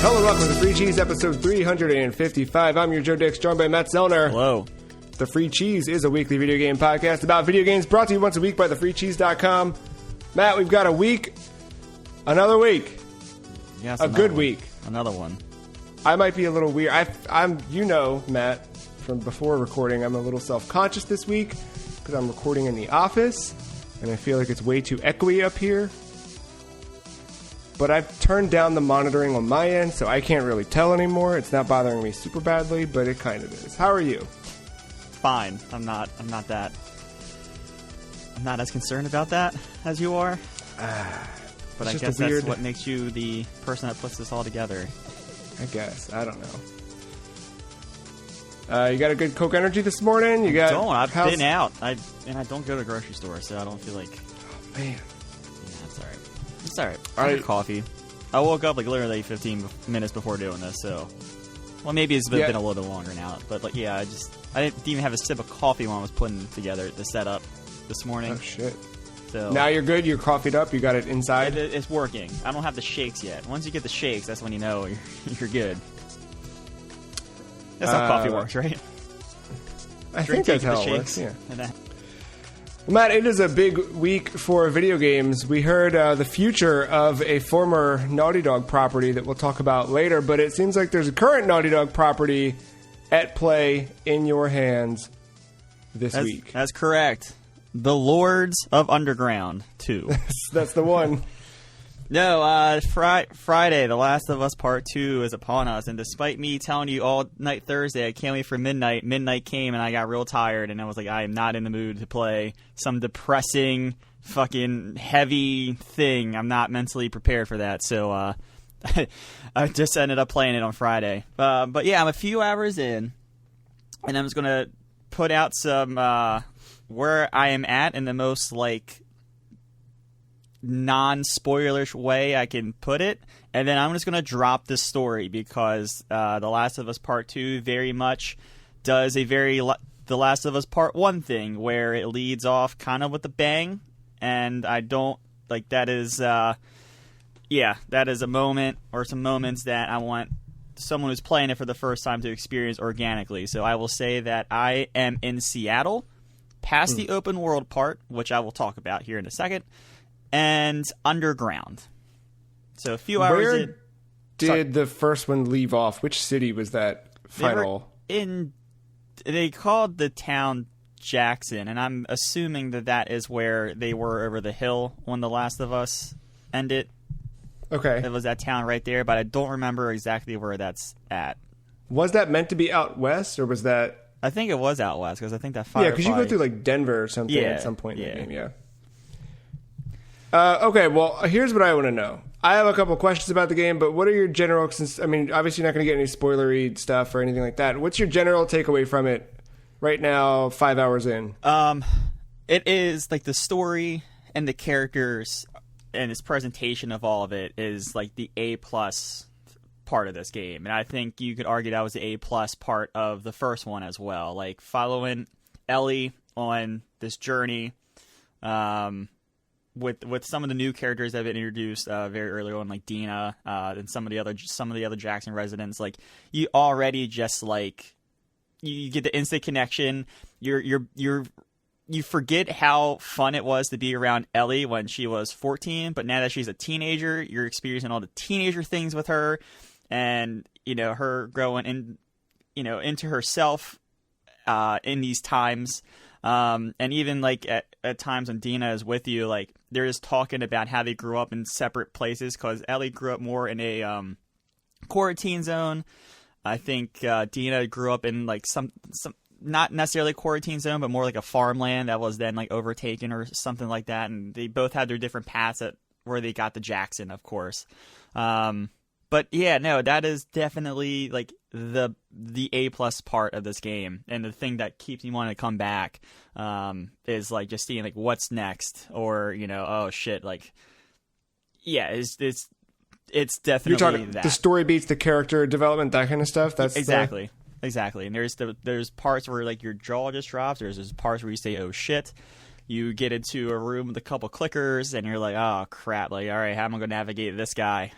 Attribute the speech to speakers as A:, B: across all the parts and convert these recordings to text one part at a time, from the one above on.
A: Hello and welcome to The Free Cheese, episode 355. I'm your Joe Dix, joined by Matt Zellner.
B: Hello.
A: The Free Cheese is a weekly video game podcast about video games brought to you once a week by thefreecheese.com. Matt, we've got a week. Another week.
B: Yes,
A: a good week.
B: Another one.
A: I might be a little weird. I'm, you know, Matt, from before recording, I'm a little self-conscious this week because I'm recording in the office and I feel like it's way too echoey up here. But I've turned down the monitoring on my end, so I can't really tell anymore. It's not bothering me super badly, but it kind of is. How are you?
B: Fine. I'm not as concerned about that as you are. But I guess that's what makes you the person that puts this all together.
A: I guess. I don't know. You got a good Coke Energy this morning?
B: I've been out. I don't go to the grocery store, so I don't feel like...
A: Oh, man.
B: Yeah, it's alright. It's alright. I had coffee. I woke up like literally 15 minutes before doing this, so... Well, maybe it's been a little bit longer now, but like, yeah, I didn't even have a sip of coffee when I was putting together the setup this morning.
A: Oh, shit.
B: So
A: now you're good? You're coffeeed up? You got it inside?
B: It's working. I don't have the shakes yet. Once you get the shakes, that's when you know you're good. That's how coffee works, right?
A: I think that's how it works, yeah.
B: Well,
A: Matt, it is a big week for video games. We heard the future of a former Naughty Dog property that we'll talk about later, but it seems like there's a current Naughty Dog property at play in your hands this week.
B: That's correct. The Lords of Underground 2.
A: That's the one.
B: No, Friday, The Last of Us Part 2 is upon us, and despite me telling you all night Thursday I can't wait for midnight came and I got real tired, and I was like, I am not in the mood to play some depressing, fucking heavy thing. I'm not mentally prepared for that, so I just ended up playing it on Friday. But yeah, I'm a few hours in, and I'm just going to put out some where I am at in the most, like, non-spoilerish way I can put it, and then I'm just going to drop this story because The Last of Us Part 2 very much does a The Last of Us Part 1 thing where it leads off kind of with a bang, and I don't, like, that is that is a moment or some moments that I want someone who's playing it for the first time to experience organically. So I will say that I am in Seattle, past the open world part, which I will talk about here in a second, and underground. So a few hours
A: Where
B: in.
A: Did the first one leave off? Which city was that final?
B: They called the town Jackson, and I'm assuming that is where they were over the hill when The Last of Us ended.
A: Okay.
B: It was that town right there, but I don't remember exactly where that's at.
A: Was that meant to be out west, or was that...
B: I think it was out west, because I think that fire.
A: Yeah, because you go through like Denver or something at some point in the game, okay, well, here's what I want to know. I have a couple questions about the game, but what are your general... I mean, obviously you're not going to get any spoilery stuff or anything like that. What's your general takeaway from it right now, 5 hours in?
B: It is, like, the story and the characters and its presentation of all of it is, like, the A-plus part of this game. And I think you could argue that was the A-plus part of the first one as well. Like, following Ellie on this journey... With some of the new characters that have been introduced very early on, like Dina and some of the other Jackson residents, like you already just like you get the instant connection. You forget how fun it was to be around Ellie when she was 14, but now that she's a teenager, you're experiencing all the teenager things with her, and her growing into herself in these times. And even like at times when Dina is with you, like they're just talking about how they grew up in separate places, because Ellie grew up more in a quarantine zone. I think Dina grew up in like some not necessarily quarantine zone, but more like a farmland that was then like overtaken or something like that. And they both had their different paths where they got the Jackson, of course. But yeah, no, that is definitely like the A-plus part of this game, and the thing that keeps me wanting to come back is like just seeing like what's next, or oh shit, like yeah, it's definitely
A: you're talking
B: that.
A: The story beats the character development, that kind of stuff. That's
B: exactly. And there's parts where like your jaw just drops. There's parts where you say oh shit. You get into a room with a couple clickers, and you're like, oh crap, like all right, how am I going to navigate this guy?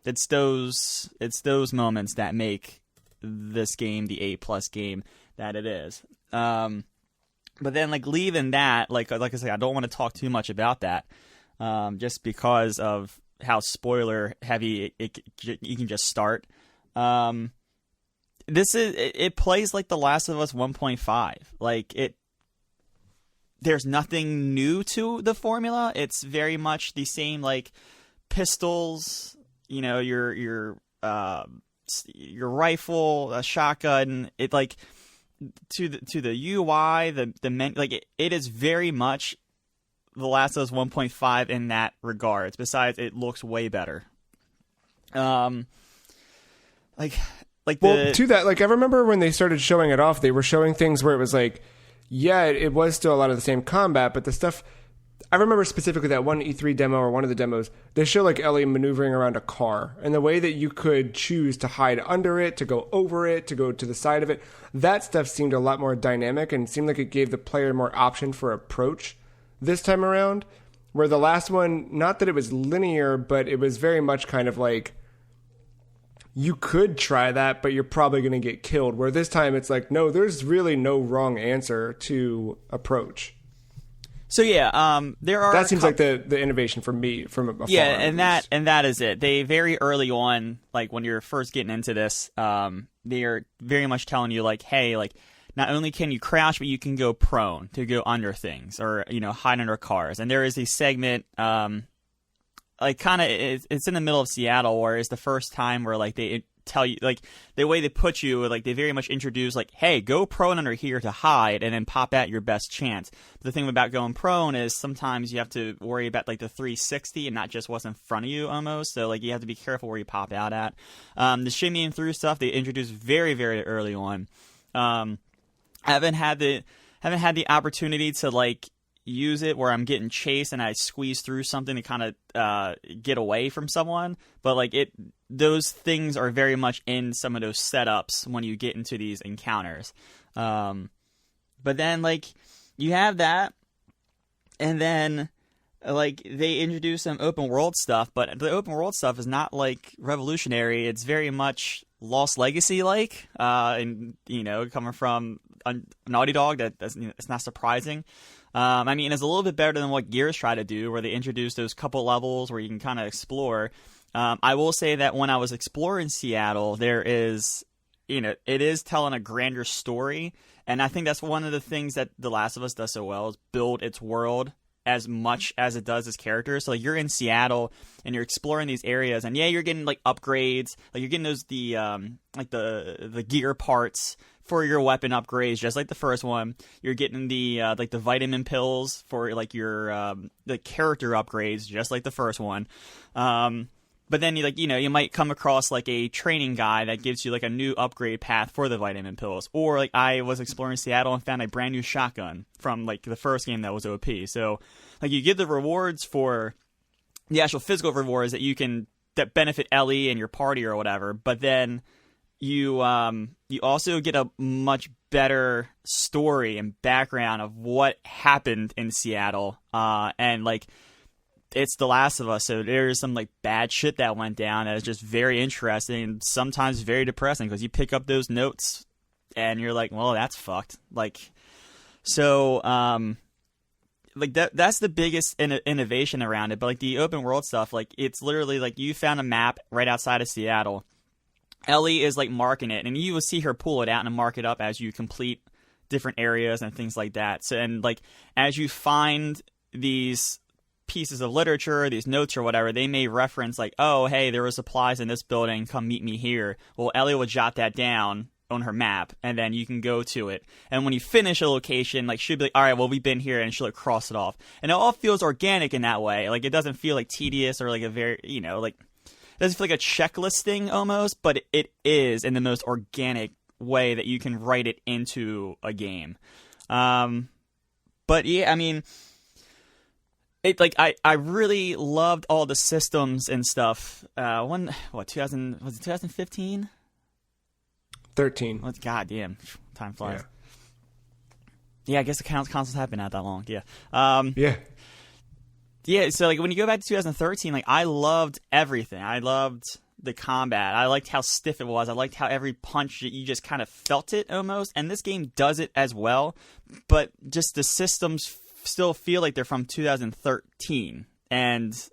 B: it's those moments that make this game the A+ game that it is. But then, like, leaving that, like I said, I don't want to talk too much about that, just because of how spoiler heavy you can just start. It plays like The Last of Us 1.5. Like, there's nothing new to the formula. It's very much the same, like, pistols, you know, your rifle, a shotgun. It, like, to the UI, it is very much The Last of Us 1.5 in that regards. Besides, it looks way better. To
A: that, like, I remember when they started showing it off, they were showing things where it was like, yeah, it was still a lot of the same combat, but the stuff, I remember specifically that one E3 demo or one of the demos, they show like Ellie maneuvering around a car, and the way that you could choose to hide under it, to go over it, to go to the side of it, that stuff seemed a lot more dynamic and seemed like it gave the player more option for approach this time around, where the last one, not that it was linear, but it was very much kind of like, you could try that, but you're probably going to get killed. Where this time it's like, no, there's really no wrong answer to approach.
B: So yeah, there are.
A: That seems like the innovation for me from afar.
B: Yeah, and that is it. They very early on, like when you're first getting into this, they are very much telling you like, hey, like not only can you crouch, but you can go prone to go under things or hide under cars. And there is a segment. Like kind of, it's in the middle of Seattle, where it's the first time where like they tell you, like the way they put you, like they very much introduce like, hey, go prone under here to hide, and then pop at your best chance. But the thing about going prone is sometimes you have to worry about like the 360 and not just what's in front of you almost. So like you have to be careful where you pop out at. The shimmying through stuff they introduced very, very early on. I haven't had the opportunity to like use it where I'm getting chased and I squeeze through something to kind of get away from someone, but like those things are very much in some of those setups when you get into these encounters. But then like you have that, and then like they introduce some open world stuff, but the open world stuff is not like revolutionary. It's very much Lost Legacy like, and coming from a Naughty Dog, it's not surprising. I mean, it's a little bit better than what Gears try to do, where they introduce those couple levels where you can kind of explore. I will say that when I was exploring Seattle, there is, it is telling a grander story. And I think that's one of the things that The Last of Us does so well, is build its world as much as it does its characters. So like you're in Seattle and you're exploring these areas, and yeah, you're getting like upgrades, like you're getting those the gear parts for your weapon upgrades, just like the first one. You're getting the like the vitamin pills for like your the character upgrades, just like the first one. But then you might come across like a training guy that gives you like a new upgrade path for the vitamin pills. Or like I was exploring Seattle and found a brand new shotgun from like the first game that was OP. So like you get the rewards for the actual physical rewards that benefit Ellie and your party or whatever. But then you also get a much better story and background of what happened in Seattle. And like, it's The Last of Us, so there's some like bad shit that went down that is just very interesting and sometimes very depressing, because you pick up those notes and you're like, well, that's fucked. Like, so like that's the biggest innovation around it. But like the open world stuff, like it's literally like you found a map right outside of Seattle. Ellie is like marking it, and you will see her pull it out and mark it up as you complete different areas and things like that. So, and like as you find these pieces of literature, these notes or whatever, they may reference like, oh, hey, there were supplies in this building, come meet me here. Well, Ellie will jot that down on her map, and then you can go to it. And when you finish a location, like she'll be like, all right, well, we've been here, and she'll like cross it off. And it all feels organic in that way. Like it doesn't feel like tedious or like a very, like it doesn't feel like a checklist thing almost, but it is in the most organic way that you can write it into a game. But yeah, I mean, it like I really loved all the systems and stuff. 2015?
A: 13.
B: Oh, God damn, time flies. Yeah, I guess the consoles have been out that long. Yeah. Yeah, so like when you go back to 2013, like I loved everything. I loved the combat. I liked how stiff it was. I liked how every punch you just kind of felt it almost. And this game does it as well, but just the systems still feel like they're from 2013. And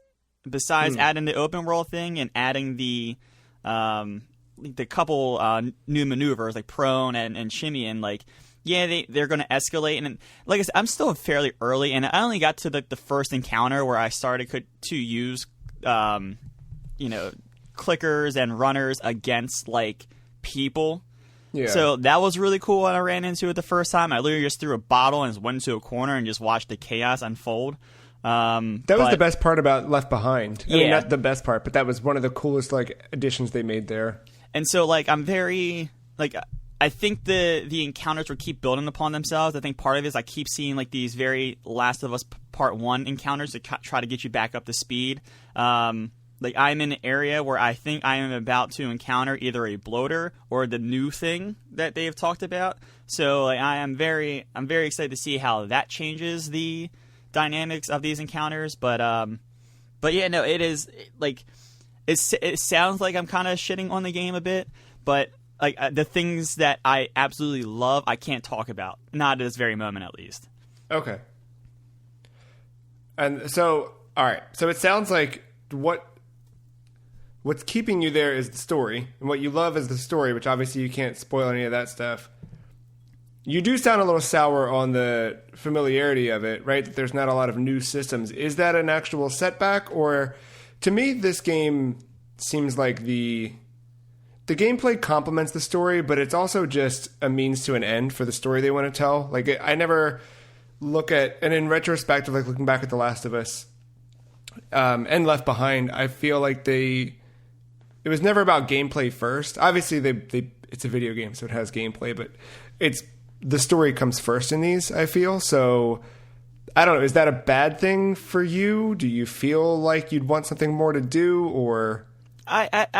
B: besides adding the open world thing and adding the couple new maneuvers like prone and shimmying, like, yeah, they're going to escalate. And like I said, I'm still fairly early, and I only got to the first encounter where I started to use, clickers and runners against like people. Yeah. So that was really cool when I ran into it the first time. I literally just threw a bottle and just went into a corner and just watched the chaos unfold.
A: That was the best part about Left Behind. I mean, not the best part, but that was one of the coolest like additions they made there. And
B: so like I'm very like I think the encounters will keep building upon themselves. I think part of it is I keep seeing like these very Last of Us Part 1 encounters that try to get you back up to speed. Like I'm in an area where I think I am about to encounter either a bloater or the new thing that they have talked about. So like, I'm very excited to see how that changes the dynamics of these encounters. But yeah, no, it is like it sounds like I'm kind of shitting on the game a bit, but like the things that I absolutely love, I can't talk about, not at this very moment at least.
A: Okay. And so, all right. So it sounds like what's keeping you there is the story, and what you love is the story, which obviously you can't spoil any of that stuff. You do sound a little sour on the familiarity of it, right? That there's not a lot of new systems. Is that an actual setback? Or to me, this game seems like the gameplay complements the story, but it's also just a means to an end for the story they want to tell. Like, I never look at, and in retrospect, like looking back at The Last of Us and Left Behind, I feel like it was never about gameplay first. Obviously, it's a video game, so it has gameplay, but the story comes first in these, I feel. So, I don't know. Is that a bad thing for you? Do you feel like you'd want something more to do, or?
B: I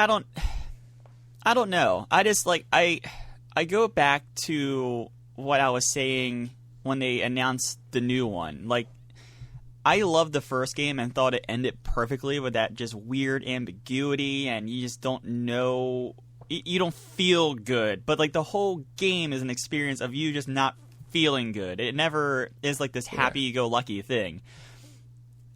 B: don't know. I just like I go back to what I was saying when they announced the new one. Like, I loved the first game and thought it ended perfectly with that just weird ambiguity, and you just don't know, you don't feel good. But like the whole game is an experience of you just not feeling good. It never is like this happy-go-lucky thing.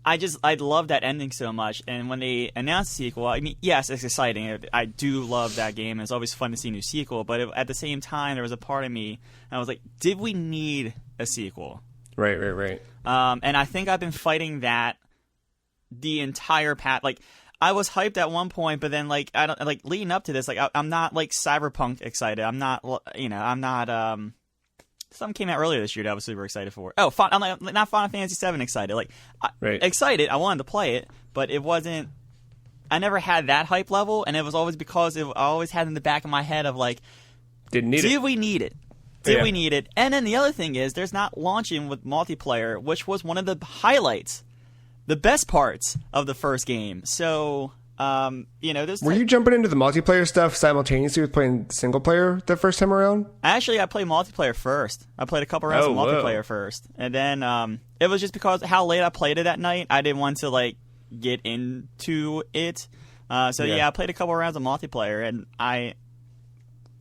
B: I love that ending so much, and when they announced the sequel, I mean, yes, it's exciting. I do love that game, and it's always fun to see a new sequel, but at the same time, there was a part of me, and I was like, did we need a sequel?
A: Right.
B: And I think I've been fighting that the entire path. Like, I was hyped at one point, but then, like, I don't, like, leading up to this, like, I'm not, like, Cyberpunk excited. I'm not, something came out earlier this year that I was super excited for. Oh, I'm like, not Final Fantasy VII excited. Like, excited. I wanted to play it, but it wasn't. I never had that hype level, and it was always because I always had in the back of my head of like,
A: did we need it?
B: Did we need it? And then the other thing is, there's not launching with multiplayer, which was one of the highlights, the best parts of the first game. So. This.
A: Were you jumping into the multiplayer stuff simultaneously with playing single player the first time around?
B: Actually, I played multiplayer first. I played a couple rounds of multiplayer first, and then it was just because how late I played it that night. I didn't want to like get into it. I played a couple rounds of multiplayer, and I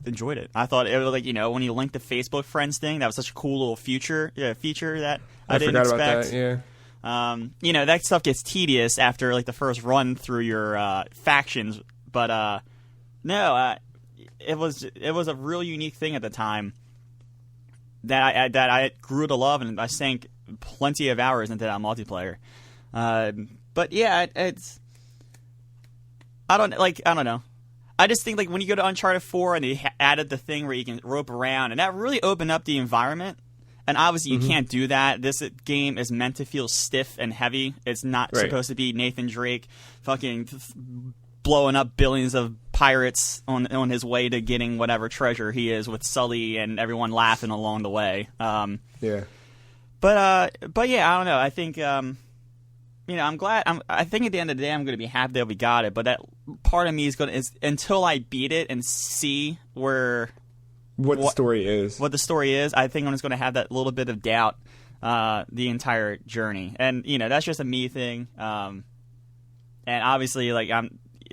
B: enjoyed it. I thought it was like when you link the Facebook friends thing, that was such a cool little feature that I didn't expect.
A: About that, yeah.
B: That stuff gets tedious after like the first run through your factions, but it was a real unique thing at the time that I grew to love, and I sank plenty of hours into that multiplayer. But yeah, I don't know. I just think like when you go to Uncharted 4 and they added the thing where you can rope around, and that really opened up the environment. And obviously you can't do that. This game is meant to feel stiff and heavy. It's not supposed to be Nathan Drake fucking blowing up billions of pirates on his way to getting whatever treasure he is with Sully and everyone laughing along the way. But yeah, I don't know. I think I'm glad. I think at the end of the day I'm going to be happy that we got it. But that part of me is until I beat it and see what the story is, I think I'm just going to have that little bit of doubt the entire journey. And, that's just a me thing. And obviously, like,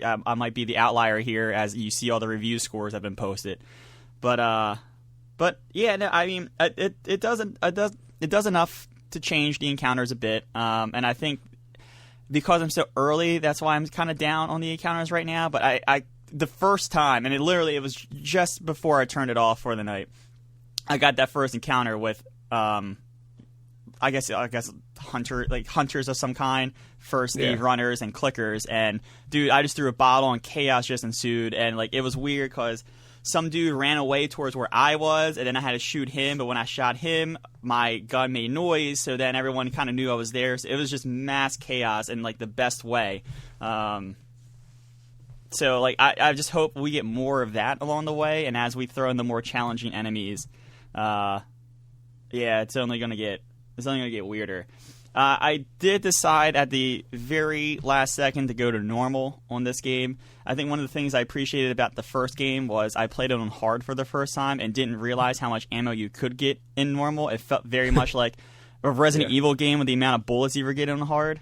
B: I might be the outlier here, as you see all the review scores have been posted. But yeah, no, I mean, it does enough to change the encounters a bit. And I think because I'm so early, that's why I'm kind of down on the encounters right now. But I the first time, and it was just before I turned it off for the night, I got that first encounter with I guess hunters of some kind, first the runners and clickers, and dude, I just threw a bottle and chaos just ensued, and like it was weird because some dude ran away towards where I was, and then I had to shoot him, but when I shot him, my gun made noise, so then everyone kind of knew I was there, so it was just mass chaos in like the best way. So like I just hope we get more of that along the way, and as we throw in the more challenging enemies, it's only gonna get weirder. I did decide at the very last second to go to normal on this game. I think one of the things I appreciated about the first game was I played it on hard for the first time and didn't realize how much ammo you could get in normal. It felt very much like a Resident Evil game with the amount of bullets you were getting on hard.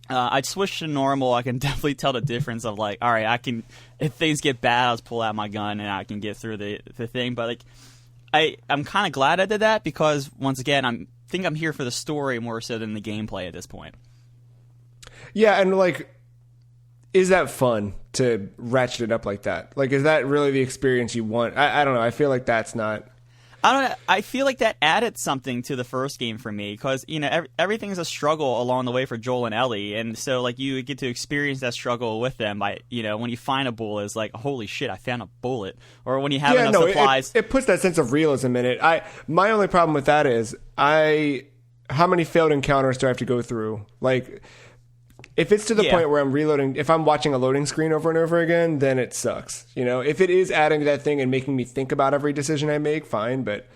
B: I switched to normal. I can definitely tell the difference of like, all right, I can, if things get bad, I'll just pull out my gun and I can get through the thing. But like, I'm kind of glad I did that because once again, I think I'm here for the story more so than the gameplay at this point.
A: Yeah, and like, is that fun to ratchet it up like that? Like, is that really the experience you want? I don't know. I feel like that's not.
B: I don't know. I feel like that added something to the first game for me because, you know, everything's a struggle along the way for Joel and Ellie. And so, like, you get to experience that struggle with them by, you know, when you find a bullet, it's like, holy shit, I found a bullet. Or when you have enough supplies.
A: It puts that sense of realism in it. My only problem with that is how many failed encounters do I have to go through? Like, if it's to the point where I'm reloading, if I'm watching a loading screen over and over again, then it sucks. You know, if it is adding to that thing and making me think about every decision I make, fine. But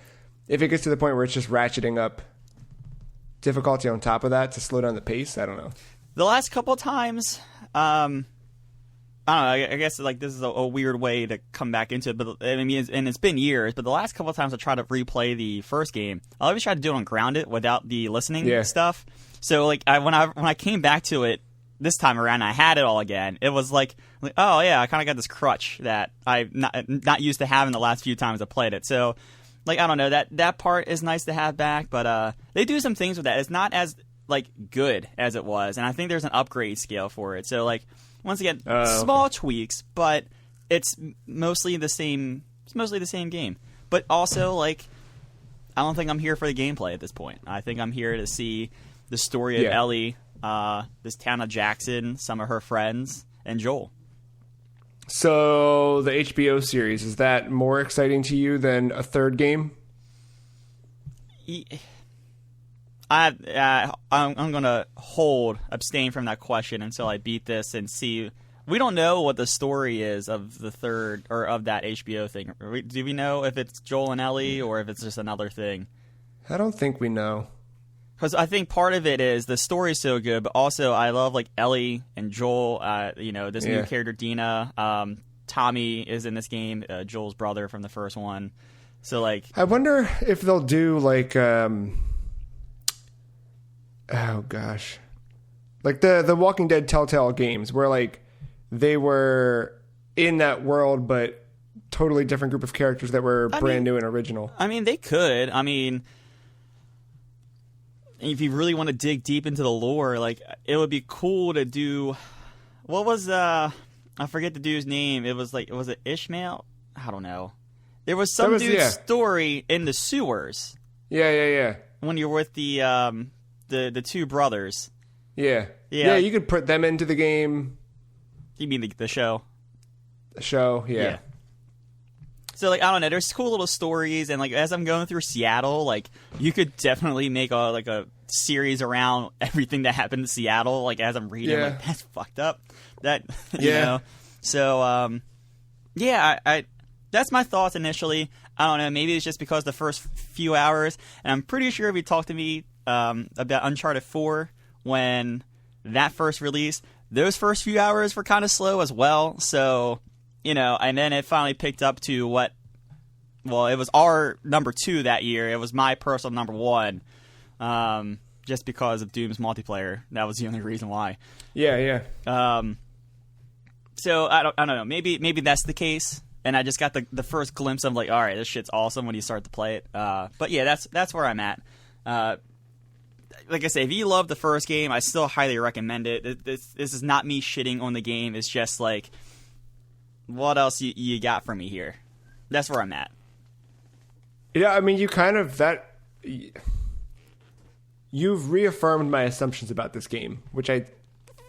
A: if it gets to the point where it's just ratcheting up difficulty on top of that to slow down the pace, I don't know.
B: The last couple of times, I don't know, I guess like this is a weird way to come back into it, but I mean, and it's been years, but the last couple of times I tried to replay the first game, I always tried to do it on grounded without the listening stuff. So like when I came back to it this time around, I had it all again. It was like oh yeah, I kind of got this crutch that I've not used to having the last few times I played it. So like I don't know, that part is nice to have back, but they do some things with that. It's not as like good as it was, and I think there's an upgrade scale for it. So like once again, small tweaks, but it's mostly the same. It's mostly the same game. But also like I don't think I'm here for the gameplay at this point. I think I'm here to see the story of Ellie, this town of Jackson, some of her friends, and Joel.
A: So the HBO series, is that more exciting to you than a third game?
B: I'm going to abstain from that question until I beat this and see. We don't know what the story is of the third, or of that HBO thing. Do we know if it's Joel and Ellie or if it's just another thing?
A: I don't think we know.
B: Because I think part of it is the story's so good, but also I love like Ellie and Joel. You know, this new character Dina. Tommy is in this game, Joel's brother from the first one. So like,
A: I wonder if they'll do like, oh gosh, like the Walking Dead Telltale games where like they were in that world, but totally different group of characters that were brand new and original.
B: I mean, they could. I mean, if you really want to dig deep into the lore, like it would be cool to do. What was I forget the dude's name. It was it Ishmael? I don't know. There was some dude's story in the sewers.
A: Yeah.
B: When you're with the two brothers.
A: Yeah. You could put them into the game.
B: You mean the show?
A: The show, yeah.
B: So, like, I don't know, there's cool little stories, and, like, as I'm going through Seattle, like, you could definitely make a series around everything that happened in Seattle, like, as I'm reading, like, that's fucked up. That, you know? So, I that's my thoughts initially. I don't know, maybe it's just because the first few hours, and I'm pretty sure if you talked to me about Uncharted 4 when that first released, those first few hours were kind of slow as well, so... You know, and then it finally picked up to it was our number 2 that year. It was my personal number 1, just because of Doom's multiplayer. That was the only reason why.
A: Yeah.
B: So I don't know. Maybe that's the case. And I just got the first glimpse of like, all right, this shit's awesome when you start to play it. But yeah, that's where I'm at. Like I say, if you love the first game, I still highly recommend it. This is not me shitting on the game. It's just like, what else you got for me here? That's where I'm at.
A: Yeah, I mean, you've reaffirmed my assumptions about this game, which I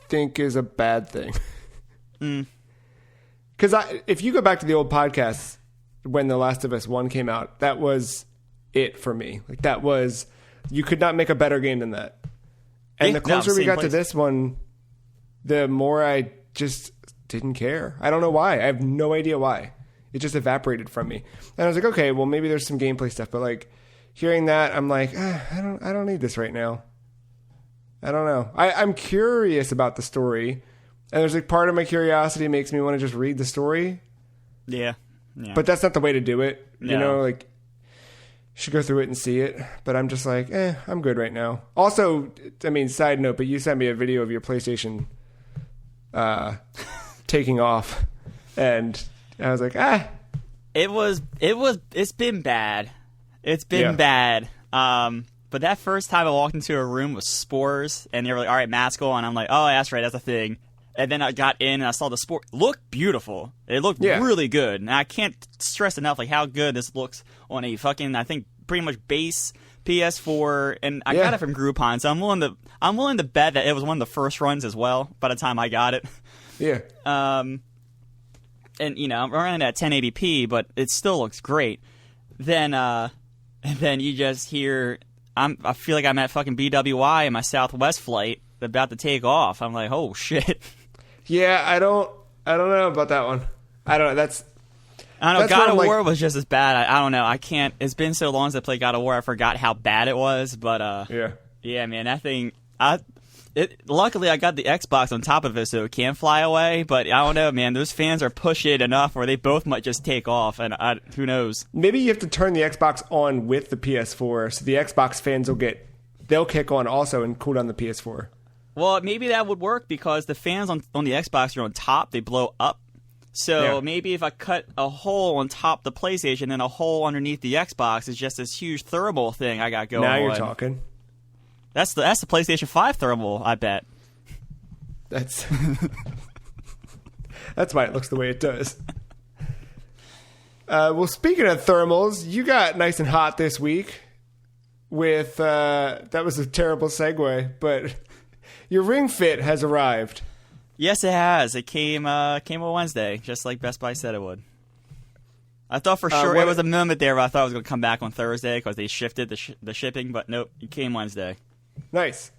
A: think is a bad thing. Because if you go back to the old podcasts when The Last of Us 1 came out, that was it for me. Like, that was... You could not make a better game than that. And the closer we got to this one, the more I just didn't care. I don't know why. I have no idea why. It just evaporated from me. And I was like, okay, well, maybe there's some gameplay stuff. But, like, hearing that, I'm like, I don't need this right now. I don't know. I'm curious about the story. And there's like part of my curiosity makes me want to just read the story.
B: Yeah.
A: But that's not the way to do it.
B: No.
A: You know, like, you should go through it and see it. But I'm just like, I'm good right now. Also, I mean, side note, but you sent me a video of your PlayStation taking off. And I was like, It's been bad. It's been bad. But that first time I walked into a room with spores, and they were like, all right, mask on. I'm like, oh, that's right, that's a thing. And then I got in and I saw the sport. Looked beautiful. It looked really good. And I can't stress enough like how good this looks on a fucking, I think, pretty much base PS4. And I got it from Groupon, so I'm willing to bet that it was one of the first runs as well by the time I got it. Yeah.
B: And you know, I'm running at 1080p, but it still looks great. Then you just hear, I feel like I'm at fucking BWI in my Southwest flight about to take off. I'm like, oh shit.
A: Yeah, I don't know about that one. I don't know.
B: I don't know. God of War was just as bad. I don't know. I can't. It's been so long since I played God of War. I forgot how bad it was. But yeah, man, that thing. Luckily, I got the Xbox on top of it, so it can fly away. But I don't know, man. Those fans are pushing it enough where they both might just take off, and who knows? Maybe
A: you have to turn the Xbox on with the PS4, so the Xbox fans they'll kick on also and cool down the PS4.
B: Well, maybe that would work because the fans on the Xbox are on top; they blow up. So maybe if I cut a hole on top of the PlayStation and a hole underneath the Xbox, it's just this huge thermal thing I got going on.
A: Now you're talking.
B: That's the PlayStation 5 thermal, I bet.
A: That's why it looks the way it does. Well, speaking of thermals, you got nice and hot this week with that was a terrible segue, but your Ring Fit has arrived.
B: Yes, it has. It came on Wednesday, just like Best Buy said it would. I thought for sure it was a moment there where I thought it was going to come back on Thursday because they shifted the shipping, but nope, it came Wednesday.
A: Nice.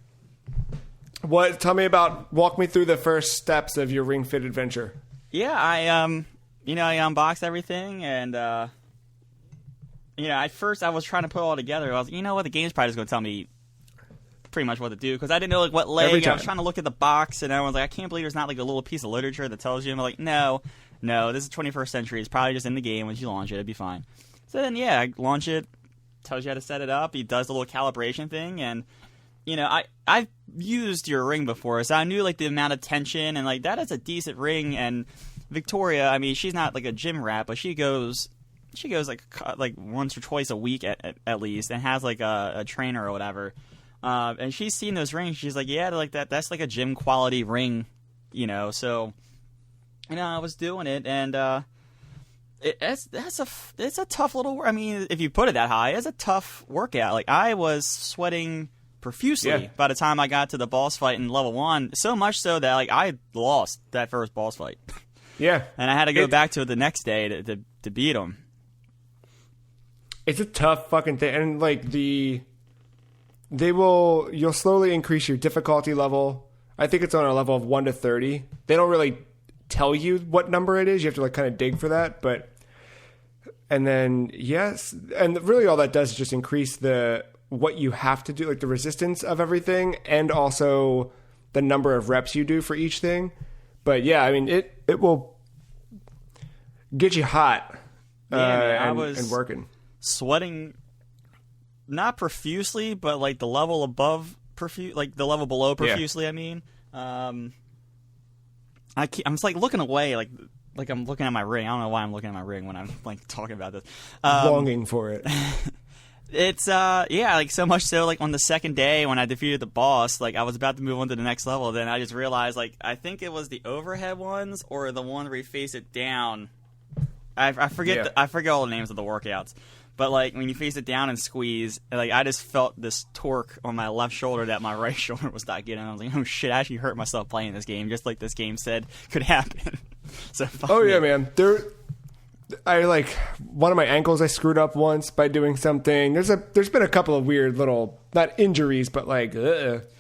A: Walk me through the first steps of your Ring Fit adventure.
B: Yeah, I unboxed everything, and at first I was trying to put it all together. I was, the game's probably just going to tell me pretty much what to do because I didn't know like what leg. I was trying to look at the box, and I was like, I can't believe there's not like a little piece of literature that tells you. I'm like, no, this is 21st century. It's probably just in the game. Once you launch it, it'd be fine. So then, I launch it, tells you how to set it up. He does the little calibration thing, and I've used your ring before, so I knew like the amount of tension and like that is a decent ring. And Victoria, I mean, she's not like a gym rat, but she goes like once or twice a week at least, and has like a trainer or whatever. And she's seen those rings. She's like, yeah, like that's like a gym quality ring, So, I was doing it, and it's a tough little. I mean, if you put it that high, it's a tough workout. Like I was sweating profusely by the time I got to the boss fight in level 1. So much so that like I lost that first boss fight.
A: Yeah,
B: and I had to go back to it the next day to beat him.
A: It's a tough fucking thing, and like you'll slowly increase your difficulty level. I think it's on a level of 1 to 30. They don't really tell you what number it is. You have to like kind of dig for that, and then and really all that does is just increase what you have to do, like the resistance of everything, and also the number of reps you do for each thing. But yeah, I mean it will get you hot.
B: I was
A: and working,
B: sweating. Not profusely, but like the level above like the level below profusely. Yeah. I mean, I'm just like looking away, like I'm looking at my ring. I don't know why I'm looking at my ring when I'm like talking about this.
A: Longing for it.
B: It's like so much so like on the second day when I defeated the boss, like I was about to move on to the next level, then I just realized like I think it was the overhead ones or the one where you face it down. I forget I forget all the names of the workouts. But like when you face it down and squeeze, like I just felt this torque on my left shoulder that my right shoulder was not getting. I was like, oh shit, I actually hurt myself playing this game, just like this game said could happen. So
A: yeah, man. I like one of my ankles I screwed up once by doing something. There's been a couple of weird little, not injuries, but like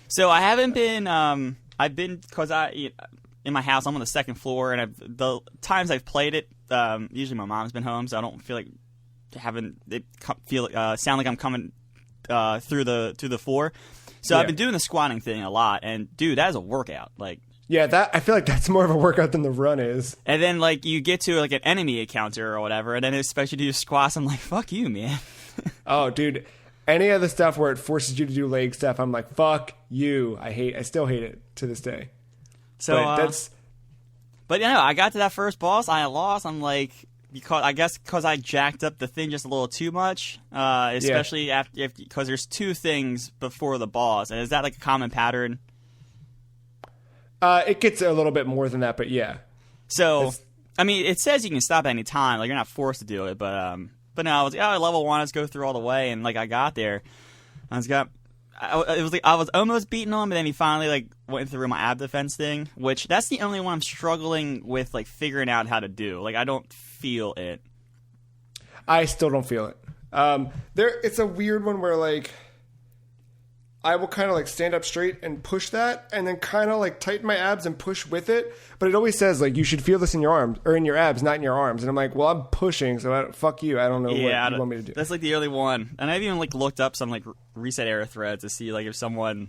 B: So I haven't been I've been because in my house I'm on the second floor, and the times I've played it, usually my mom's been home, so I don't feel like having it sound like I'm coming through the floor. So I've been doing the squatting thing a lot, and dude, that is a workout. Like,
A: yeah, I feel like that's more of a workout than the run is.
B: And then like you get to like an enemy encounter or whatever, and then especially do squats. I'm like, fuck you, man.
A: Oh, dude, any of the stuff where it forces you to do leg stuff, I'm like, fuck you. I still hate it to this day.
B: So but I got to that first boss, I lost. I'm like, because I jacked up the thing just a little too much, especially because there's two things before the boss. And is that like a common pattern?
A: It gets a little bit more than that, but yeah.
B: So, I mean, it says you can stop at any time. Like, you're not forced to do it, but no, I was like, level 1, let's go through all the way. And like, I got there. I was almost beating him, but then he finally like went through my ab defense thing, which that's the only one I'm struggling with, like figuring out how to do. Like I don't feel it.
A: I still don't feel it. It's a weird one where like I will kind of like stand up straight and push that, and then kind of like tighten my abs and push with it. But it always says like you should feel this in your arms or in your abs, not in your arms. And I'm like, well, I'm pushing, so fuck you. I don't know what you want me to do.
B: That's like the only one. And I've even like looked up some like reset error threads to see like if someone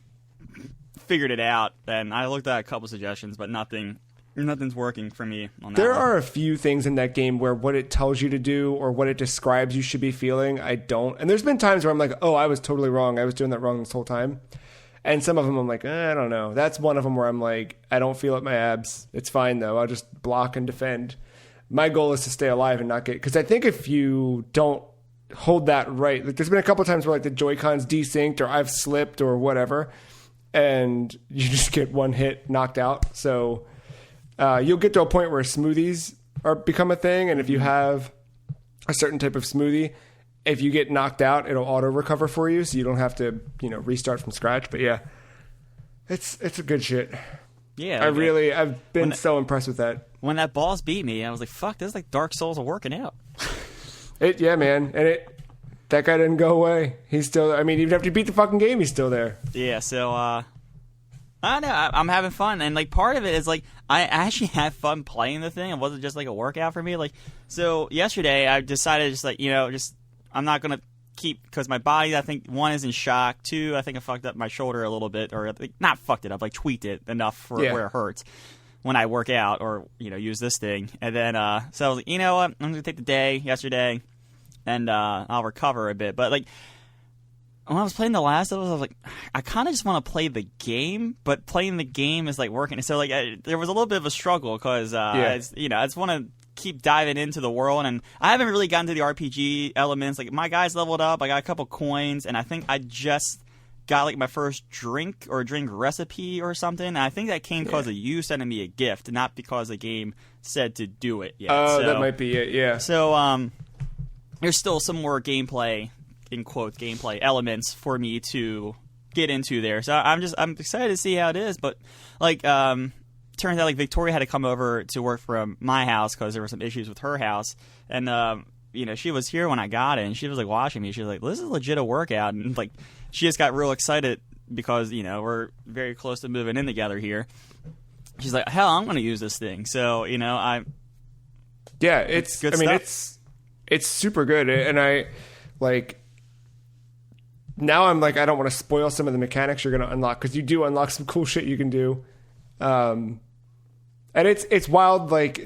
B: figured it out. And I looked at a couple suggestions, but nothing's working for me on that.
A: There are a few things in that game where what it tells you to do or what it describes you should be feeling, I don't. And there's been times where I'm like, oh, I was totally wrong. I was doing that wrong this whole time. And some of them I'm like, I don't know. That's one of them where I'm like, I don't feel it in my abs. It's fine, though. I'll just block and defend. My goal is to stay alive and not get... Because I think if you don't hold that right... Like, there's been a couple times where like the Joy-Cons desynced or I've slipped or whatever. And you just get one hit knocked out. So... you'll get to a point where smoothies become a thing, and if you have a certain type of smoothie, if you get knocked out, it'll auto recover for you, so you don't have to, restart from scratch. But yeah, it's a good shit.
B: Yeah,
A: I've been so impressed with that.
B: When that boss beat me, I was like, "Fuck, this is like Dark Souls are working out."
A: Yeah, man, and that guy didn't go away. He's still. I mean, even after you beat the fucking game, he's still there.
B: Yeah, so I don't know. I'm having fun, and like part of it is like I actually had fun playing the thing. It wasn't just like a workout for me. Like so, yesterday I decided just like I'm not gonna keep because my body. I think 1 is in shock. 2, I think I fucked up my shoulder a little bit, or not fucked it up, like tweaked it enough for where it hurts when I work out or use this thing. And then so I was like, you know what, I'm gonna take the day yesterday, and I'll recover a bit. But like. When I was playing The Last of Us, I was like, I kind of just want to play the game, but playing the game is like working. So like, there was a little bit of a struggle because I just want to keep diving into the world, and I haven't really gotten to the RPG elements. Like my guy's leveled up, I got a couple coins, and I think I just got like my first drink recipe or something. And I think that came because of you sending me a gift, not because the game said to do it yet.
A: Oh, that might be it. Yeah.
B: So there's still some more gameplay. In quotes, gameplay elements for me to get into there. So I'm excited to see how it is. But like, turns out like Victoria had to come over to work from my house because there were some issues with her house, and she was here when I got it, and she was like watching me. She was like, "This is legit a workout," and like she just got real excited because we're very close to moving in together here. She's like, "Hell, I'm going to use this thing." So
A: it's good stuff. It's super good, and I like. Now I'm like, I don't want to spoil some of the mechanics you're going to unlock because you do unlock some cool shit you can do. And it's wild, like,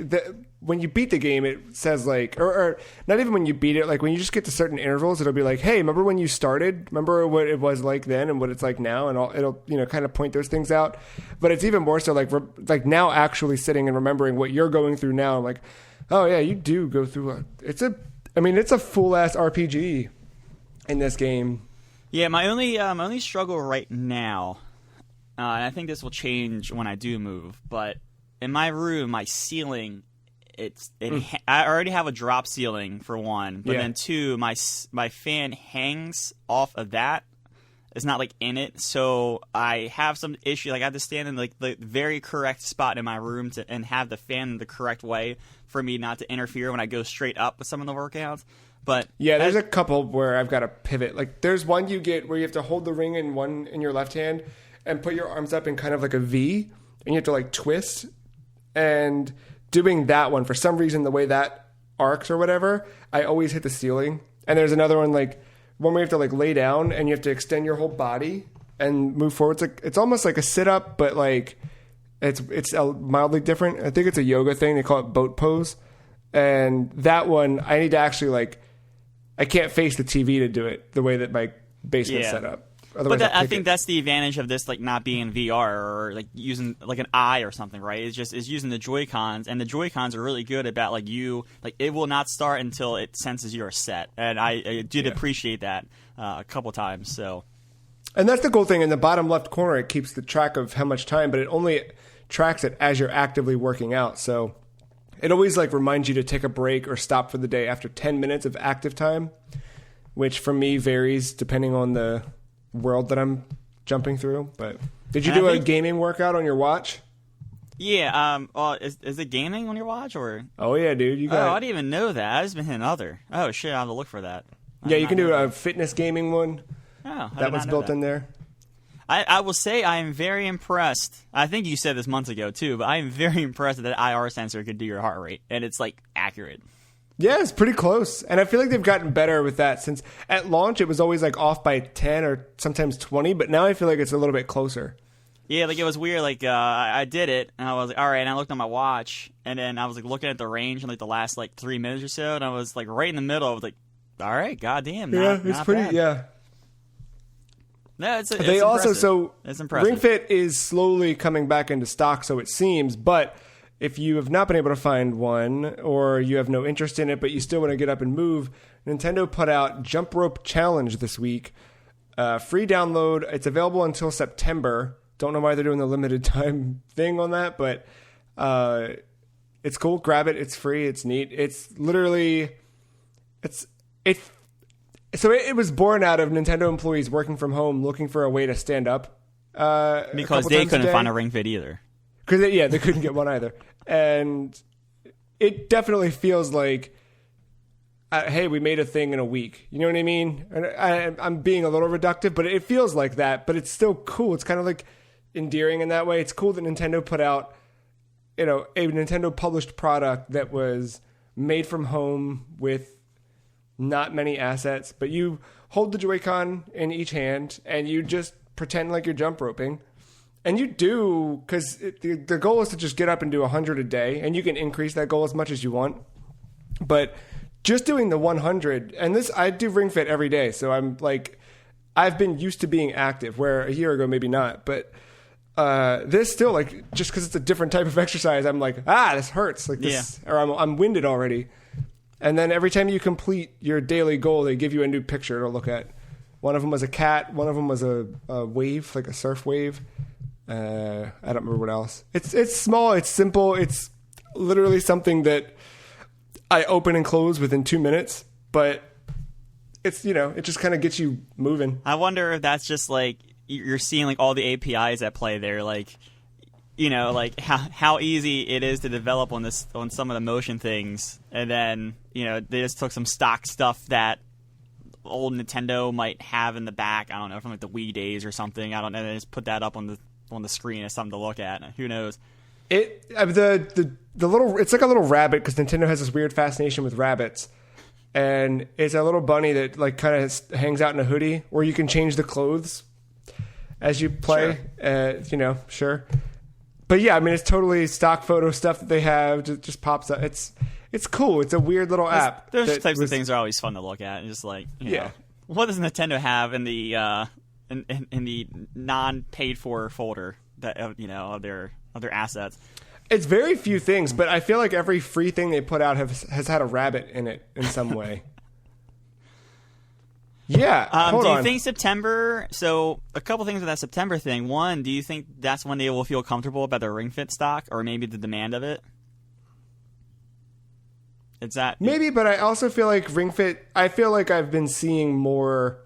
A: when you beat the game, it says, like, or not even when you beat it, like, when you just get to certain intervals, it'll be like, hey, remember when you started? Remember what it was like then and what it's like now? And it'll, you know, kind of point those things out. But it's even more so, like now actually sitting and remembering what you're going through now. I'm like, oh, yeah, you do go through it's a full-ass RPG in this game. Yeah,
B: my only struggle right now, and I think this will change when I do move, but in my room, my ceiling, I already have a drop ceiling for one, but then two, my fan hangs off of that. It's not like in it, so I have some issue. Like I have to stand in like the very correct spot in my room and have the fan the correct way for me not to interfere when I go straight up with some of the workouts. But
A: yeah, there's a couple where I've got to pivot. Like there's one you get where you have to hold the ring in your left hand and put your arms up in kind of like a V, and you have to like twist. And doing that one, for some reason, the way that arcs or whatever, I always hit the ceiling. And there's another one, like one where you have to like lay down and you have to extend your whole body and move forward. It's almost like a sit up, but like it's mildly different. I think it's a yoga thing. They call it boat pose. And that one, I need to actually like, I can't face the TV to do it the way that my basement's set up.
B: Otherwise, but I think that's the advantage of this, like not being VR or like using like an eye or something, right? It's using the Joy-Cons, and the Joy-Cons are really good about like it will not start until it senses you're set, and I did appreciate that a couple times. So,
A: and that's the cool thing in the bottom left corner. It keeps the track of how much time, but it only tracks it as you're actively working out. So it always like reminds you to take a break or stop for the day after 10 minutes of active time, which for me varies depending on the world that I'm jumping through. But did you do a gaming workout on your watch?
B: Yeah. Is it gaming on your watch or?
A: Oh yeah, dude. You got.
B: Oh, I didn't even know that. I've just been hitting other. Oh shit, I have to look for that.
A: Yeah, you can do a fitness gaming one.
B: Oh,
A: that was built in there.
B: I will say I am very impressed. I think you said this months ago too, but I am very impressed that IR sensor could do your heart rate, and it's like accurate.
A: Yeah, it's pretty close. And I feel like they've gotten better with that since at launch it was always like off by 10 or sometimes 20, but now I feel like it's a little bit closer.
B: Yeah, like it was weird. Like I did it, and I was like, all right, and I looked at my watch, and then I was like looking at the range in like the last like 3 minutes or so, and I was like right in the middle. I was like, all right, goddamn. Not
A: pretty
B: bad.
A: Yeah.
B: No, it's
A: they also
B: impressive.
A: so
B: it's impressive.
A: Ring Fit is slowly coming back into stock, so it seems, but if you have not been able to find one or you have no interest in it, but you still want to get up and move, Nintendo put out Jump Rope Challenge this week. Free download. It's available until September. Don't know why they're doing the limited time thing on that, but it's cool. Grab it. It's free. It's neat. It's literally... So it was born out of Nintendo employees working from home looking for a way to stand up.
B: Because they couldn't find a Ring Fit either.
A: Because they couldn't get one either. And it definitely feels like, hey, we made a thing in a week. You know what I mean? And I'm being a little reductive, but it feels like that. But it's still cool. It's kind of like endearing in that way. It's cool that Nintendo put out, a Nintendo published product that was made from home with not many assets. But you hold the Joy-Con in each hand and you just pretend like you're jump roping. And you do, because the goal is to just get up and do 100 a day, and you can increase that goal as much as you want. But just doing the 100, and I do Ring Fit every day, so I'm like, I've been used to being active, where a year ago maybe not. But this still, like, just because it's a different type of exercise, I'm like, this hurts, like this, or I'm winded already. And then every time you complete your daily goal, they give you a new picture to look at. One of them was a cat, one of them was a wave, like a surf wave. I don't remember what else. It's small, it's simple, it's literally something that I open and close within 2 minutes, but it's, it just kind of gets you moving.
B: I wonder if that's just like you're seeing like all the APIs at play there, like like how easy it is to develop on some of the motion things, and then they just took some stock stuff that old Nintendo might have in the back, I don't know, from like the Wii days or something, I don't know, they just put that up on the screen as something to look at. Who knows? The little, it's like a little rabbit, because Nintendo has this weird fascination with rabbits, and it's a little bunny that like kind of hangs out in a hoodie where you can change the clothes as you play. Sure.
A: Sure. But yeah, I mean, it's totally stock photo stuff that they have. Just pops up. It's cool. It's a weird little app.
B: Those types of things are always fun to look at. And just like, you know, what does Nintendo have in the in the non-paid for folder that you know of their assets? It's
A: very few things, but I feel like every free thing they put out has had a rabbit in it in some way. Yeah.
B: Do you think September? So a couple things with that September thing. One, do you think that's when they will feel comfortable about their Ring Fit stock, or maybe the demand of it? It's that
A: maybe, but I also feel like Ring Fit. I feel like I've been seeing more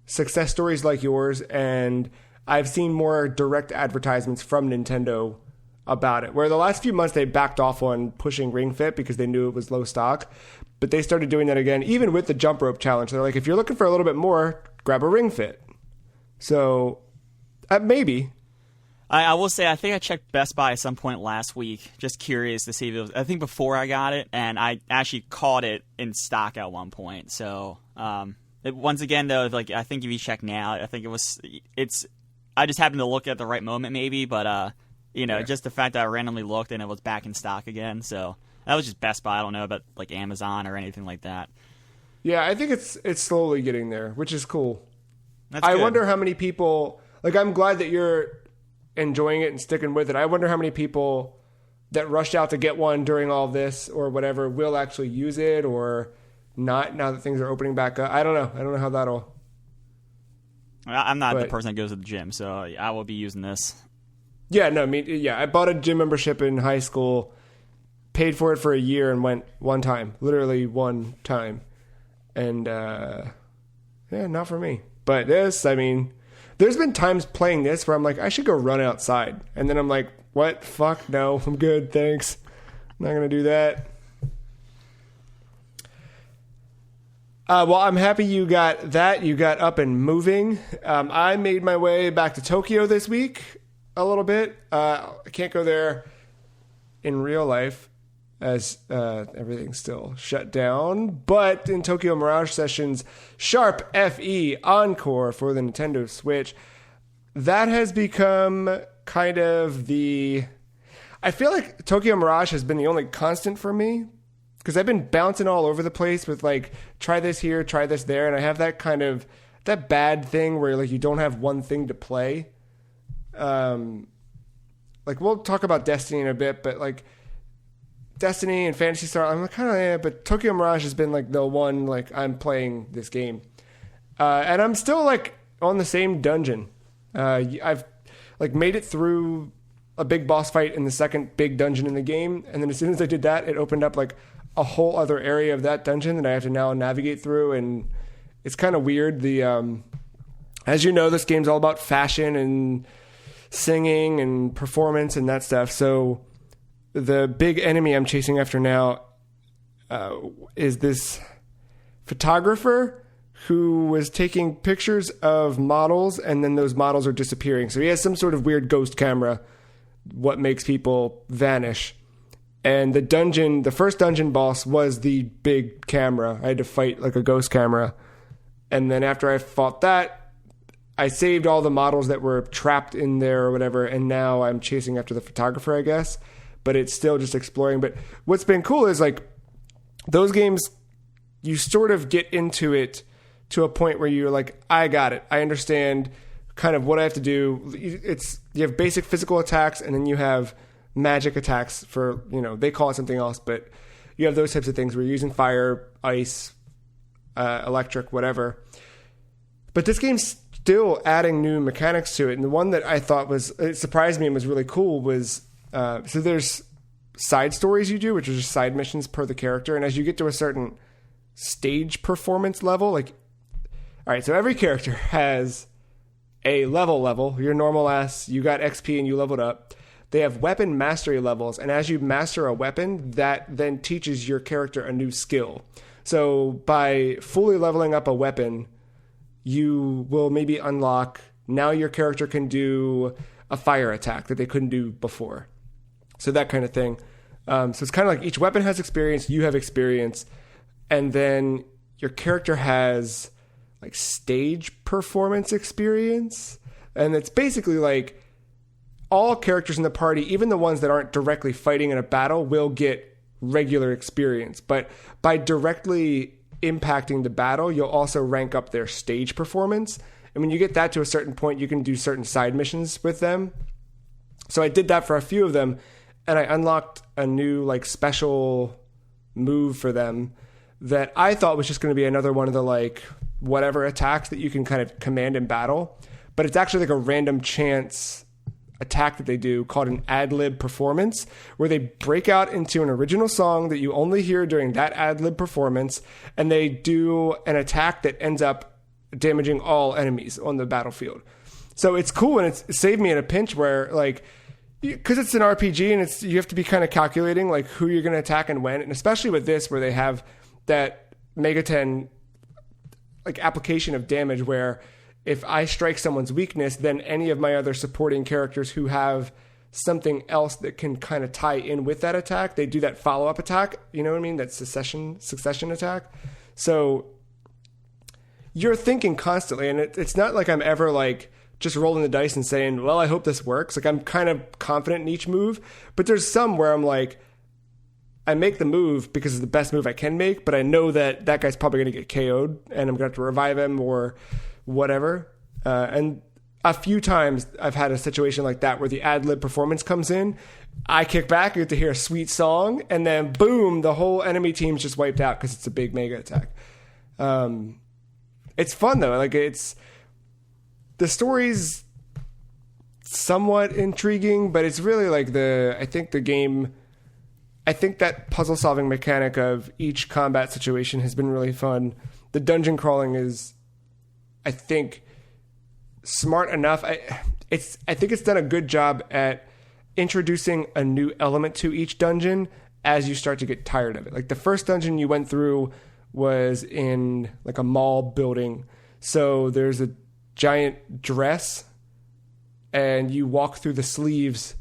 A: success stories like yours, and I've seen more direct advertisements from Nintendo about it. Where the last few months they backed off on pushing Ring Fit because they knew it was low stock. But they started doing that again, even with the jump rope challenge. They're like, if you're looking for a little bit more, grab a Ring Fit. So, maybe.
B: I will say, I think I checked Best Buy at some point last week, just curious to see if it was, I think before I got it, and I actually caught it in stock at one point. So, once again, though, like I think if you check now, I think I just happened to look at the right moment maybe, but, just the fact that I randomly looked and it was back in stock again, so... That was just Best Buy. I don't know about like Amazon or anything like that.
A: Yeah, I think it's slowly getting there, which is cool.
B: I
A: wonder how many people... Like, I'm glad that you're enjoying it and sticking with it. I wonder how many people that rushed out to get one during all this or whatever will actually use it or not now that things are opening back up. I don't know. I don't know how that'll...
B: I'm not the person that goes to the gym, so I will be using this.
A: Yeah, no, I bought a gym membership in high school... Paid for it for a year and went literally one time. And, not for me. But this, I mean, there's been times playing this where I'm like, I should go run outside. And then I'm like, what? Fuck, no, I'm good, thanks. I'm not going to do that. Well, I'm happy you got that. You got up and moving. I made my way back to Tokyo this week a little bit. I can't go there in real life, as everything's still shut down. But in Tokyo Mirage Sessions Sharp FE Encore for the Nintendo Switch, that has become kind of I feel like Tokyo Mirage has been the only constant for me, because I've been bouncing all over the place with like, try this here, try this there, and I have that kind of, that bad thing where like you don't have one thing to play. Like we'll talk about Destiny in a bit, but like, Destiny and Phantasy Star, I'm kind of, but Tokyo Mirage has been like the one, like I'm playing this game. And I'm still like on the same dungeon. I've like made it through a big boss fight in the second big dungeon in the game. And then as soon as I did that, it opened up like a whole other area of that dungeon that I have to now navigate through. And it's kind of weird. As you know, this game's all about fashion and singing and performance and that stuff. So the big enemy I'm chasing after now is this photographer who was taking pictures of models, and then those models are disappearing. So he has some sort of weird ghost camera, what makes people vanish. And the first dungeon boss was the big camera. I had to fight like a ghost camera. And then after I fought that, I saved all the models that were trapped in there or whatever, and now I'm chasing after the photographer, I guess. But it's still just exploring. But what's been cool is like those games, you sort of get into it to a point where you're like, I got it. I understand kind of what I have to do. You have basic physical attacks, and then you have magic attacks for, they call it something else, but you have those types of things where you're using fire, ice, electric, whatever. But this game's still adding new mechanics to it. And the one that I thought it surprised me and was really cool was, so there's side stories you do, which are just side missions per the character. And as you get to a certain stage performance level, like, all right, so every character has a level. Your normal ass, you got XP and you leveled up. They have weapon mastery levels. And as you master a weapon, that then teaches your character a new skill. So by fully leveling up a weapon, you will maybe unlock, now your character can do a fire attack that they couldn't do before. So that kind of thing. So it's kind of like each weapon has experience, you have experience, and then your character has like stage performance experience. And it's basically like, all characters in the party, even the ones that aren't directly fighting in a battle, will get regular experience. But by directly impacting the battle, you'll also rank up their stage performance. And when you get that to a certain point, you can do certain side missions with them. So I did that for a few of them, and I unlocked a new like special move for them that I thought was just going to be another one of the like whatever attacks that you can kind of command in battle. But it's actually like a random chance attack that they do called an ad-lib performance, where they break out into an original song that you only hear during that ad-lib performance, and they do an attack that ends up damaging all enemies on the battlefield. So it's cool, and it saved me in a pinch where, like, because it's an RPG and you have to be kind of calculating like who you're going to attack and when, and especially with this where they have that Mega 10 like application of damage where if I strike someone's weakness, then any of my other supporting characters who have something else that can kind of tie in with that attack, they do that follow-up attack. You know what I mean? That succession attack. So you're thinking constantly, and it's not like I'm ever like just rolling the dice and saying, well, I hope this works. Like I'm kind of confident in each move, but there's some where I'm like, I make the move because it's the best move I can make, but I know that that guy's probably going to get KO'd and I'm going to have to revive him or whatever. And a few times I've had a situation like that where the ad-lib performance comes in, I kick back, I get to hear a sweet song, and then boom, the whole enemy team's just wiped out because it's a big mega attack. It's fun though. Like the story's somewhat intriguing, but it's really like I think that puzzle solving mechanic of each combat situation has been really fun. The dungeon crawling is, I think, smart enough. I think it's done a good job at introducing a new element to each dungeon as you start to get tired of it. Like the first dungeon you went through was in like a mall building. So there's a giant dress and you walk through the sleeves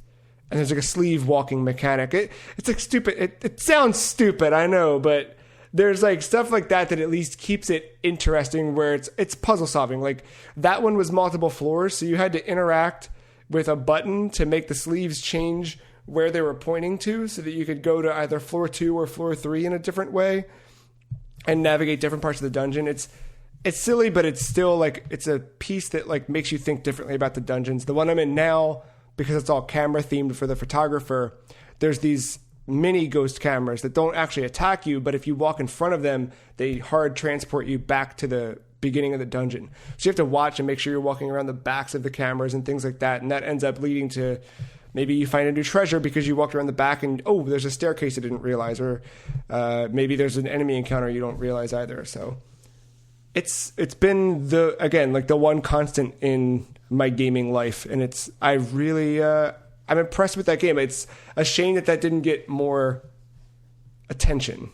A: and there's like a sleeve walking mechanic. It's like stupid. It sounds stupid, I know, but there's like stuff like that at least keeps it interesting where it's puzzle solving. Like that one was multiple floors, so you had to interact with a button to make the sleeves change where they were pointing to so that you could go to either floor 2 or floor 3 in a different way and navigate different parts of the dungeon. It's silly, but it's still like it's a piece that like makes you think differently about the dungeons. The one I'm in now, because it's all camera themed for the photographer, there's these mini ghost cameras that don't actually attack you, but if you walk in front of them, they hard transport you back to the beginning of the dungeon. So you have to watch and make sure you're walking around the backs of the cameras and things like that, and that ends up leading to maybe you find a new treasure because you walked around the back and, oh, there's a staircase I didn't realize, or maybe there's an enemy encounter you don't realize either. So it's been the one constant in my gaming life, and I'm impressed with that game. It's a shame that didn't get more attention.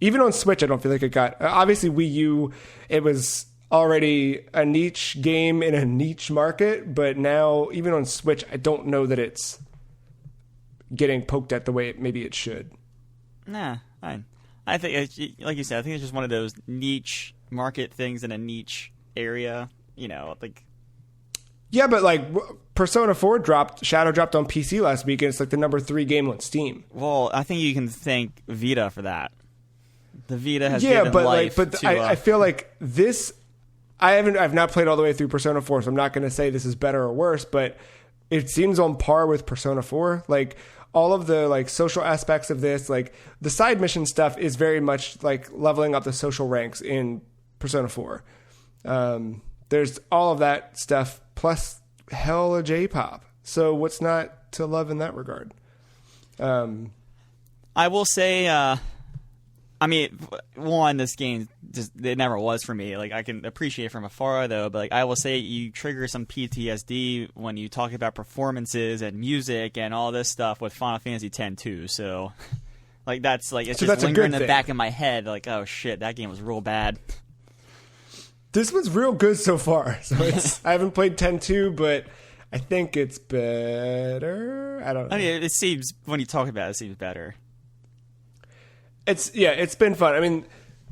A: Even on Switch, I don't feel like it got... Obviously, Wii U, it was already a niche game in a niche market, but now, even on Switch, I don't know that it's getting poked at the way maybe it should.
B: Nah, fine. I think, like you said, I think it's just one of those niche market things in a niche area, like...
A: Yeah, but like Persona 4 Shadow dropped on PC last week, and it's like the number 3 game on Steam.
B: Well, I think you can thank Vita for that. The Vita has given life to...
A: I feel like this... I've not played all the way through Persona 4, so I'm not going to say this is better or worse, but it seems on par with Persona 4. Like all of the like social aspects of this, like the side mission stuff is very much like leveling up the social ranks in Persona 4. There's all of that stuff, plus hella J-pop. So what's not to love in that regard?
B: I will say, this game it never was for me. Like I can appreciate it from afar though, but like I will say you trigger some PTSD when you talk about performances and music and all this stuff with Final Fantasy X too. So like that's like it's just lingering in the back of my head. Like, oh shit, that game was real bad.
A: This one's real good so far. So I haven't played 10-2, but I think it's better. I don't know.
B: I mean, it seems, when you talk about it, it seems better.
A: It's been fun. I mean,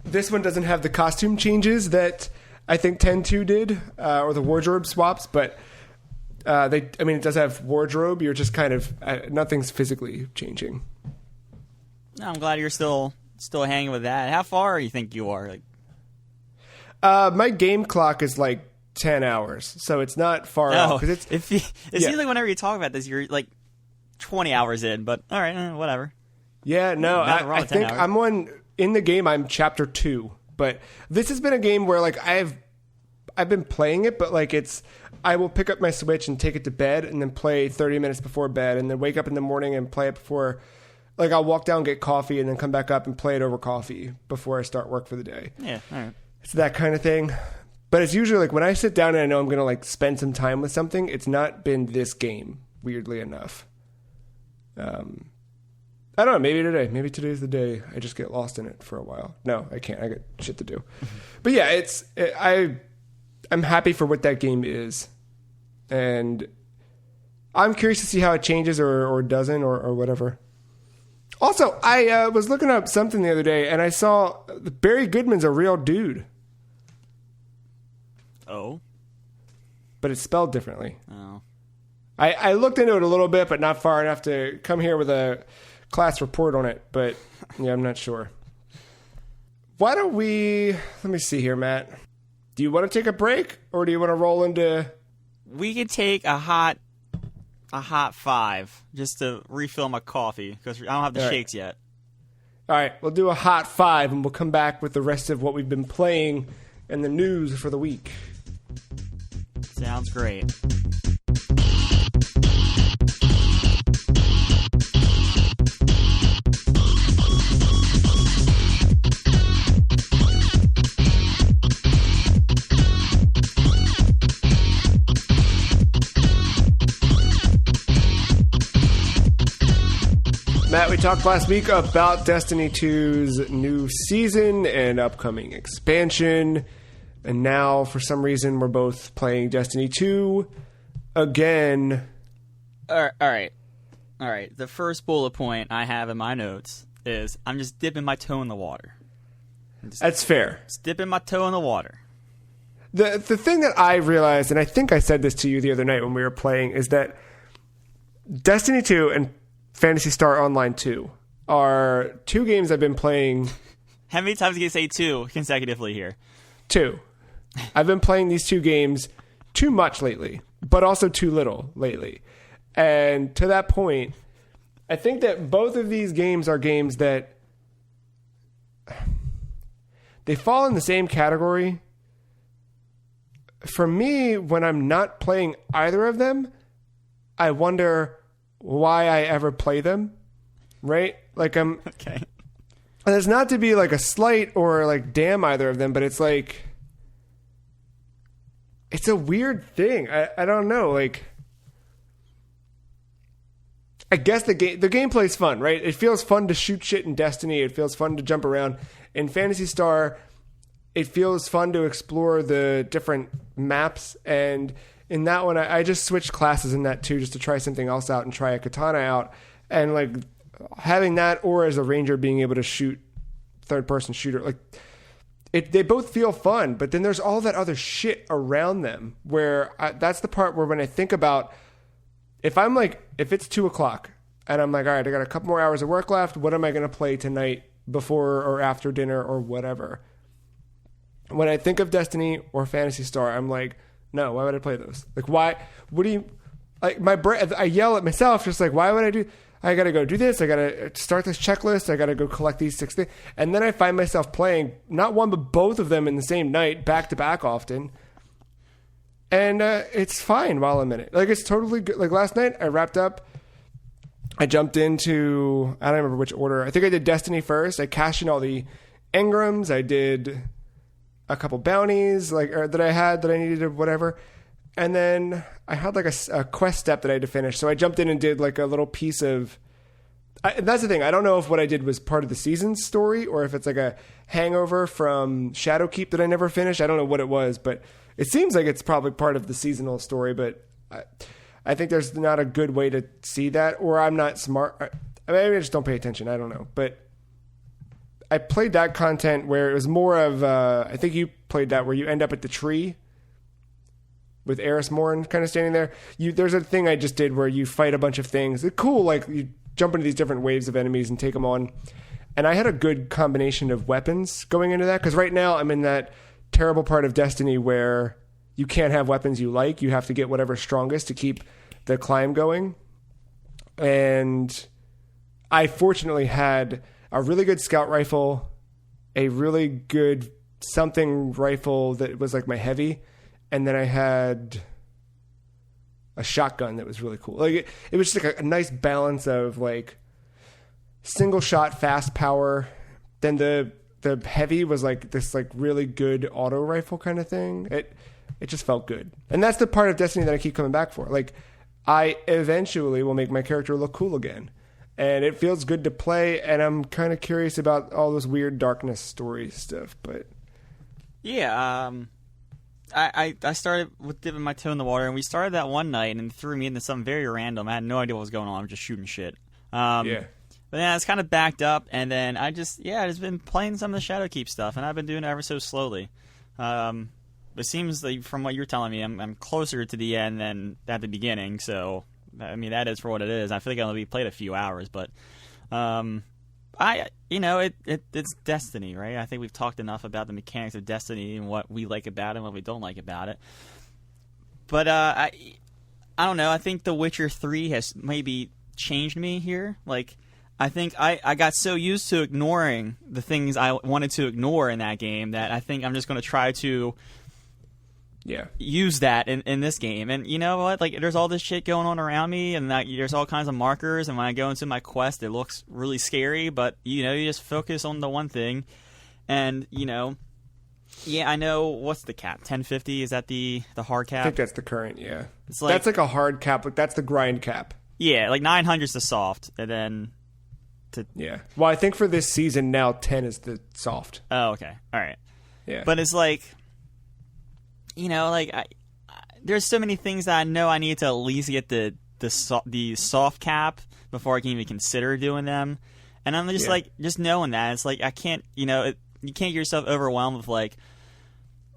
A: this one doesn't have the costume changes that I think 10-2 did, or the wardrobe swaps, but It does have wardrobe. You're just kind of nothing's physically changing.
B: No, I'm glad you're still hanging with that. How far do you think you are? Like,
A: my game clock is like 10 hours, so it's not far off. It
B: seems like whenever you talk about this, you're like 20 hours in. But all right, whatever.
A: Yeah, no, I think hours. In the game. I'm chapter 2, but this has been a game where like I've been playing it, but like I will pick up my Switch and take it to bed and then play 30 minutes before bed and then wake up in the morning and play it before, like I'll walk down, get coffee and then come back up and play it over coffee before I start work for the day.
B: Yeah, all right.
A: It's that kind of thing. But it's usually like when I sit down and I know I'm going to like spend some time with something, it's not been this game, weirdly enough. I don't know, maybe today's the day I just get lost in it for a while. No, I can't. I got shit to do. But yeah, I'm happy for what that game is. And I'm curious to see how it changes or doesn't or whatever. Also, I was looking up something the other day, and I saw Barry Goodman's a real dude.
B: Oh?
A: But it's spelled differently.
B: Oh.
A: I looked into it a little bit, but not far enough to come here with a class report on it. But, yeah, I'm not sure. Why don't we... Let me see here, Matt. Do you want to take a break, or do you want to roll into...
B: We could take a hot 5 just to refill my coffee because I don't have the shakes yet.
A: All right, we'll do a hot 5 and we'll come back with the rest of what we've been playing and the news for the week.
B: Sounds great.
A: Matt, we talked last week about Destiny 2's new season and upcoming expansion. And now, for some reason, we're both playing Destiny 2 again.
B: All right. The first bullet point I have in my notes is I'm just dipping my toe in the water.
A: That's fair.
B: Just dipping my toe in the water.
A: The thing that I realized, and I think I said this to you the other night when we were playing, is that Destiny 2 and Phantasy Star Online 2 are two games I've been playing.
B: How many times can you say 2 consecutively here?
A: 2. I've been playing these two games too much lately, but also too little lately. And to that point, I think that both of these games are games that they fall in the same category. For me, when I'm not playing either of them, I wonder why I ever play them, right? Like I'm
B: okay.
A: And it's not to be like a slight or like damn either of them, but it's like it's a weird thing. I don't know. Like I guess the gameplay's fun, right? It feels fun to shoot shit in Destiny. It feels fun to jump around. In Phantasy Star, it feels fun to explore the different maps, and in that one, I just switched classes in that too, just to try something else out and try a katana out. And like having that, or as a ranger being able to shoot third-person shooter, like they both feel fun. But then there's all that other shit around them where that's the part where when I think about if it's 2:00 and I'm like, all right, I got a couple more hours of work left. What am I going to play tonight before or after dinner or whatever? When I think of Destiny or Phantasy Star, I'm like, no, why would I play those? Like, why? What do you... Like, my brain... I yell at myself, just like, why would I do... I gotta go do this. I gotta start this checklist. I gotta go collect these 6 things. And then I find myself playing, not one, but both of them in the same night, back to back often. And it's fine while I'm in it. Like, it's totally good. Like, last night, I wrapped up. I jumped into... I don't remember which order. I think I did Destiny first. I cashed in all the engrams. I did a couple bounties that I had that I needed or whatever. And then I had like a quest step that I had to finish. So I jumped in and did like a little piece of... that's the thing. I don't know if what I did was part of the season's story or if it's like a hangover from Shadowkeep that I never finished. I don't know what it was, but it seems like it's probably part of the seasonal story. But I think there's not a good way to see that, or I'm not smart. Maybe I just don't pay attention. I don't know. But I played that content where it was more of, I think you played that where you end up at the tree with Eris Morn kind of standing there. There's a thing I just did where you fight a bunch of things. It's cool, like you jump into these different waves of enemies and take them on. And I had a good combination of weapons going into that, because right now I'm in that terrible part of Destiny where you can't have weapons you like. You have to get whatever's strongest to keep the climb going. And I fortunately had a really good scout rifle, a really good something rifle that was like my heavy, and then I had a shotgun that was really cool. Like it was just like a nice balance of like single shot fast power. Then the heavy was like this like really good auto rifle kind of thing. It just felt good. And that's the part of Destiny that I keep coming back for. Like I eventually will make my character look cool again. And it feels good to play, and I'm kind of curious about all those weird darkness story stuff, but
B: yeah, I started with dipping my toe in the water, and we started that one night, and it threw me into something very random. I had no idea what was going on. I was just shooting shit. Yeah. But then it's kind of backed up, and then I just been playing some of the Shadowkeep stuff, and I've been doing it ever so slowly. It seems like from what you're telling me, I'm closer to the end than at the beginning, so I mean that is for what it is. I feel like I'll be played a few hours, but it's Destiny, right? I think we've talked enough about the mechanics of Destiny and what we like about it and what we don't like about it. But I don't know. I think The Witcher 3 has maybe changed me here. Like, I think I got so used to ignoring the things I wanted to ignore in that game that I think I'm just going to try to use that in this game. And you know what? Like, there's all this shit going on around me, and there's all kinds of markers, and when I go into my quest, it looks really scary, but, you just focus on the one thing. And, I know, what's the cap? 1050? Is that the hard cap?
A: I think that's the current, yeah. It's like, that's like a hard cap, but that's the grind cap.
B: Yeah, like 900's the soft, and then...
A: Yeah. Well, I think for this season now, 10 is the soft.
B: Oh, okay. All right.
A: Yeah.
B: But it's like... there's so many things that I know I need to at least get the soft cap before I can even consider doing them. And I'm just just knowing that it's like I can't, you can't get yourself overwhelmed with like,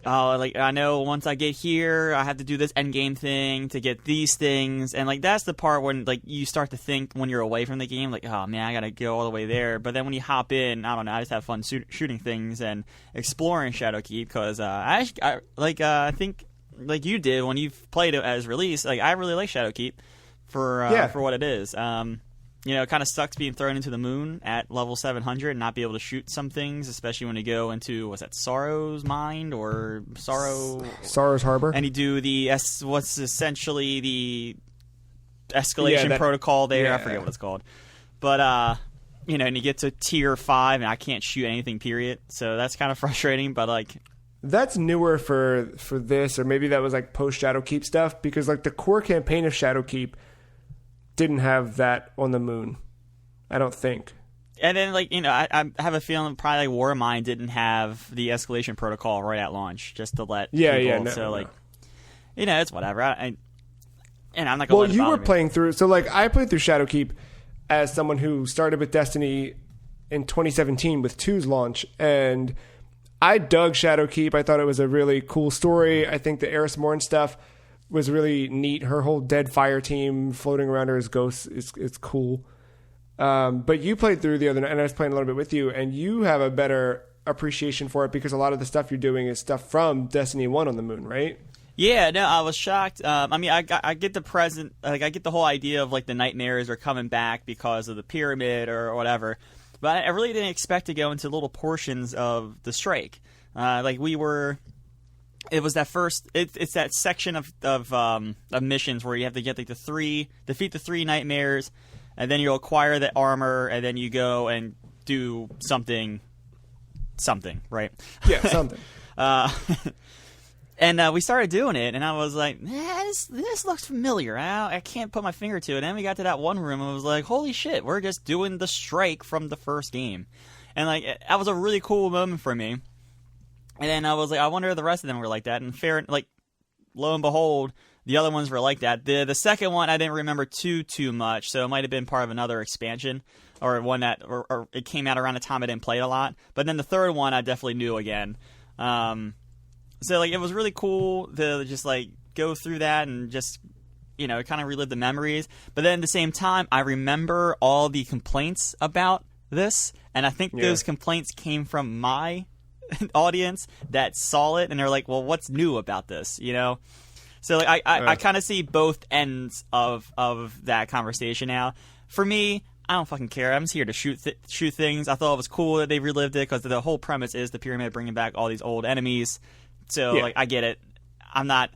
B: oh, like I know once I get here, I have to do this end game thing to get these things, and like that's the part when like you start to think when you're away from the game, like, oh man, I gotta go all the way there. But then when you hop in, I don't know, I just have fun shooting things and exploring Shadowkeep because I think like you did when you've played it as release. Like I really like Shadowkeep for what it is. It kind of sucks being thrown into the moon at level 700 and not be able to shoot some things, especially when you go into, what's that, Sorrow's Mind or
A: Sorrow's Harbor?
B: And you do what's essentially the escalation protocol there. Yeah. I forget what it's called. But, and you get to tier 5 and I can't shoot anything, period. So that's kind of frustrating, but like...
A: That's newer for this, or maybe that was like post-Shadowkeep stuff, because like the core campaign of Shadowkeep didn't have that on the moon, I don't think.
B: And then, like, I have a feeling probably like Warmind didn't have the escalation protocol right at launch, just to let people. It's whatever. I'm not gonna. Well,
A: you were playing through, so like I played through Shadowkeep as someone who started with Destiny in 2017 with 2's launch, and I dug Shadowkeep. I thought it was a really cool story. I think the Eris Morn stuff was really neat. Her whole dead fire team floating around her as ghosts is cool. But you played through the other night, and I was playing a little bit with you, and you have a better appreciation for it because a lot of the stuff you're doing is stuff from Destiny 1 on the moon, right?
B: Yeah, no, I was shocked. I get the present, like I get the whole idea of like the nightmares are coming back because of the pyramid or whatever, but I really didn't expect to go into little portions of the Strike. It was that first. It's that section of missions where you have to get like defeat the 3 nightmares, and then you acquire the armor, and then you go and do something, right?
A: Yeah, something.
B: And we started doing it, and I was like, this looks familiar. I can't put my finger to it. And then we got to that one room, and I was like, holy shit, we're just doing the Strike from the first game. And like that was a really cool moment for me. And then I was like, I wonder if the rest of them were like that. And lo and behold, the other ones were like that. The second one I didn't remember too much, so it might have been part of another expansion or one that or it came out around the time I didn't play it a lot. But then the third one I definitely knew again. So like it was really cool to just like go through that and just, kind of relive the memories. But then at the same time, I remember all the complaints about this, and I think those complaints came from my audience that saw it, and they're like, well, what's new about this, So like, I kind of see both ends of that conversation now. For me, I don't fucking care. I'm just here to shoot things. I thought it was cool that they relived it because the whole premise is the pyramid bringing back all these old enemies. So like, I get it. I'm not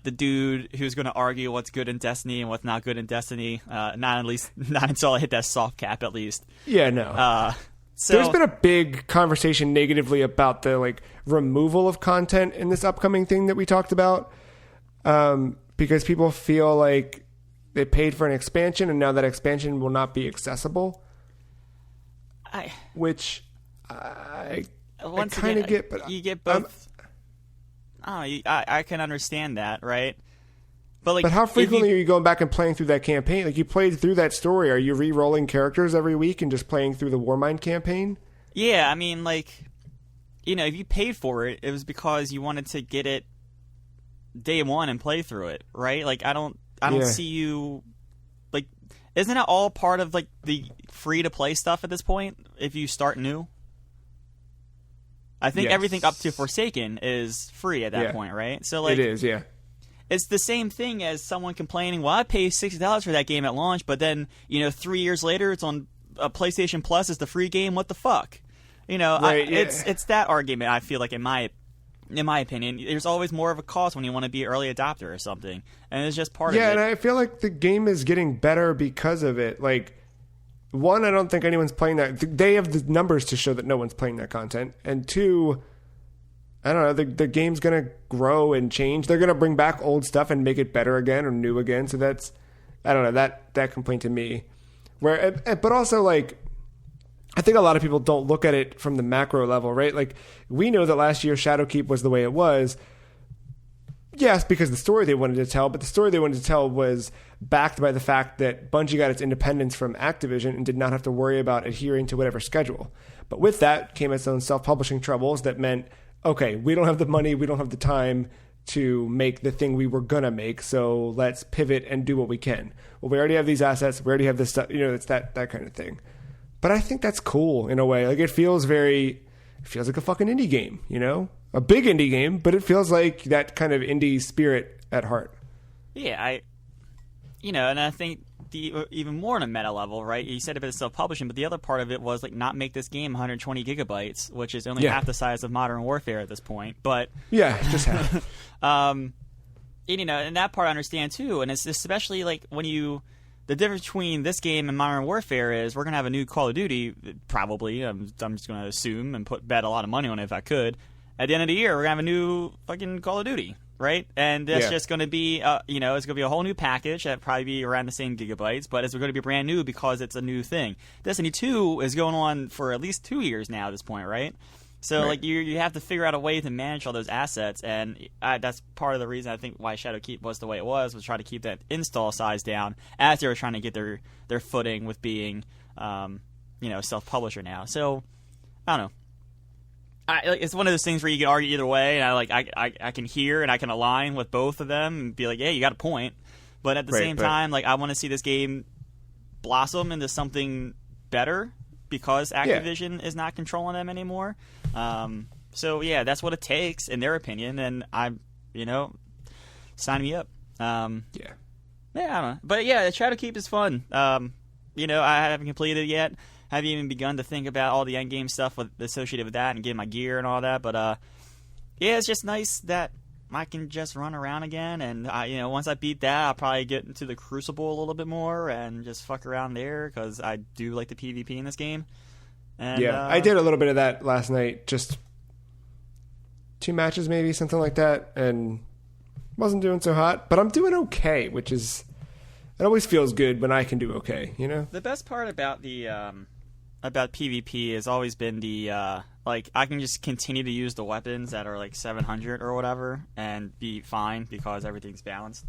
B: the dude who's going to argue what's good in Destiny and what's not good in Destiny. Not until I hit that soft cap, at least.
A: Yeah, no. So there's been a big conversation negatively about the like removal of content in this upcoming thing that we talked about, because people feel like they paid for an expansion and now that expansion will not be accessible. I kind of get, but
B: you get both. I can understand that, right? But
A: how frequently are you going back and playing through that campaign? Like, you played through that story. Are you re-rolling characters every week and just playing through the Warmind campaign?
B: Yeah, I mean, like, if you paid for it, it was because you wanted to get it day one and play through it, right? Like, I don't see you, like, isn't it all part of, like, the free-to-play stuff at this point if you start new? I think everything up to Forsaken is free at that point, right? So, like,
A: it is, yeah.
B: It's the same thing as someone complaining, well, I paid $60 for that game at launch, but then, 3 years later, it's on PlayStation Plus as the free game. What the fuck?
A: Right,
B: it's that argument, I feel like, in my opinion. There's always more of a cost when you want to be an early adopter or something. And it's just part of it.
A: Yeah, and I feel like the game is getting better because of it. Like, one, I don't think anyone's playing that. They have the numbers to show that no one's playing that content. And two, I don't know, the game's going to grow and change. They're going to bring back old stuff and make it better again or new again. So that's, I don't know, that complaint to me. But also, like, I think a lot of people don't look at it from the macro level, right? Like, we know that last year Shadowkeep was the way it was. Yes, because the story they wanted to tell, but the story they wanted to tell was backed by the fact that Bungie got its independence from Activision and did not have to worry about adhering to whatever schedule. But with that came its own self-publishing troubles that meant, okay, we don't have the money, we don't have the time to make the thing we were going to make, so let's pivot and do what we can. Well, we already have these assets, we already have this stuff, it's that kind of thing. But I think that's cool in a way. Like, it feels like a fucking indie game, A big indie game, but it feels like that kind of indie spirit at heart.
B: Yeah, and I think even more on a meta level, right? You said a bit of self-publishing, but the other part of it was, like, not make this game 120 gigabytes, which is only half the size of Modern Warfare at this point. But
A: yeah, just half.
B: And that part I understand too. And it's especially like the difference between this game and Modern Warfare is we're gonna have a new Call of Duty, probably. I'm just gonna assume and bet a lot of money on it if I could. At the end of the year, we're gonna have a new fucking Call of Duty, right? And that's just gonna be, it's gonna be a whole new package that probably be around the same gigabytes, but it's gonna be brand new because it's a new thing. Destiny 2 is going on for at least 2 years now at this point, right? So like you have to figure out a way to manage all those assets, and that's part of the reason I think why Shadowkeep was the way it was try to keep that install size down as they were trying to get their footing with being, self-publisher now. So I don't know. It's one of those things where you can argue either way, and I can hear and I can align with both of them and be like, yeah, you got a point. But at the same time, like, I want to see this game blossom into something better because Activision is not controlling them anymore. So yeah, that's what it takes in their opinion, and sign me up. I don't know, but yeah, Shadowkeep is fun. I haven't completed it yet. I haven't even begun to think about all the end game stuff associated with that and getting my gear and all that. But it's just nice that I can just run around again, and once I beat that, I'll probably get into the Crucible a little bit more and just fuck around there because I do like the PvP in this game. And,
A: I did a little bit of that last night, just 2 matches maybe, something like that, and wasn't doing so hot, but I'm doing okay, which is, it always feels good when I can do okay, The
B: best part about the about PvP has always been the I can just continue to use the weapons that are like 700 or whatever and be fine because everything's balanced.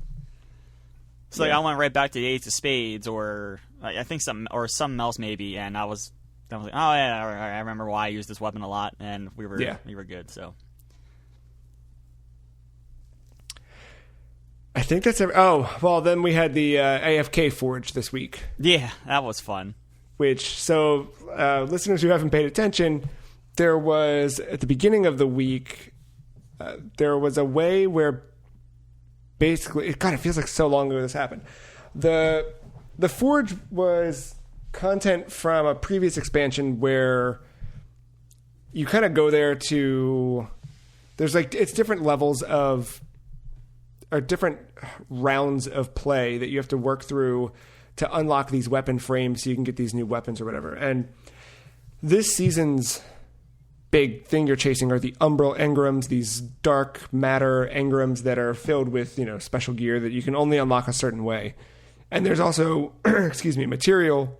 B: So I went right back to the Ace of Spades or I think something else maybe, and I was like, oh yeah, I remember why I used this weapon a lot, and we were good. So
A: I think that's then we had the AFK Forge this week.
B: Yeah, that was fun.
A: So listeners who haven't paid attention, there was, at the beginning of the week, there was a way where basically, it kind of feels like so long ago this happened. The Forge was content from a previous expansion where you kind of go there to, there's like, it's different levels of, or different rounds of play that you have to work through to unlock these weapon frames so you can get these new weapons or whatever. And this season's big thing you're chasing are the umbral engrams, these dark matter engrams that are filled with, special gear that you can only unlock a certain way. And there's also, material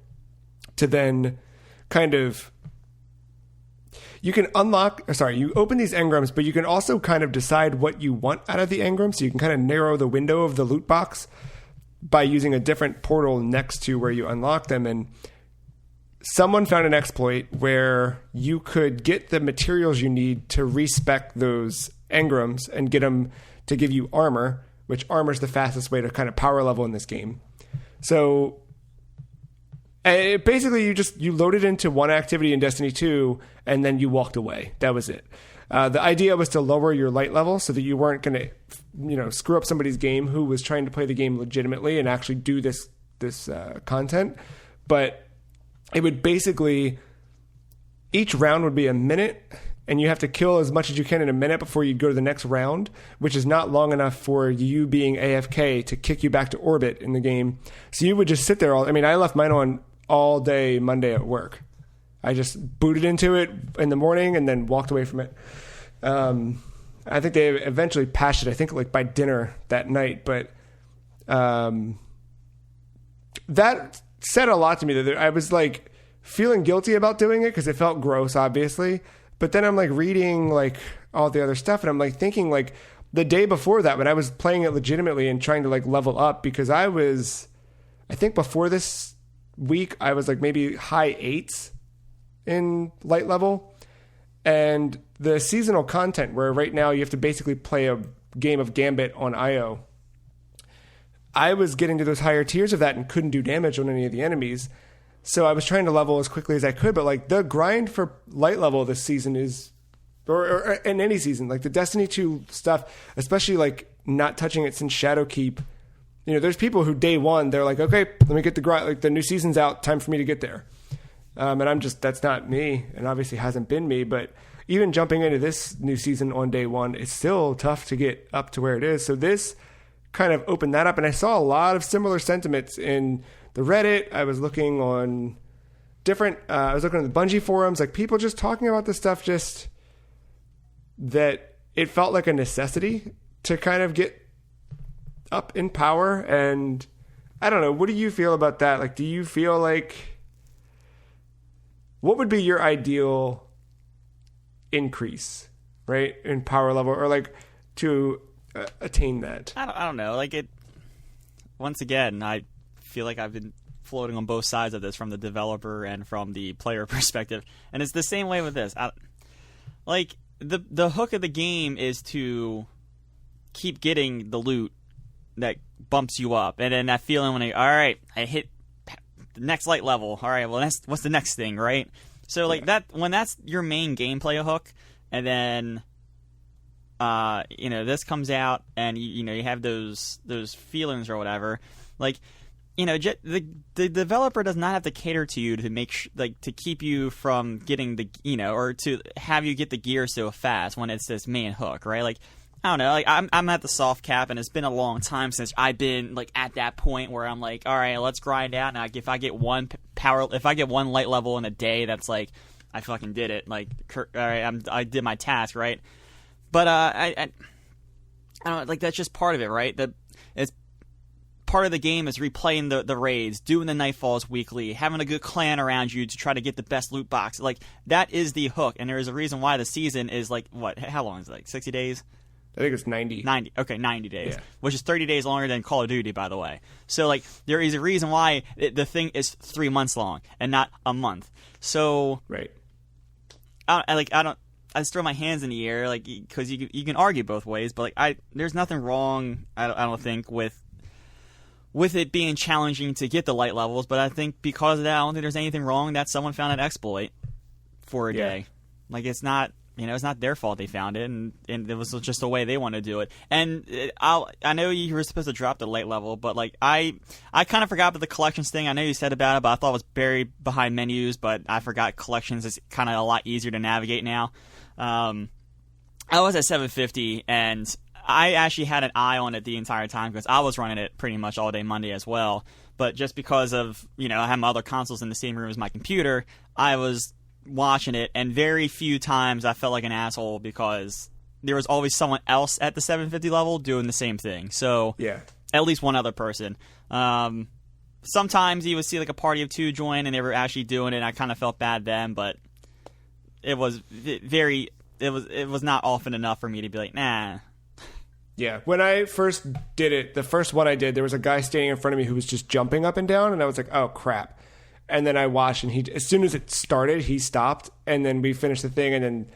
A: to then kind of, you open these engrams, but you can also kind of decide what you want out of the engram. So you can kind of narrow the window of the loot box by using a different portal next to where you unlock them. And someone found an exploit where you could get the materials you need to respec those engrams and get them to give you armor, which armor is the fastest way to kind of power level in this game. So basically you loaded into one activity in Destiny 2 and then you walked away. That was it. The idea was to lower your light level so that you weren't going to, screw up somebody's game who was trying to play the game legitimately and actually do this content. But it would basically, each round would be a minute, and you have to kill as much as you can in a minute before you go to the next round, which is not long enough for you being AFK to kick you back to orbit in the game. So you would just sit there I left mine on all day Monday at work. I just booted into it in the morning and then walked away from it. I think they eventually patched it, I think like by dinner that night. But that said a lot to me. That I was like feeling guilty about doing it because it felt gross, obviously. But then I'm like reading like all the other stuff and I'm like thinking like the day before that when I was playing it legitimately and trying to like level up, because I think before this week, I was like maybe high 8s in light level. And the seasonal content where right now you have to basically play a game of Gambit on IO, I was getting to those higher tiers of that and couldn't do damage on any of the enemies. So I was trying to level as quickly as I could. But like the grind for light level this season is, or in any season, like the Destiny 2 stuff, especially like not touching it since Shadowkeep. There's people who day one, they're like, okay, let me get the grind, like the new season's out, time for me to get there. And that's not me, and obviously hasn't been me, but even jumping into this new season on day one, it's still tough to get up to where it is. So this kind of opened that up, and I saw a lot of similar sentiments in the Reddit. I was looking on I was looking at the Bungie forums, like people just talking about this stuff, just that it felt like a necessity to kind of get up in power. And I don't know, what do you feel about that? Like, do you feel like, what would be your ideal increase, right, in power level, or like to attain that?
B: I don't know. Like once again, I feel like I've been floating on both sides of this, from the developer and from the player perspective, and it's the same way with this. Like the hook of the game is to keep getting the loot that bumps you up, and then that feeling when all right, I hit the next light level. All right, well, what's the next thing, right? So like that, when that's your main gameplay hook, and then this comes out, and you have those feelings or whatever. Like, the developer does not have to cater to you to make to keep you from getting the or to have you get the gear so fast when it's this main hook, right? Like, I don't know, like I'm at the soft cap, and it's been a long time since I've been like at that point where I'm like, all right, let's grind out. Now, if I get one light level in a day, that's like I fucking did it. Like, all right, I did my task, right? But I don't know, like that's just part of it, right? It's part of the game is replaying the raids, doing the Nightfalls weekly, having a good clan around you to try to get the best loot box. Like that is the hook, and there is a reason why the season is like what? How long is it? Like 60 days?
A: I think it's 90.
B: 90. Okay, 90 days.
A: Yeah.
B: Which is 30 days longer than Call of Duty, by the way. So, like, there is a reason why the thing is 3 months long and not a month. So,
A: right.
B: I don't just throw my hands in the air, like, because you can argue both ways, but like there's nothing wrong. I don't think with it being challenging to get the light levels, but I think because of that, I don't think there's anything wrong that someone found an exploit for a day. Like, it's not, it's not their fault they found it, and it was just the way they want to do it. And I know you were supposed to drop the light level, but like I kind of forgot about the collections thing. I know you said about it, but I thought it was buried behind menus, but I forgot collections is kind of a lot easier to navigate now. I was at 750, and I actually had an eye on it the entire time because I was running it pretty much all day Monday as well. But just because of, I have my other consoles in the same room as my computer, I was watching it, and very few times I felt like an asshole because there was always someone else at the 750 level doing the same thing. So at least one other person. Sometimes you would see like a party of two join and they were actually doing it, and I kind of felt bad then, but it was it was not often enough for me to be like, nah.
A: Yeah, when I first did it, the first one I did, there was a guy standing in front of me who was just jumping up and down, and I was like, oh, crap. And then I watched, and as soon as it started, he stopped, and then we finished the thing, and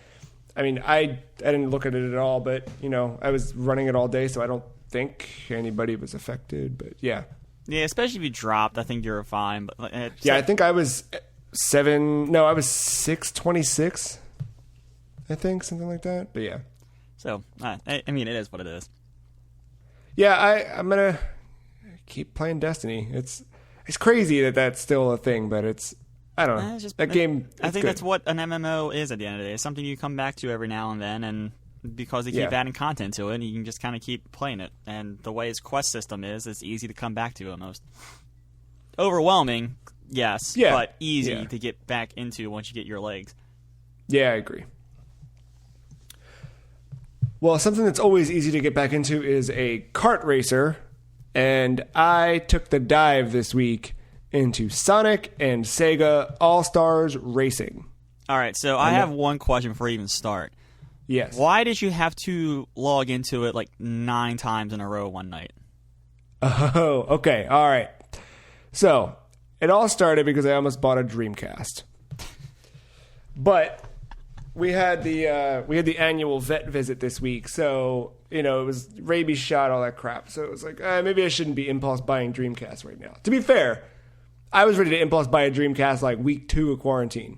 A: then, I didn't look at it at all, but, I was running it all day, so I don't think anybody was affected, but yeah.
B: Yeah, especially if you dropped, I think you're fine. But
A: I think I was 626, I think, something like that, but yeah.
B: So, it is what it is.
A: Yeah, I'm going to keep playing Destiny. It's crazy that that's still a thing, but I don't know. That game,
B: I think that's what an MMO is at the end of the day. It's something you come back to every now and then, and because they keep adding content to it, you can just kind of keep playing it. And the way its quest system is, it's easy to come back to almost. Overwhelming, yes, but easy to get back into once you get your legs.
A: Yeah, I agree. Well, something that's always easy to get back into is a kart racer, and I took the dive this week into Sonic and Sega All-Stars Racing.
B: All right, so I have one question before you even start.
A: Yes.
B: Why did you have to log into it like 9 times in a row one night?
A: Oh, okay, all right. So, it all started because I almost bought a Dreamcast. But we had the annual vet visit this week, so it was rabies shot, all that crap. So it was like, maybe I shouldn't be impulse buying Dreamcast right now. To be fair, I was ready to impulse buy a Dreamcast like week 2 of quarantine,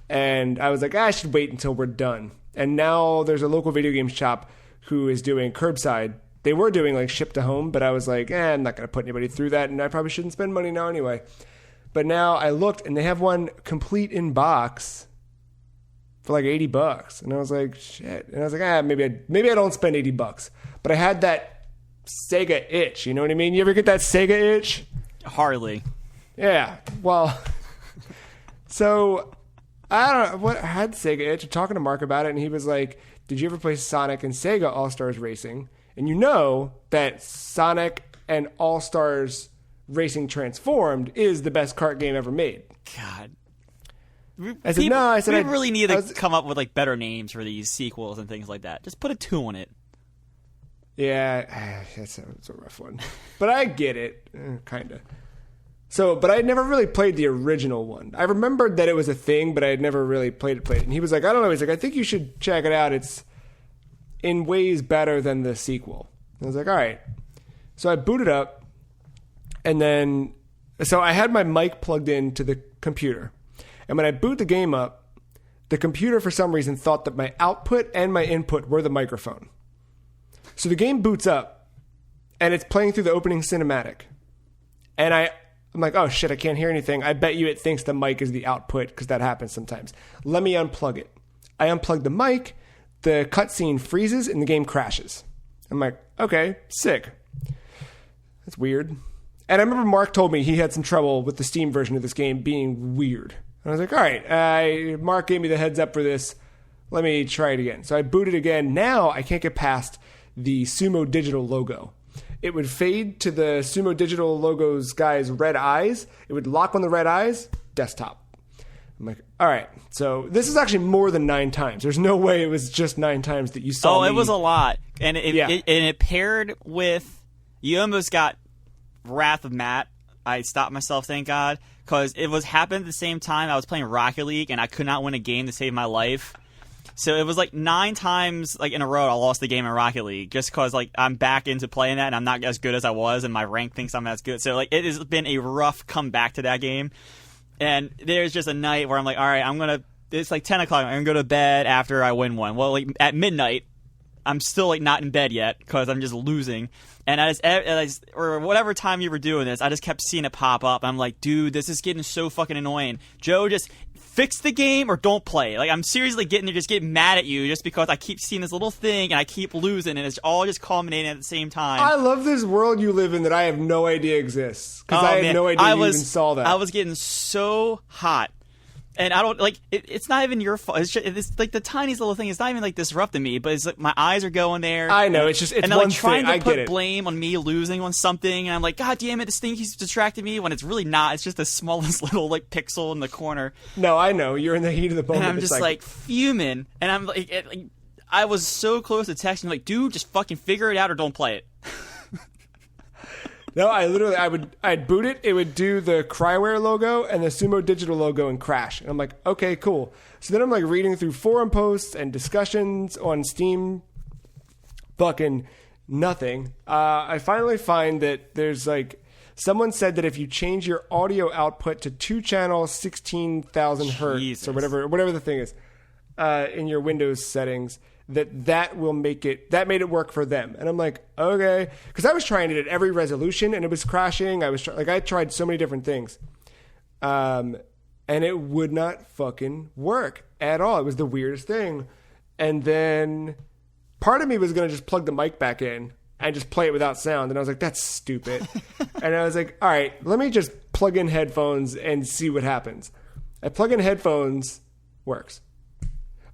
A: and I was like, I should wait until we're done. And now there's a local video game shop who is doing curbside. They were doing like ship to home, but I was like, I'm not going to put anybody through that, and I probably shouldn't spend money now anyway. But now I looked, and they have one complete in box for like $80, and I was like, shit. And I was like, maybe I don't spend $80, but I had that Sega itch. You know what I mean? You ever get that Sega itch?
B: Hardly.
A: Yeah. Well, so I don't know what I had Sega itch. I'm talking to Mark about it, and he was like, "Did you ever play Sonic and Sega All Stars Racing?" And you know that Sonic and All Stars Racing Transformed is the best kart game ever made.
B: God.
A: I said, no.
B: We really need to come up with like better names for these sequels and things like that. Just put a 2 on it.
A: Yeah, it's a rough one. But I get it. Kind of. So, but I had never really played the original one. I remembered that it was a thing, but I had never really played it. And he was like, I don't know. He's like, I think you should check it out. It's in ways better than the sequel. And I was like, all right. So I booted up. And then, so I had my mic plugged into the computer. And when I boot the game up, the computer for some reason thought that my output and my input were the microphone. So the game boots up, and it's playing through the opening cinematic. And I'm like, oh shit, I can't hear anything. I bet you it thinks the mic is the output, because that happens sometimes. Let me unplug it. I unplug the mic, the cutscene freezes, and the game crashes. I'm like, okay, sick. That's weird. And I remember Mark told me he had some trouble with the Steam version of this game being weird. And I was like, all right, Mark gave me the heads up for this. Let me try it again. So I booted again. Now I can't get past the Sumo Digital logo. It would fade to the Sumo Digital logo's guy's red eyes. It would lock on the red eyes, desktop. I'm like, all right. So this is actually more than 9 times. There's no way it was just 9 times that you saw me.
B: It was a lot. And it paired with, you almost got Wrath of Matt. I stopped myself, thank God, because it was happening at the same time. I was playing Rocket League, and I could not win a game to save my life. So it was like 9 times like in a row I lost the game in Rocket League just because like I'm back into playing that and I'm not as good as I was and my rank thinks I'm as good. So like it has been a rough comeback to that game. And there's just a night where I'm like, all right, it's like 10 o'clock. I'm going to go to bed after I win one. Well, like at midnight, I'm still like not in bed yet because I'm just losing. And or whatever time you were doing this, I just kept seeing it pop up. I'm like, dude, this is getting so fucking annoying. Joe, just fix the game or don't play. Like, I'm seriously getting mad at you just because I keep seeing this little thing and I keep losing and it's all just culminating at the same time.
A: I love this world you live in that I have no idea exists. Because I had no idea you even saw that.
B: I was getting so hot. And I don't like it's not even your fault. It's like the tiniest little thing. It's not even like disrupting me, but it's like my eyes are going there.
A: I know it's
B: and
A: one
B: like trying
A: thing.
B: to put blame on me losing on something, and I'm like, God damn it, this thing keeps distracting me when it's really not. It's just the smallest little like pixel in the corner.
A: No, I know you're in the heat of the moment.
B: And I'm just like fuming, and I'm like, I was so close to texting like, dude, just fucking figure it out or don't play it.
A: No, I'd boot it. It would do the Cryware logo and the Sumo Digital logo and crash. And I'm like, okay, cool. So then I'm like reading through forum posts and discussions on Steam. Fucking nothing. I finally find that there's like, someone said that if you change your audio output to 2-channel 16,000 hertz or whatever the thing is, in your Windows settings, that will make it, that made it work for them. And I'm like, okay, because I was trying it at every resolution and it was crashing. I tried so many different things, and it would not fucking work at all. It was the weirdest thing. And then part of me was going to just plug the mic back in and just play it without sound. And I was like, that's stupid. And I was like, all right, let me just plug in headphones and see what happens. I plug in headphones, works.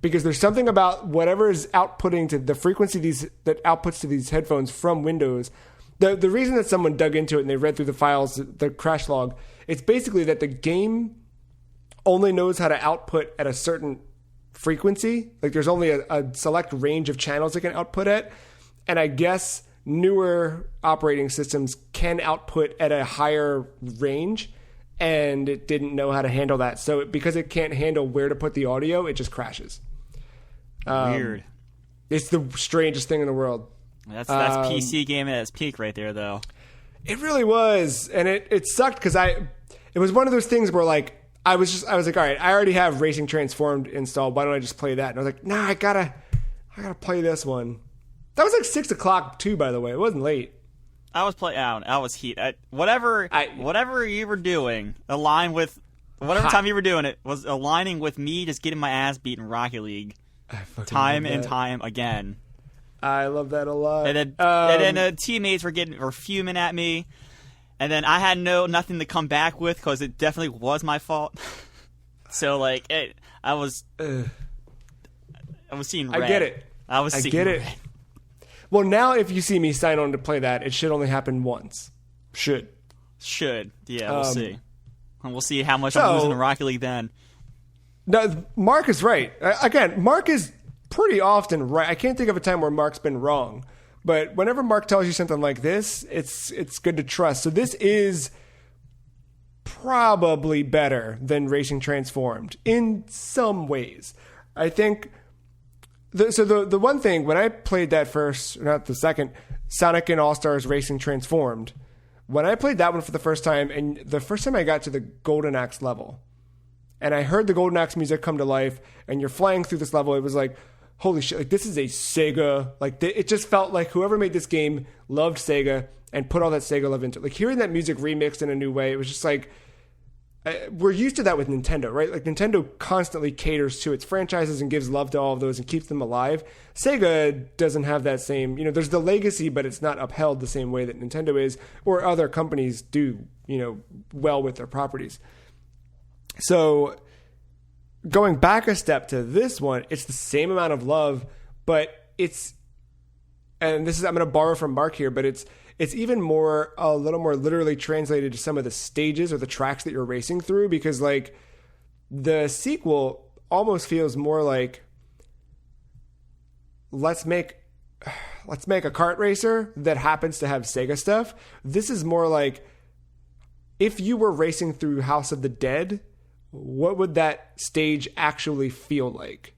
A: Because there's something about whatever is outputting to the frequency that outputs to these headphones from Windows. The reason that someone dug into it and they read through the files, the crash log, it's basically that the game only knows how to output at a certain frequency. Like there's only a select range of channels it can output at. And I guess newer operating systems can output at a higher range. And it didn't know how to handle that. So because it can't handle where to put the audio, it just crashes.
B: Weird.
A: It's the strangest thing in the world.
B: That's PC gaming at its peak right there, though.
A: It really was, and it sucked because it was one of those things where like I was like, all right, I already have Racing Transformed installed. Why don't I just play that? And I was like, nah, I gotta play this one. That was like 6 o'clock too, by the way. It wasn't late.
B: I was playing out. I was heat. Whatever you were doing, aligned with whatever time you were doing it was aligning with me just getting my ass beat in Rocket League, time and time again.
A: I love that a lot.
B: And then teammates were fuming at me, and then I had nothing to come back with because it definitely was my fault. So like I was seeing red.
A: I get it.
B: I get it.
A: Well, now if you see me sign on to play that, it should only happen once. Should. Yeah, we'll see. And we'll see how much I'm losing in Rocket League then. No, Mark is right. Again, Mark is pretty often right. I can't think of a time where Mark's been wrong. But whenever Mark tells you something like this, it's good to trust. So this is probably better than Racing Transformed in some ways. I think... The one thing, when I played that first, not the second, Sonic and All-Stars Racing Transformed, when I played that one for the first time, and the first time I got to the Golden Axe level, and I heard the Golden Axe music come to life, and you're flying through this level, it was like, holy shit, like this is a Sega, like it just felt like whoever made this game loved Sega and put all that Sega love into it. Like hearing that music remixed in a new way, it was just like, we're used to that with Nintendo, right? Like Nintendo constantly caters to its franchises and gives love to all of those and keeps them alive. Sega doesn't have that same, there's the legacy, but it's not upheld the same way that Nintendo is, or other companies do, well with their properties. So going back a step to this one, it's the same amount of love, but and this is, I'm going to borrow from Mark here, but it's even more, a little more literally translated to some of the stages or the tracks that you're racing through, because like the sequel almost feels more like, let's make a kart racer that happens to have Sega stuff. This is more like, if you were racing through House of the Dead, what would that stage actually feel like?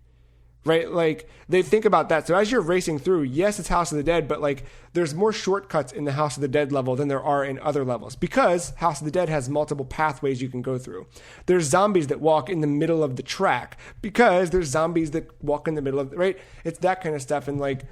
A: right? Like they think about that. So as you're racing through, yes, it's House of the Dead, but like there's more shortcuts in the House of the Dead level than there are in other levels because House of the Dead has multiple pathways you can go through. There's zombies that walk in the middle of the track because there's zombies that walk in the middle of, right? It's that kind of stuff. And like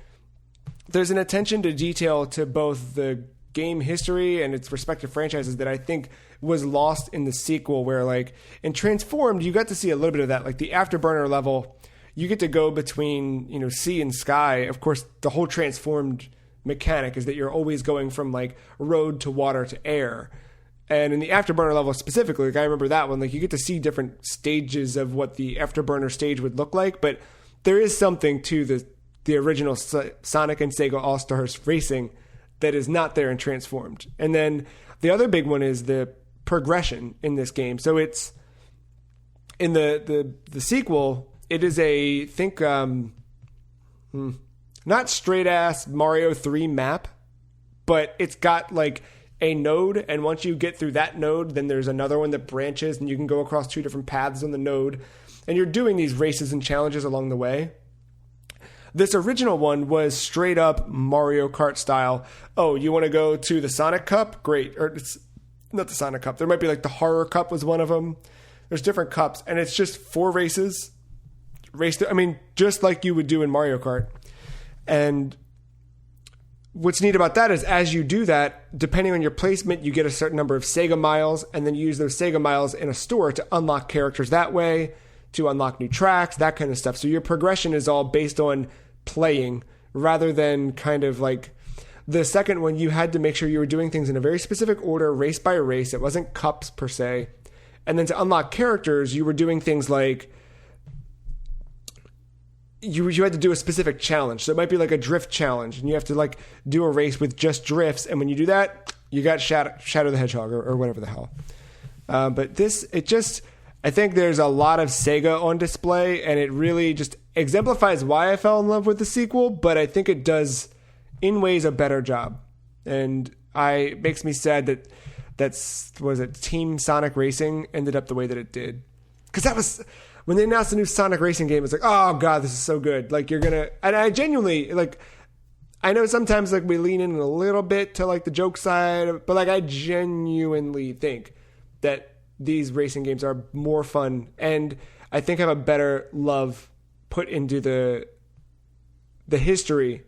A: there's an attention to detail to both the game history and its respective franchises that I think was lost in the sequel, where like in Transformed, you got to see a little bit of that. Like the Afterburner level, you get to go between, you know, sea and sky. Of course, the whole Transformed mechanic is that you're always going from like road to water to air. And in the Afterburner level specifically, like I remember that one, like you get to see different stages of what the Afterburner stage would look like, but there is something to the original Sonic and Sega All-Stars racing that is not there in Transformed. And then the other big one is the progression in this game. So it's in the sequel, it is not straight ass Mario 3 map, but it's got like a node, and once you get through that node, then there's another one that branches and you can go across 2 different paths on the node, and you're doing these races and challenges along the way. This original one was straight up Mario Kart style. Oh, you want to go to the Sonic Cup? Great. Or it's not the Sonic Cup. There might be like the Horror Cup was one of them. There's different cups, and it's just 4 races. Just like you would do in Mario Kart. And what's neat about that is as you do that, depending on your placement, you get a certain number of Sega miles, and then you use those Sega miles in a store to unlock characters that way, to unlock new tracks, that kind of stuff. So your progression is all based on playing rather than kind of like the second one. You had to make sure you were doing things in a very specific order, race by race. It wasn't cups per se. And then to unlock characters, you were doing things like you had to do a specific challenge. So it might be like a drift challenge, and you have to like do a race with just drifts. And when you do that, you got Shadow the Hedgehog or whatever the hell. But this, I think there's a lot of Sega on display, and it really just exemplifies why I fell in love with the sequel, but I think it does, in ways, a better job. And it makes me sad that Team Sonic Racing ended up the way that it did. Because that was, when they announced the new Sonic Racing game, it's like, oh god, this is so good. Like and I genuinely, like, I know sometimes like we lean in a little bit to like the joke side, but like I genuinely think that these racing games are more fun, and I think have a better love put into the history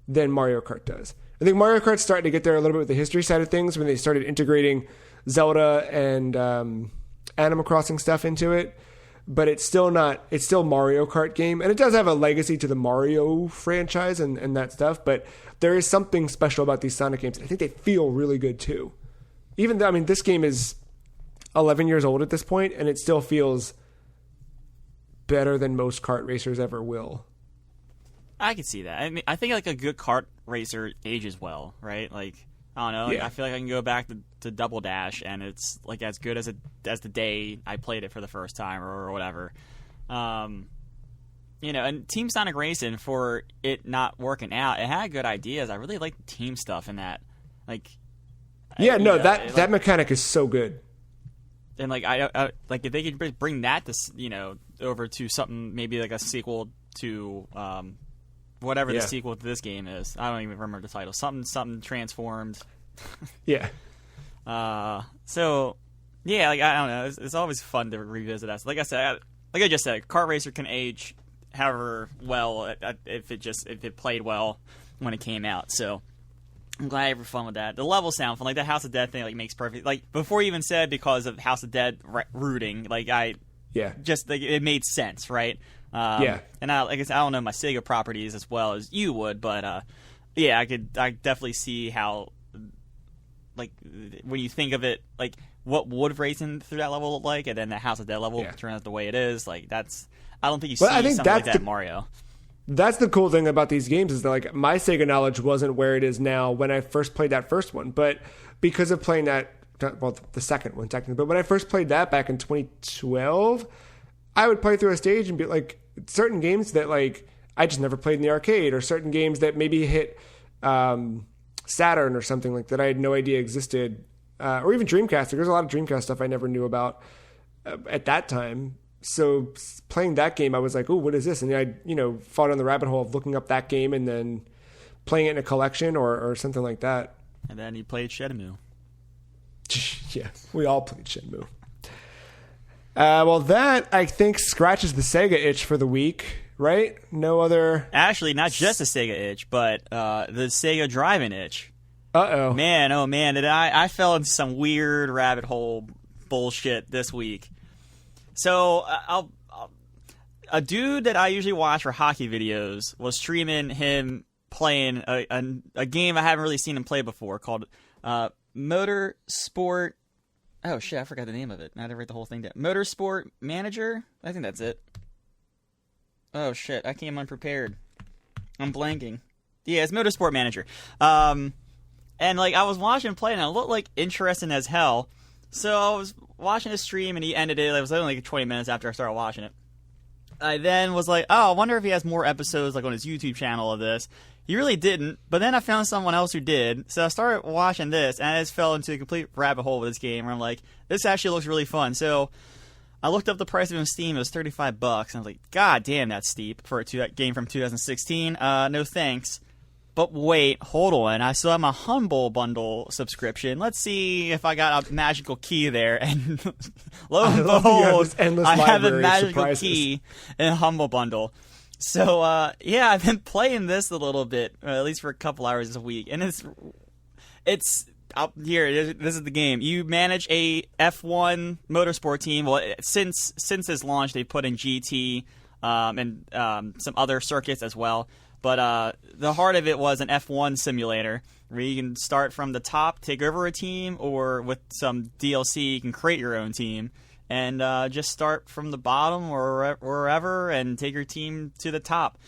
A: than Mario Kart does. I think Mario Kart's starting to get there a little bit with the history side of things when they started integrating Zelda and Animal Crossing stuff into it, but it's still Mario Kart game, and it does have a legacy to the Mario franchise and that stuff, but there is something special about these Sonic games. I think they feel really good too. Even though, this game is 11 years old at this point, and it still feels better than most kart racers ever will.
B: I can see that. I think like a good kart racer ages well, right? Like, I don't know. Like,
A: yeah.
B: I feel like I can go back to Double Dash, and it's like as good as the day I played it for the first time or whatever. And Team Sonic Racing, for it not working out, it had good ideas. I really like the team stuff in that. Like,
A: that mechanic is so good.
B: And like I like if they could bring that to over to something, maybe like a sequel to whatever the sequel to this game is. I don't even remember the title. Something Transformed.
A: Yeah.
B: So yeah, like I don't know. It's always fun to revisit that. So, like I just said, kart racer can age however well if it played well when it came out. So I'm glad I had fun with that. The levels sound fun. Like the House of Dead thing, like makes perfect. Like before you even said because of House of Dead rooting, like just like it made sense, right? And I don't know my Sega properties as well as you would, but I definitely see how, like when you think of it, like what would racing through that level look like, and then the House of Dead level turn out the way it is. Like I don't think you see something like that in Mario.
A: That's the cool thing about these games is that like my Sega knowledge wasn't where it is now when I first played that first one, but because of playing that, well, the second one technically, but when I first played that back in 2012, I would play through a stage and be like certain games that like I just never played in the arcade, or certain games that maybe hit Saturn or something like that I had no idea existed, or even Dreamcast. There's a lot of Dreamcast stuff I never knew about at that time. So playing that game, I was like, oh, what is this? And I, fought on the rabbit hole of looking up that game and then playing it in a collection or something like that.
B: And then you played Shenmue.
A: Yeah, we all played Shenmue. Well, that, I think, scratches the Sega itch for the week, right? No other...
B: Actually, not just the Sega itch, but the Sega driving itch.
A: Uh-oh.
B: Man, oh man, did I fell into some weird rabbit hole bullshit this week. So, a dude that I usually watch for hockey videos was streaming him playing a game I haven't really seen him play before called Motorsport... Oh, shit, I forgot the name of it. I had to write the whole thing down. Motorsport Manager? I think that's it. Oh, shit, I came unprepared. I'm blanking. Yeah, it's Motorsport Manager. And, I was watching him play, and it looked, interesting as hell. So I was watching his stream, and he ended it. It was only, 20 minutes after I started watching it. I then was like, oh, I wonder if he has more episodes, on his YouTube channel of this. He really didn't, but then I found someone else who did, so I started watching this, and I just fell into a complete rabbit hole with this game, where I'm like, this actually looks really fun. So I looked up the price of it on Steam. It was $35, and I was like, god damn, that's steep for a game from 2016. No thanks. But wait, hold on. I still have my Humble Bundle subscription. Let's see if I got a magical key there. And lo and behold, I have a magical key in Humble Bundle. So, I've been playing this a little bit, at least for a couple hours a week. And it's up here. This is the game. You manage a F1 motorsport team. Well, since its launch, they put in GT and some other circuits as well. But the heart of it was an F1 simulator where you can start from the top, take over a team, or with some DLC, you can create your own team and just start from the bottom or wherever and take your team to the top.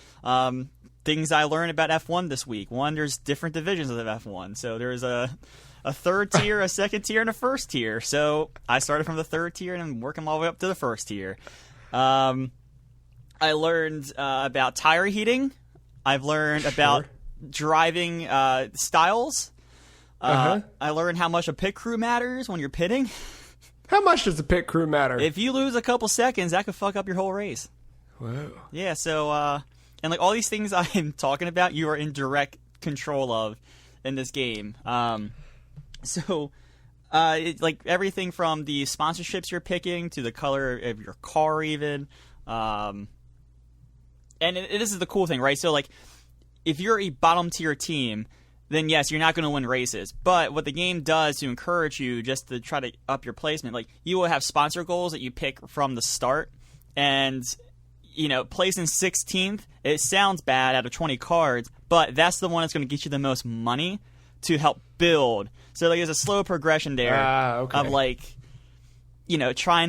B: Things I learned about F1 this week. One, there's different divisions of F1. So there's a third tier, a second tier, and a first tier. So I started from the third tier and I'm working my way up to the first tier. I learned about tire heating. I've learned about driving styles. I learned how much a pit crew matters when you're pitting.
A: How much does a pit crew matter?
B: If you lose a couple seconds, that could fuck up your whole race.
A: Whoa.
B: Yeah, so, and all these things I'm talking about, you are in direct control of in this game. Everything from the sponsorships you're picking to the color of your car even. And this is the cool thing, right? So, if you're a bottom-tier team, then yes, you're not going to win races. But what the game does to encourage you just to try to up your placement, you will have sponsor goals that you pick from the start. And, placing 16th, it sounds bad out of 20 cards, but that's the one that's going to get you the most money to help build. So, there's a slow progression there of, trying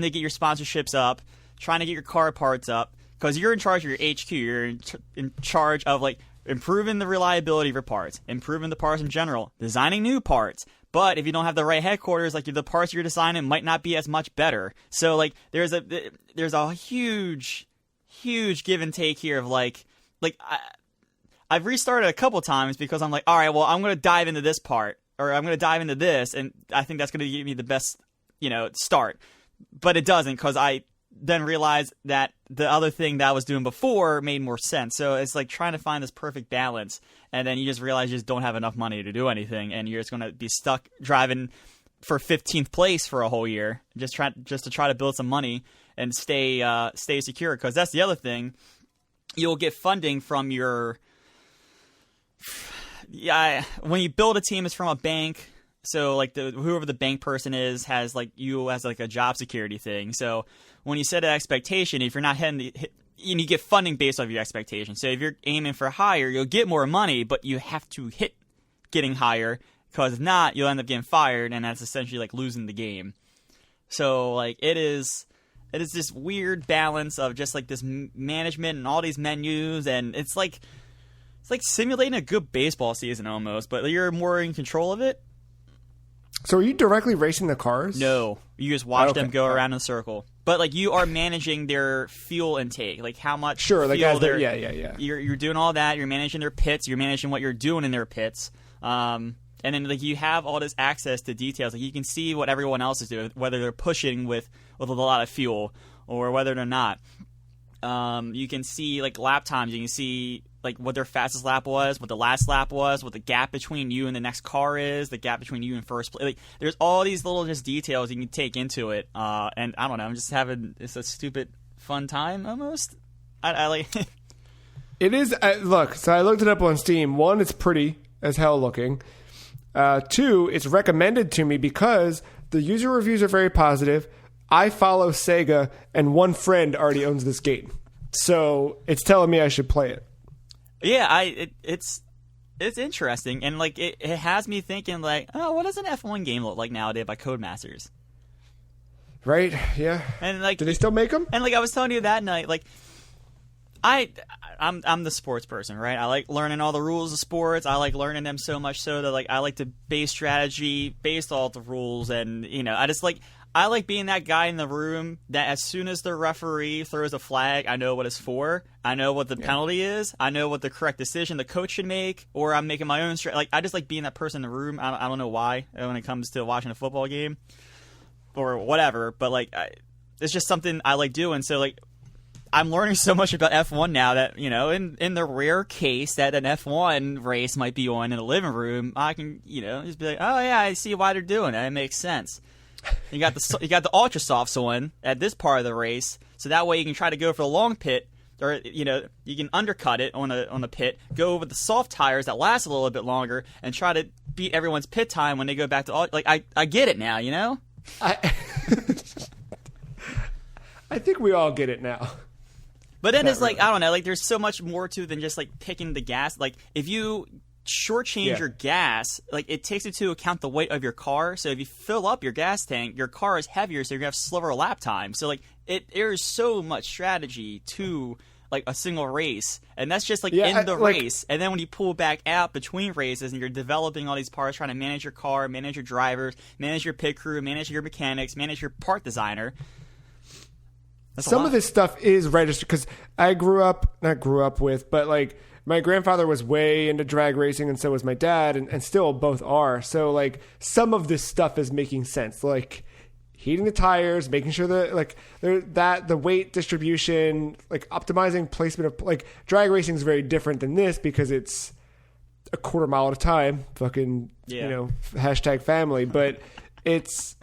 B: to get your sponsorships up, trying to get your car parts up. Because you're in charge of your HQ. You're in charge of, improving the reliability of your parts, improving the parts in general, designing new parts. But if you don't have the right headquarters, the parts you're designing might not be as much better. So, there's a huge, huge give and take here of, I've restarted a couple times because I'm like, all right, well, I'm going to dive into this part, or I'm going to dive into this, and I think that's going to give me the best, start. But it doesn't, because I then realized that the other thing that I was doing before made more sense. So it's trying to find this perfect balance, and then you just realize you just don't have enough money to do anything, and you're just going to be stuck driving for 15th place for a whole year, just to try to build some money and stay secure. Because that's the other thing, you'll get funding from your when you build a team, it's from a bank. So whoever the bank person is has you as a job security thing. So when you set an expectation, if you're not you get funding based off your expectation. So if you're aiming for higher, you'll get more money, but you have to hit getting higher, because if not, you'll end up getting fired, and that's essentially losing the game. So it is this weird balance of just this management and all these menus, and it's like simulating a good baseball season almost, but you're more in control of it.
A: So are you directly racing the cars?
B: No, you just watch them go around in a circle. But you are managing their fuel intake, how much.
A: Sure,
B: fuel
A: yeah.
B: You're doing all that. You're managing their pits. You're managing what you're doing in their pits. And then you have all this access to details. You can see what everyone else is doing, whether they're pushing with a lot of fuel, or whether they're not. You can see like lap times. You can see like what their fastest lap was, what the last lap was, what the gap between you and the next car is, the gap between you and first place. Like, there's all these little just details you can take into it. And I don't know, I'm just having it's a stupid fun time almost. I like.
A: It is. Look, so I looked it up on Steam. One, it's pretty as hell looking. Two, it's recommended to me because the user reviews are very positive. I follow Sega, and one friend already owns this game, so it's telling me I should play it.
B: Yeah, it's interesting, and like it has me thinking like, oh, what does an F1 game look like nowadays by Codemasters?
A: Right? Yeah.
B: And like,
A: do they still make them?
B: And like I was telling you that night, like I'm the sports person, right? I like learning all the rules of sports. I like learning them so much so that like I like to base strategy based off the rules, and I like being that guy in the room that as soon as the referee throws a flag, I know what it's for. I know what the penalty is. I know what the correct decision the coach should make, or I'm making my own strategy. Like, I just like being that person in the room. I don't know why when it comes to watching a football game or whatever, but like it's just something I like doing. So like I'm learning so much about F1 now that, in the rare case that an F1 race might be on in the living room, I can, just be like, oh yeah, I see why they're doing it. It makes sense. You got the ultra softs on at this part of the race, so that way you can try to go for the long pit, or you can undercut it on a pit, go over the soft tires that last a little bit longer, and try to beat everyone's pit time when they go back to like I get it now,
A: I think we all get it now.
B: But then it's like, I don't know, like there's so much more to it than just like picking the gas. Like if you shortchange your gas, like it takes into account the weight of your car. So if you fill up your gas tank, your car is heavier, so you're gonna have slower lap time. So like there is so much strategy to like a single race, and that's just like in the race. And then when you pull back out between races and you're developing all these parts, trying to manage your car, manage your drivers, manage your pit crew, manage your mechanics, manage your part designer.
A: Some of this stuff is registered because I not grew up with, but like my grandfather was way into drag racing, and so was my dad, and still both are. So like some of this stuff is making sense, like heating the tires, making sure that the weight distribution, like optimizing placement of like drag racing is very different than this because it's a quarter mile at a time. Fucking hashtag family, but it's.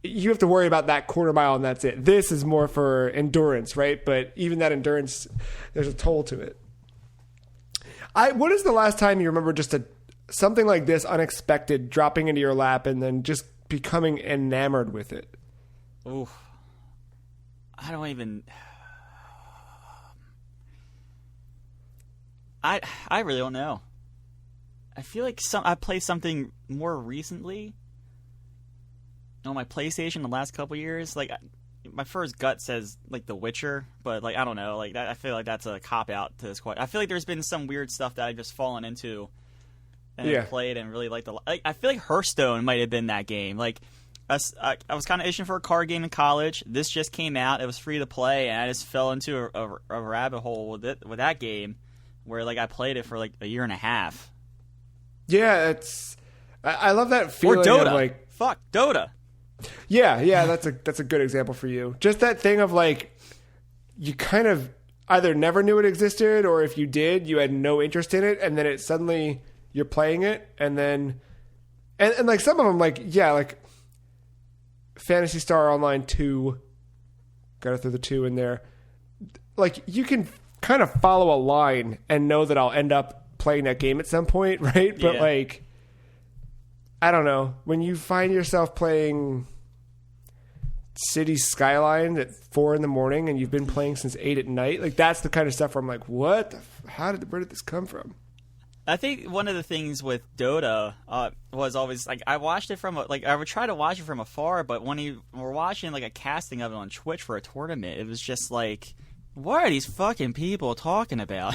A: You have to worry about that quarter mile and that's it. This is more for endurance, right? But even that endurance, there's a toll to it. What is the last time you remember just something like this unexpected dropping into your lap and then just becoming enamored with it?
B: Ooh. I don't even... I really don't know. I feel like I played something more recently on my PlayStation the last couple years. Like my first gut says like The Witcher, but like I don't know, like that, I feel like that's a cop out to this question. I feel like there's been some weird stuff that I've just fallen into and played and really liked. I feel like Hearthstone might have been that game. Like I was kind of itching for a card game in college. This just came out. It was free to play, and I just fell into a rabbit hole with that game, where like I played it for like a year and a half.
A: Yeah, I love that feeling.
B: Or Dota.
A: Of like
B: fuck Dota.
A: Yeah, that's a good example for you. Just that thing of like you kind of either never knew it existed, or if you did, you had no interest in it, and then it suddenly you're playing it, and then and like some of them like Phantasy Star Online 2, gotta throw the 2 in there. Like you can kind of follow a line and know that I'll end up playing that game at some point, right? But like I don't know, when you find yourself playing Cities Skylines at 4 a.m. and you've been playing since 8 at night, like that's the kind of stuff where I'm like, what? Where did this come from?
B: I think one of the things with Dota was always like I watched it I would try to watch it from afar, but when you were watching like a casting of it on Twitch for a tournament, it was just like, what are these fucking people talking about?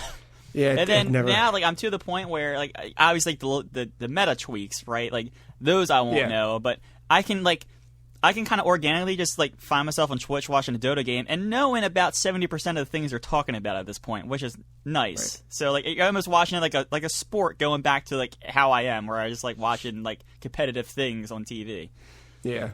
A: Yeah,
B: and then now, like, I'm to the point where, like, I always like the meta tweaks, right? Like, those I won't know, but I can kind of organically just, like, find myself on Twitch watching a Dota game and knowing about 70% of the things they're talking about at this point, which is nice. Right. So, like, you're almost watching it like a sport, going back to, like, how I am, where I just like watching, like, competitive things on TV.
A: Yeah.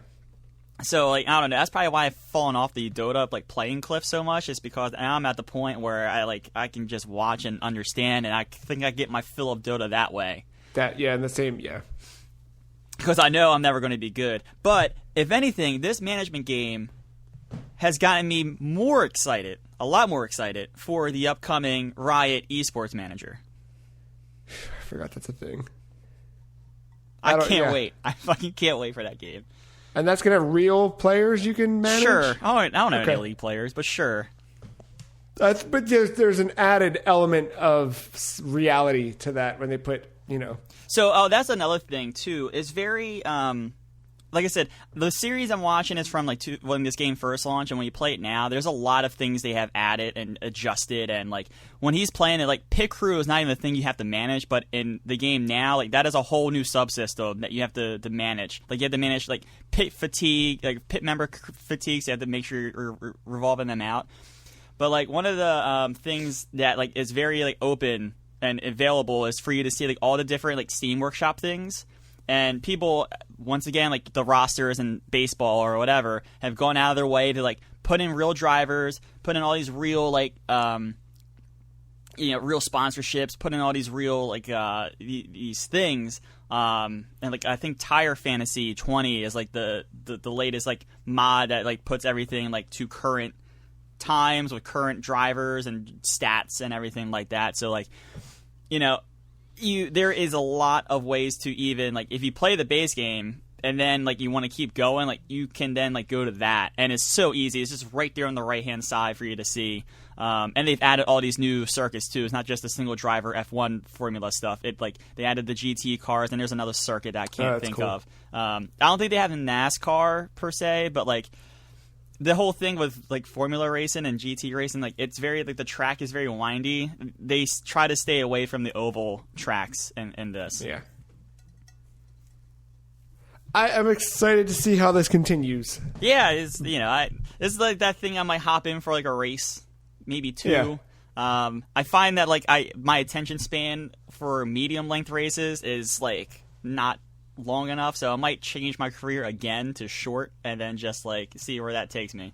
B: So, like, I don't know. That's probably why I've fallen off the Dota, like, playing cliff so much. Is because now I'm at the point where I can just watch and understand, and I think I get my fill of Dota that way.
A: And the same,
B: Because I know I'm never going to be good. But, if anything, this management game has gotten me more excited, a lot more excited, for the upcoming Riot Esports Manager.
A: I forgot that's a thing.
B: I can't wait. I fucking can't wait for that game.
A: And that's going to have real players you can manage?
B: Sure. I don't know any Elite players, but sure.
A: But there's an added element of reality to that when they put,
B: So, that's another thing, too. It's very, like I said, the series I'm watching is from, like, when this game first launched, and when you play it now, there's a lot of things they have added and adjusted, and, like, when he's playing it, like, pit crew is not even the thing you have to manage, but in the game now, like, that is a whole new subsystem that you have to manage. Like, you have to manage, like, pit fatigue, like, pit member fatigues, you have to make sure you're revolving them out. But, like, one of the things that, like, is very, like, open and available is for you to see, like, all the different, like, Steam Workshop things. And people, once again, like the rosters in baseball or whatever, have gone out of their way to, like, put in real drivers, put in all these real, like, real sponsorships, put in all these real, like, these things. And, like, I think Tire Fantasy 20 is, like, the latest, like, mod that, like, puts everything, like, to current times with current drivers and stats and everything like that. So, like, there is a lot of ways to even, like, if you play the base game and then, like, you want to keep going, like, you can then, like, go to that. And it's so easy. It's just right there on the right-hand side for you to see. And they've added all these new circuits, too. It's not just a single driver F1 formula stuff. They added the GT cars, and there's another circuit that I can't think of. I don't think they have NASCAR, per se, but, like, the whole thing with, like, formula racing and GT racing, like, it's very, like, the track is very windy. They try to stay away from the oval tracks in this.
A: Yeah. I'm excited to see how this continues.
B: Yeah, it's like that thing I might hop in for, like, a race, maybe two.
A: Yeah.
B: I find that, like, my attention span for medium length races is, like, not long enough, so I might change my career again to short and then just, like, see where that takes me.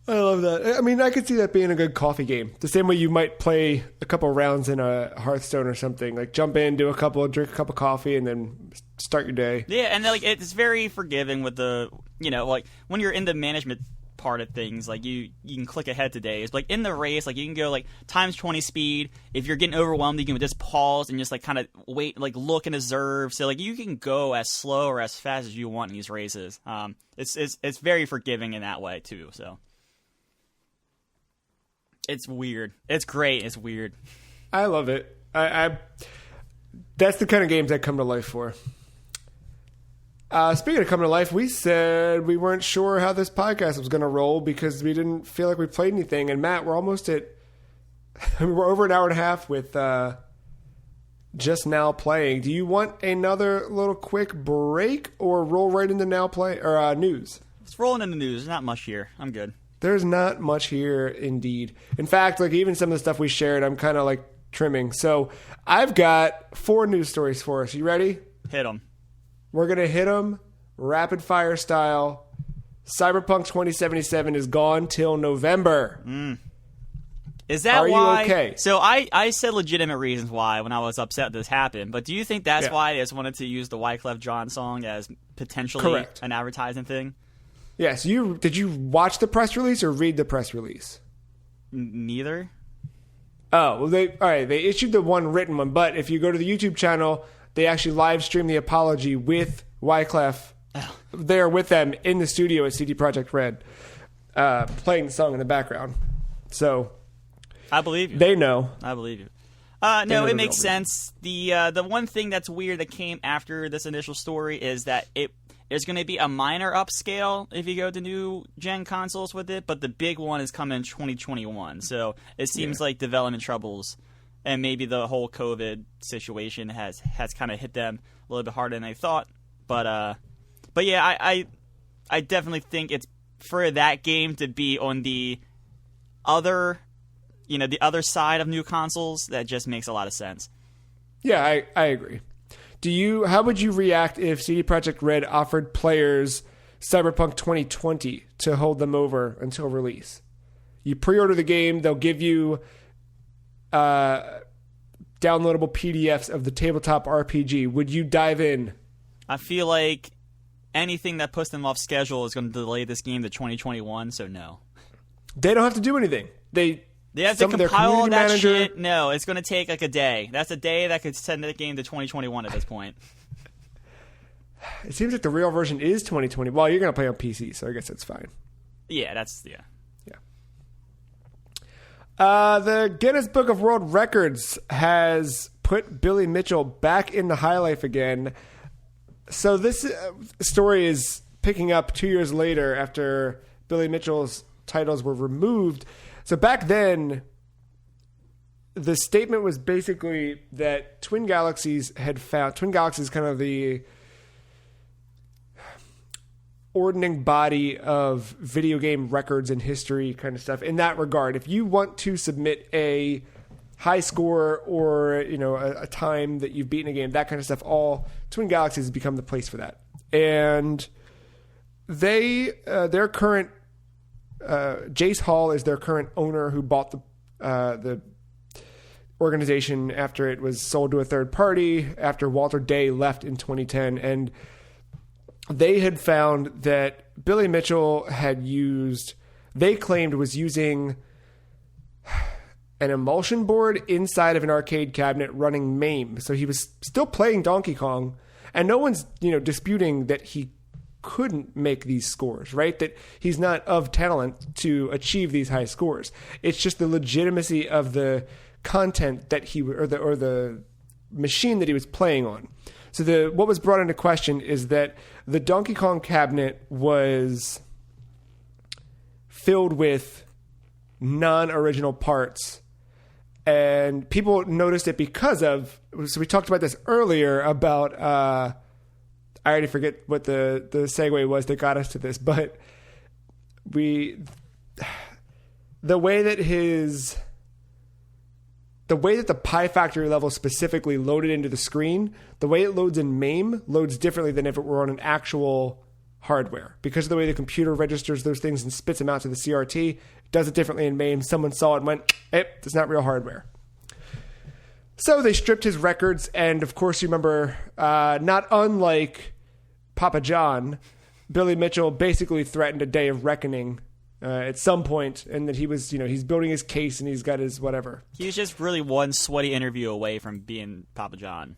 A: I love that. I mean, I could see that being a good coffee game. The same way you might play a couple rounds in a Hearthstone or something. Like, jump in, drink a cup of coffee, and then start your day.
B: Yeah, and, like, it's very forgiving with the, like, when you're in the management part of things, like, you can click ahead to days. Like, in the race, like, you can go, like, times 20 speed. If you're getting overwhelmed, you can just pause and just, like, kind of wait, like, look and observe. So, like, you can go as slow or as fast as you want in these races. It's very forgiving in that way too. So it's weird. It's great. It's weird.
A: I love it. I that's the kind of games I come to life for. Speaking of coming to life, we said we weren't sure how this podcast was going to roll because we didn't feel like we played anything. And Matt, we're almost at we're over an hour and a half with just now playing. Do you want another little quick break or roll right into now play or news?
B: Let's roll into the news. There's not much here. I'm good.
A: There's not much here, indeed. In fact, like even some of the stuff we shared, I'm kind of like trimming. So I've got 4 news stories for us. You ready?
B: Hit them.
A: We're going to hit them rapid fire style. Cyberpunk 2077 is gone till November.
B: Is that
A: Are
B: why?
A: you okay?
B: So I said legitimate reasons why when I was upset this happened, but do you think that's why they just wanted to use the Wyclef Jean song as potentially an advertising thing?
A: Yes. Did you watch the press release or read the press release?
B: Neither.
A: Oh, well, they issued the one written one, but if you go to the YouTube channel, they actually live stream the apology with Wyclef there with them in the studio at CD Projekt Red, playing the song in the background. So
B: I believe you.
A: They know.
B: I believe you. No, it makes sense. The one thing that's weird that came after this initial story is that there's going to be a minor upscale if you go to new gen consoles with it, but the big one is coming in 2021. So it seems like development troubles and maybe the whole COVID situation has kind of hit them a little bit harder than they thought. But yeah, I definitely think it's for that game to be on the other, the other side of new consoles. That just makes a lot of sense.
A: Yeah, I agree. How would you react if CD Projekt Red offered players Cyberpunk 2020 to hold them over until release. You pre-order the game, they'll give you downloadable PDFs of the tabletop RPG. Would you dive in?
B: I feel like anything that puts them off schedule is going to delay this game to 2021, so no.
A: They don't have to do anything. They
B: have to compile all that shit. No, it's going to take like a day. That's a day that could send the game to 2021 at this point.
A: It seems like the real version is 2020. Well, you're going to play on PC, so I guess that's fine.
B: Yeah,
A: Yeah. The Guinness Book of World Records has put Billy Mitchell back in the high life again. So this story is picking up 2 years later after Billy Mitchell's titles were removed. So back then, the statement was basically that Twin Galaxies had found... Twin Galaxies is kind of the ordaining body of video game records and history kind of stuff. In that regard, if you want to submit a high score or a time that you've beaten a game, that kind of stuff, all Twin Galaxies has become the place for that. And their current Jace Hall is their current owner who bought the organization after it was sold to a third party after Walter Day left in 2010. And they had found that Billy Mitchell they claimed was using an emulsion board inside of an arcade cabinet running MAME. So he was still playing Donkey Kong, and no one's, disputing that he couldn't make these scores, right? That he's not of talent to achieve these high scores. It's just the legitimacy of the content that or the machine that he was playing on. So what was brought into question is that the Donkey Kong cabinet was filled with non-original parts, and people noticed it because of... So we talked about this earlier about... I already forget what the segue was that got us to this, but the way that the Pi Factory level specifically loaded into the screen, the way it loads in MAME loads differently than if it were on an actual hardware. Because of the way the computer registers those things and spits them out to the CRT, it does it differently in MAME. Someone saw it and went, it's not real hardware. So they stripped his records, and of course you remember, not unlike Papa John, Billy Mitchell basically threatened a day of reckoning at some point, and that he was, he's building his case and he's got his whatever.
B: He was just really one sweaty interview away from being Papa John.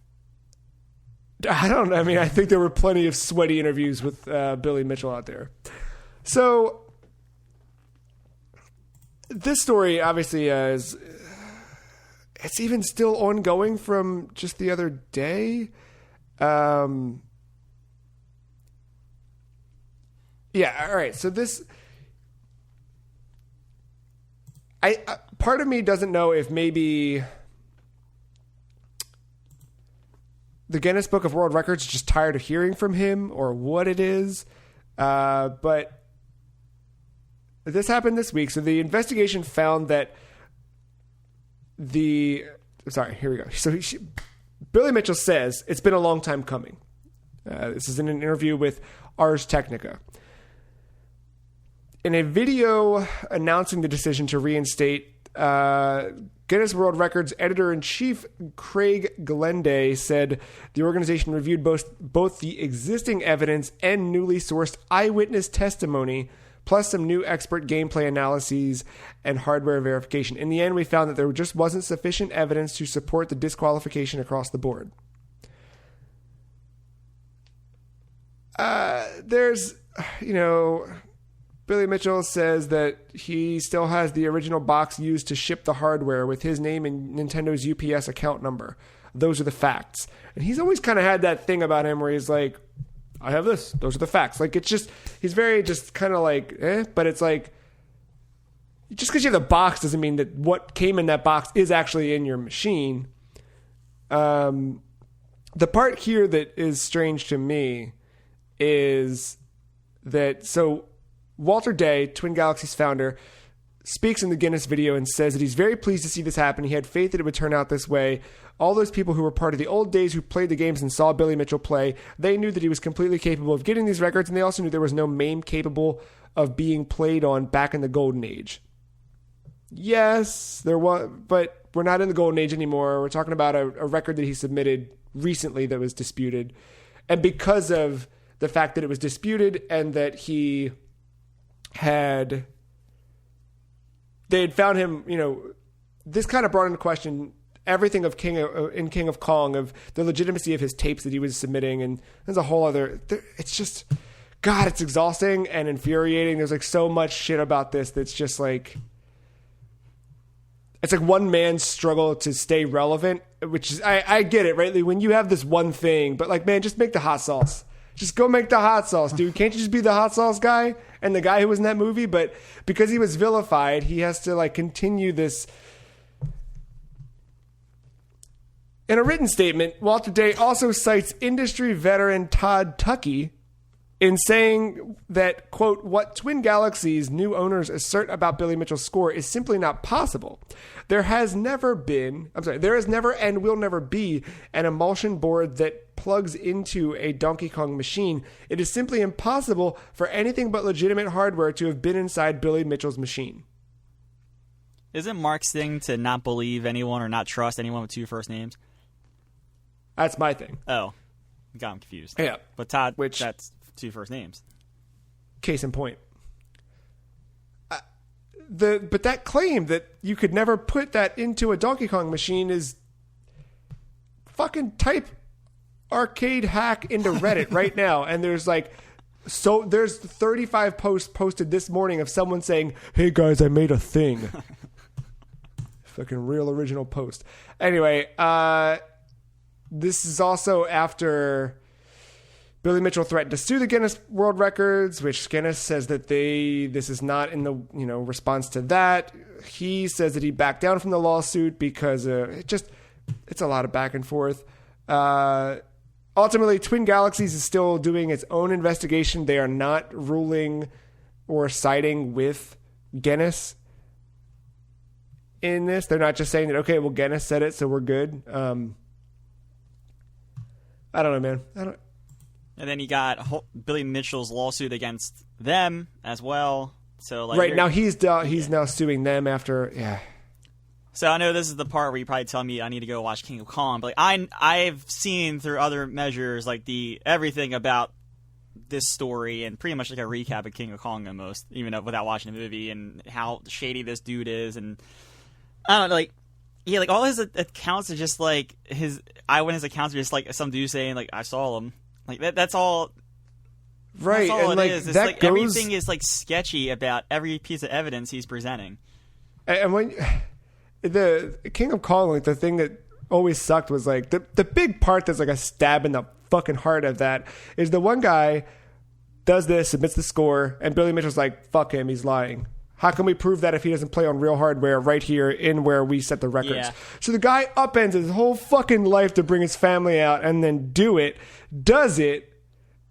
A: I don't know. I mean, I think there were plenty of sweaty interviews with Billy Mitchell out there. So this story obviously it's even still ongoing from just the other day. Yeah, all right. So this... part of me doesn't know if maybe the Guinness Book of World Records is just tired of hearing from him or what it is. But this happened this week. So the investigation found that sorry, here we go. So Billy Mitchell says it's been a long time coming. This is in an interview with Ars Technica. In a video announcing the decision to reinstate, Guinness World Records editor-in-chief Craig Glenday said the organization reviewed both the existing evidence and newly sourced eyewitness testimony, plus some new expert gameplay analyses and hardware verification. In the end, we found that there just wasn't sufficient evidence to support the disqualification across the board. Billy Mitchell says that he still has the original box used to ship the hardware with his name and Nintendo's UPS account number. Those are the facts. And he's always kind of had that thing about him where he's like, I have this. Those are the facts. Like, it's just, he's very just kind of like, but it's like, just because you have the box doesn't mean that what came in that box is actually in your machine. The part here that is strange to me is that, so Walter Day, Twin Galaxies founder, speaks in the Guinness video and says that he's very pleased to see this happen. He had faith that it would turn out this way. All those people who were part of the old days who played the games and saw Billy Mitchell play, they knew that he was completely capable of getting these records, and they also knew there was no MAME capable of being played on back in the golden age. Yes, there was, but we're not in the golden age anymore. We're talking about a record that he submitted recently that was disputed. And because of the fact that it was disputed and that they had found him, this kind of brought into question everything of King of Kong, of the legitimacy of his tapes that he was submitting. And there's a whole other, it's just, God, it's exhausting and infuriating. There's like so much shit about this that's just like, it's like one man's struggle to stay relevant, which is, I get it, right? Like when you have this one thing, but like, man, just make the hot sauce. Just go make the hot sauce, dude. Can't you just be the hot sauce guy and the guy who was in that movie? But because he was vilified, he has to like continue this. In a written statement, Walter Day also cites industry veteran Todd Tuckey in saying that, quote, what Twin Galaxy's new owners assert about Billy Mitchell's score is simply not possible. There has never and will never be an emulsion board that plugs into a Donkey Kong machine. It is simply impossible for anything but legitimate hardware to have been inside Billy Mitchell's machine.
B: Isn't Mark's thing to not believe anyone or not trust anyone with two first names?
A: That's my thing.
B: Oh, got him confused.
A: Yeah.
B: But Todd, that's two first names.
A: Case in point. But that claim that you could never put that into a Donkey Kong machine is fucking type arcade hack into Reddit right now, and there's 35 posts posted this morning of someone saying, "Hey guys, I made a thing." Fucking real original post. Anyway, this is also after Billy Mitchell threatened to sue the Guinness World Records, which Guinness says that this is not in the response to that. He says that he backed down from the lawsuit because it's a lot of back and forth. Ultimately, Twin Galaxies is still doing its own investigation. They are not ruling or siding with Guinness in this. They're not just saying that, okay, well, Guinness said it, so we're good. I don't know, man.
B: And then you got Billy Mitchell's lawsuit against them as well. So
A: right now he's now suing them after. Yeah.
B: So I know this is the part where you probably tell me I need to go watch King of Kong, but I've seen through other measures everything about this story and pretty much like a recap of King of Kong almost, even without watching the movie, and how shady this dude is, and I don't know, all his accounts are just like his eyewitness accounts are just like some dude saying I saw him. That's all.
A: Right,
B: that's all
A: and
B: it is. It's
A: that
B: everything is sketchy about every piece of evidence he's presenting.
A: And when the King of Kong, the thing that always sucked was the big part that's a stab in the fucking heart of that is the one guy does this, submits the score, and Billy Mitchell's like, fuck him, he's lying. How can we prove that if he doesn't play on real hardware right here in where we set the records? Yeah. So the guy upends his whole fucking life to bring his family out and then does it,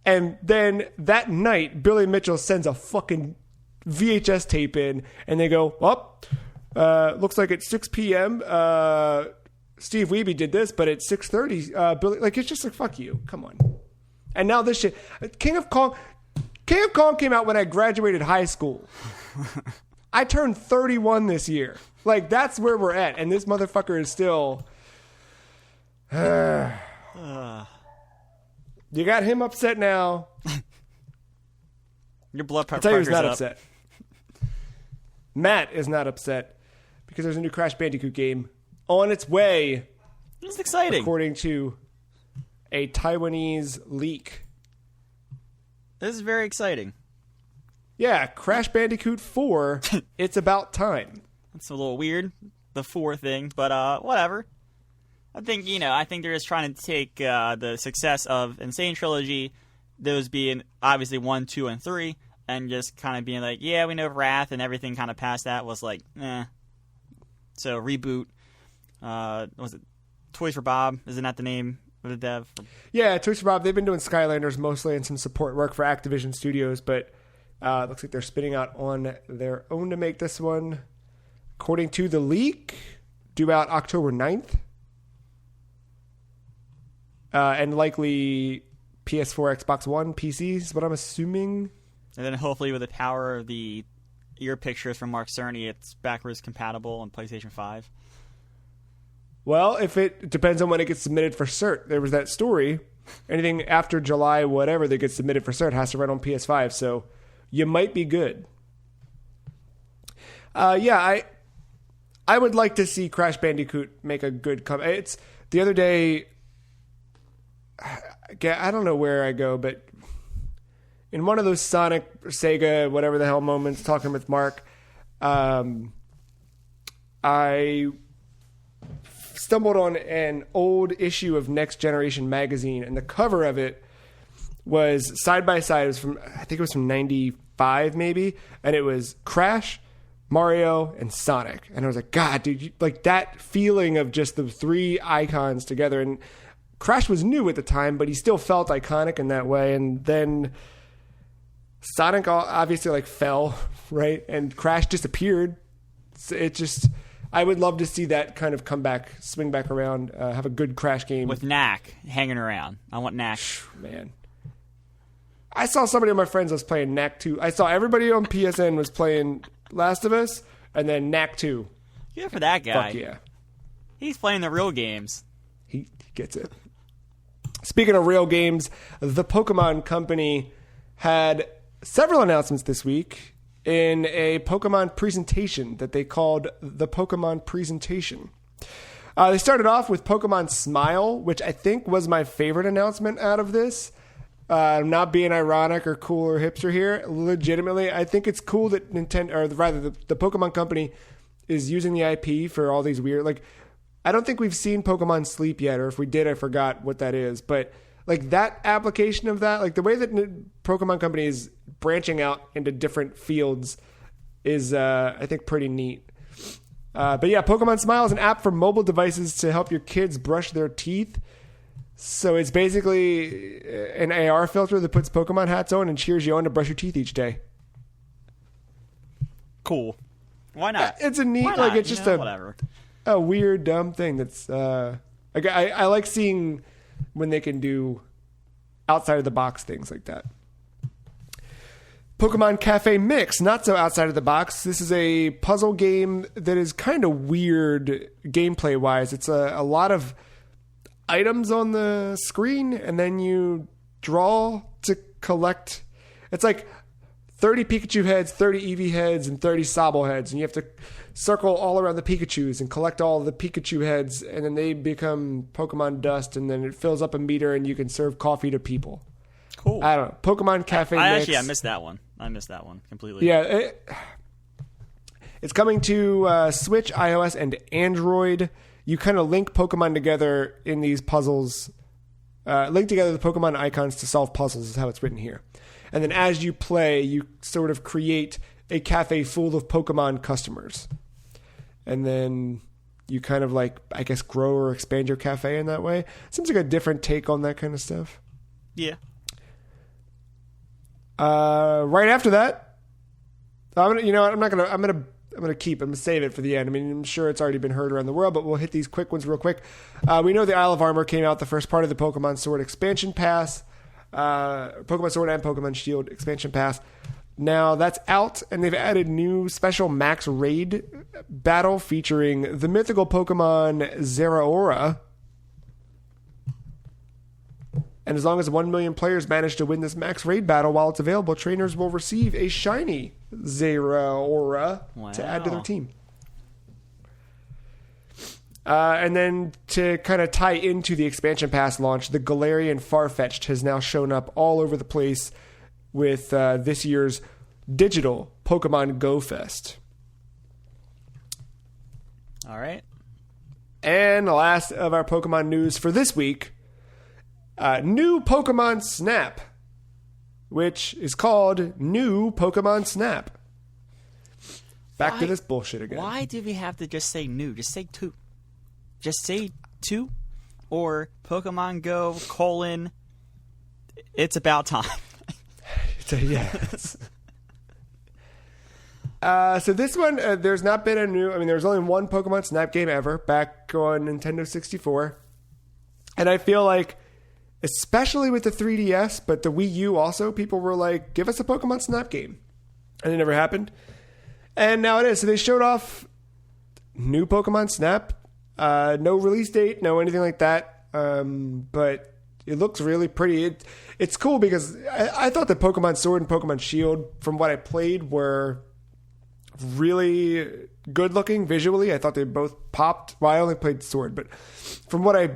A: and then that night, Billy Mitchell sends a fucking VHS tape in, and they go, looks like at 6 p.m., Steve Wiebe did this, but at 6:30, Billy, it's just fuck you, come on. And now this shit, King of Kong came out when I graduated high school. I turned 31 this year. That's where we're at. And this motherfucker is still... You got him upset now.
B: Your blood pressure.
A: I'll tell you who's not upset. Matt is not upset because there's a new Crash Bandicoot game on its way.
B: It's exciting.
A: According to a Taiwanese leak.
B: This is very exciting.
A: Yeah, Crash Bandicoot 4, it's about time.
B: That's a little weird, the 4 thing, but whatever. I think they're just trying to take the success of Insane Trilogy, those being obviously 1, 2, and 3, and just kind of being yeah, we know Wrath and everything kind of past that was eh. So reboot. Was it Toys for Bob? Isn't that the name of the dev?
A: Yeah, Toys for Bob. They've been doing Skylanders mostly and some support work for Activision Studios, but Looks like they're spinning out on their own to make this one. According to the leak, due out October 9th. And likely PS4, Xbox One, PC is what I'm assuming.
B: And then hopefully with the power of the ear pictures from Mark Cerny, it's backwards compatible on PlayStation 5.
A: Well, if it depends on when it gets submitted for cert. There was that story. Anything after July, whatever, that gets submitted for cert has to run on PS5. So you might be good. I would like to see Crash Bandicoot make a good comeback. It's the other day. I don't know where I go, but in one of those Sonic, Sega, whatever the hell moments, talking with Mark, I stumbled on an old issue of Next Generation magazine, and the cover of it was side by side. It was I think it was from 95 maybe, and it was Crash, Mario, and Sonic. And I was like, God, dude, like that feeling of just the three icons together. And Crash was new at the time, but he still felt iconic in that way. And then Sonic obviously like fell, right? And Crash disappeared. So it just, I would love to see that kind of come back, swing back around, have a good Crash game.
B: With Knack hanging around. I want Knack.
A: Man. I saw somebody of my friends was playing Knack 2. I saw everybody on PSN was playing Last of Us, and then Knack 2.
B: Good for that guy.
A: Fuck yeah.
B: He's playing the real games.
A: He gets it. Speaking of real games, the Pokémon Company had several announcements this week in a Pokemon presentation that they called the Pokemon Presentation. They started off with Pokemon Smile, which I think was my favorite announcement out of this. I'm not being ironic or cool or hipster here. Legitimately, I think it's cool that Nintendo, or rather the Pokemon Company, is using the IP for all these weird, like, I don't think we've seen Pokemon Sleep yet, or if we did, I forgot what that is. But like that application of that, like the way that Pokemon Company is branching out into different fields is, I think, pretty neat. But yeah, Pokemon Smile is an app for mobile devices to help your kids brush their teeth. So it's basically an AR filter that puts Pokemon hats on and cheers you on to brush your teeth each day.
B: Cool. Why not?
A: It's a neat, like it's just
B: whatever.
A: A weird, dumb thing that's, I like seeing when they can do outside of the box things like that. Pokemon Cafe Mix, not so outside of the box. This is a puzzle game that is kind of weird gameplay wise. It's a lot of items on the screen, and then you draw to collect. It's like 30 Pikachu heads, 30 Eevee heads, and 30 Sobble heads, and you have to circle all around the Pikachus and collect all the Pikachu heads, and then they become Pokemon dust, and then it fills up a meter, and you can serve coffee to people.
B: Cool.
A: I don't know. Pokemon Cafe Mix.
B: I missed that one. I missed that one completely.
A: Yeah. It's coming to Switch, iOS, and Android. You kind of link Pokemon together in these puzzles. Link together the Pokemon icons to solve puzzles is how it's written here. And then as you play, you sort of create a cafe full of Pokemon customers. And then you kind of like, I guess, grow or expand your cafe in that way. Seems like a different take on that kind of stuff.
B: Yeah.
A: Right after that, I'm gonna save it for the end. I mean, I'm sure it's already been heard around the world, but we'll hit these quick ones real quick. We know the Isle of Armor came out, the first part of the Pokemon Sword expansion pass, Pokemon Sword and Pokemon Shield expansion pass. Now that's out, and they've added new special max raid battle featuring the mythical Pokemon Zeraora. And as long as 1 million players manage to win this max raid battle while it's available, trainers will receive a shiny Zeraora to add to their team. And then to kind of tie into the expansion pass launch, the Galarian Farfetch'd has now shown up all over the place with this year's digital Pokemon Go Fest.
B: All right.
A: And the last of our Pokemon news for this week, new Pokemon Snap, which is called New Pokemon Snap. Back to this bullshit again.
B: Why do we have to just say new? Just say two. Just say two. Or Pokemon Go, it's about time.
A: Yes. So this one, there's not been a new... I mean, there was only one Pokemon Snap game ever back on Nintendo 64. And I feel like, especially with the 3DS, but the Wii U also, people were like, give us a Pokemon Snap game. And it never happened. And now it is. So they showed off new Pokemon Snap. No release date, no anything like that. But it looks really pretty. It's cool because I thought that Pokemon Sword and Pokemon Shield, from what I played, were really good looking visually. I thought they both popped. Well, I only played Sword, but from what I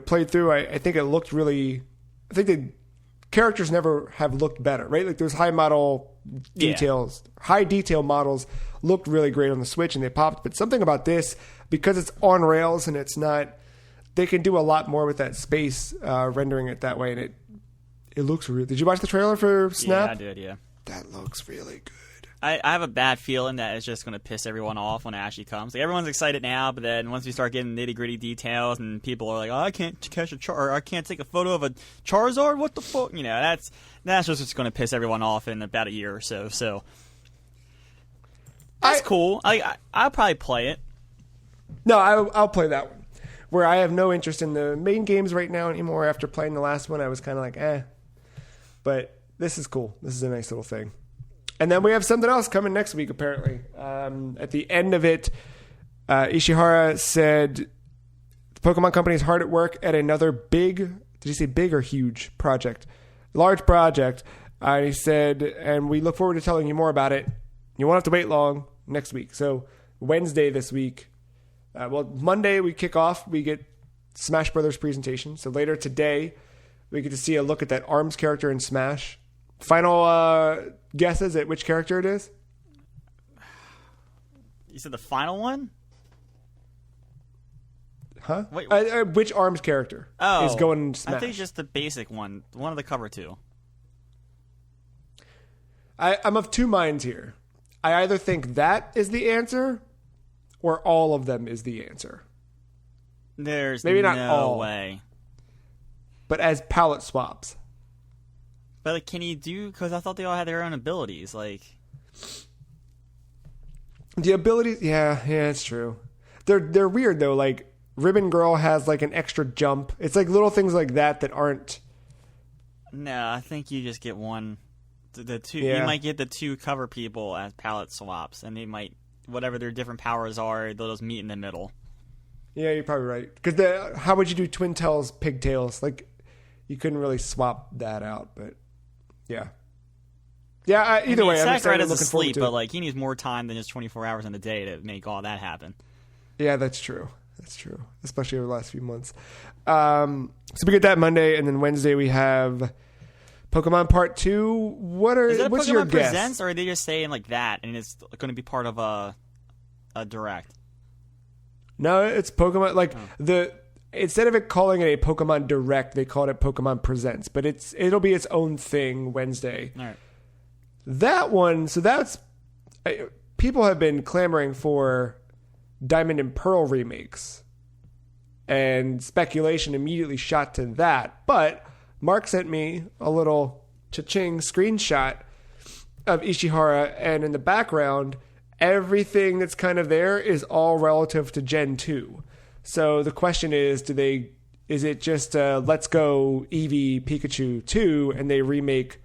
A: played through, I think it looked really... I think the characters never have looked better, right? Like those high model details, high detail models looked really great on the Switch and they popped. But something about this, because it's on rails and it's not... They can do a lot more with that space, rendering it that way, and it looks really... Did you watch the trailer for Snap?
B: Yeah, I did, yeah.
A: That looks really good.
B: I have a bad feeling that it's just going to piss everyone off when it actually comes. Like, everyone's excited now, but then once we start getting nitty-gritty details and people are like, oh, I can't catch I can't take a photo of a Charizard? What the fuck? That's just going to piss everyone off in about a year or so. So, that's cool. I'll probably play it.
A: No, I'll play that one. Where I have no interest in the main games right now anymore. After playing the last one, I was kind of like, eh. But this is cool. This is a nice little thing. And then we have something else coming next week, apparently. At the end of it, Ishihara said the Pokemon Company is hard at work at another big, did he say big or huge project? Large project. He said, and we look forward to telling you more about it. You won't have to wait long next week. So Wednesday this week. Monday we kick off. We get Smash Brothers presentation. So later today, we get to see a look at that ARMS character in Smash. Final guesses at which character it is?
B: You said the final one?
A: Huh?
B: Wait,
A: which ARMS character is going in Smash?
B: I think just the basic one. One of the cover two.
A: I'm of two minds here. I either think that is the answer or all of them is the answer.
B: There's
A: maybe not
B: no
A: all,
B: way.
A: But as palette swaps.
B: But like, can you do? Because I thought they all had their own abilities. Like
A: the abilities, yeah, it's true. They're weird though. Like Ribbon Girl has like an extra jump. It's like little things like that aren't.
B: No, I think you just get one. The two.
A: Yeah.
B: You might get the two cover people as palette swaps, and they might, whatever their different powers are, they'll just meet in the middle. Yeah,
A: you're probably right. Because how would you do Twin Tails, Pigtails? Like you couldn't really swap that out, but. Yeah. Yeah, either way, I'm excited. Looking forward to it.
B: But like, he needs more time than just 24 hours in a day to make all that happen.
A: Yeah, that's true. Especially over the last few months. So we get that Monday, and then Wednesday we have Pokemon Part 2. What's
B: Pokemon
A: your guess?
B: Presents, or are they just saying like that, and it's going to be part of a direct?
A: No, it's Pokemon. Like instead of it calling it a Pokemon Direct, they called it Pokemon Presents. But it'll be its own thing Wednesday.
B: All right.
A: That one, so that's... People have been clamoring for Diamond and Pearl remakes. And speculation immediately shot to that. But Mark sent me a little cha-ching screenshot of Ishihara. And in the background, everything that's kind of there is all relative to Gen 2. So the question is, is it just Let's Go Eevee Pikachu 2 and they remake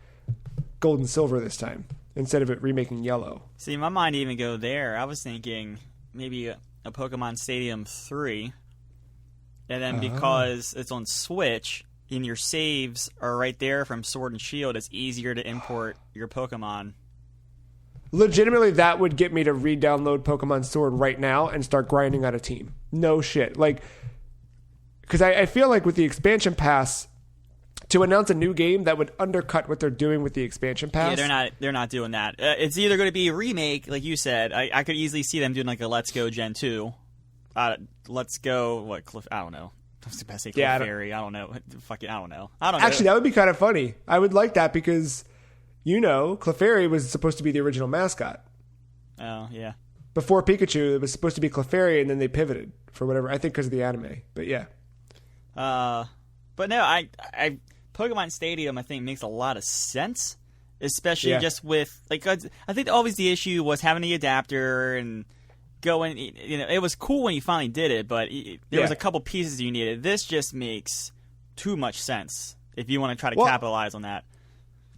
A: Gold and Silver this time instead of it remaking Yellow?
B: See, my mind didn't even go there. I was thinking maybe a Pokemon Stadium 3. And then because it's on Switch and your saves are right there from Sword and Shield, it's easier to import your Pokemon.
A: Legitimately, that would get me to re-download Pokemon Sword right now and start grinding out a team. No shit. Like, because I feel like with the expansion pass, to announce a new game that would undercut what they're doing with the expansion pass.
B: Yeah, they're not doing that. It's either going to be a remake, like you said. I could easily see them doing like a Let's Go Gen 2. Let's Go, I don't know. I was about to say Clefairy. I don't know. Fuck it, I don't know.
A: Actually, that would be kind of funny. I would like that because... Clefairy was supposed to be the original mascot.
B: Oh, yeah.
A: Before Pikachu, it was supposed to be Clefairy, and then they pivoted for whatever. I think because of the anime. But yeah.
B: But no, I Pokemon Stadium, I think, makes a lot of sense. especially just with like I think always the issue was having the adapter and going. It was cool when you finally did it, but there was a couple pieces you needed. This just makes too much sense if you want to try to capitalize on that.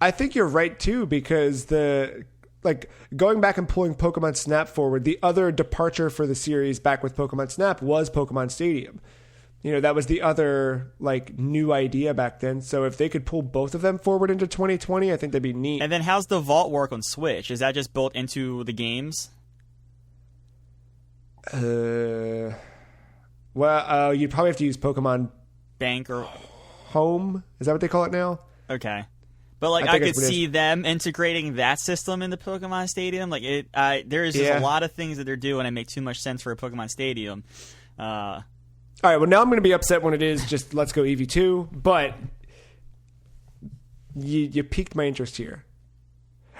A: I think you're right too, because going back and pulling Pokemon Snap forward, the other departure for the series back with Pokemon Snap was Pokemon Stadium. That was the other new idea back then. So if they could pull both of them forward into 2020, I think that'd be neat.
B: And then how's the Vault work on Switch? Is that just built into the games?
A: You'd probably have to use Pokemon
B: Bank or
A: Home. Is that what they call it now?
B: Okay. But I could see them integrating that system into Pokemon Stadium. There's just a lot of things that they're doing that make too much sense for a Pokemon Stadium.
A: All right, well, now I'm going to be upset when it is just Let's Go EV2, but you piqued my interest here.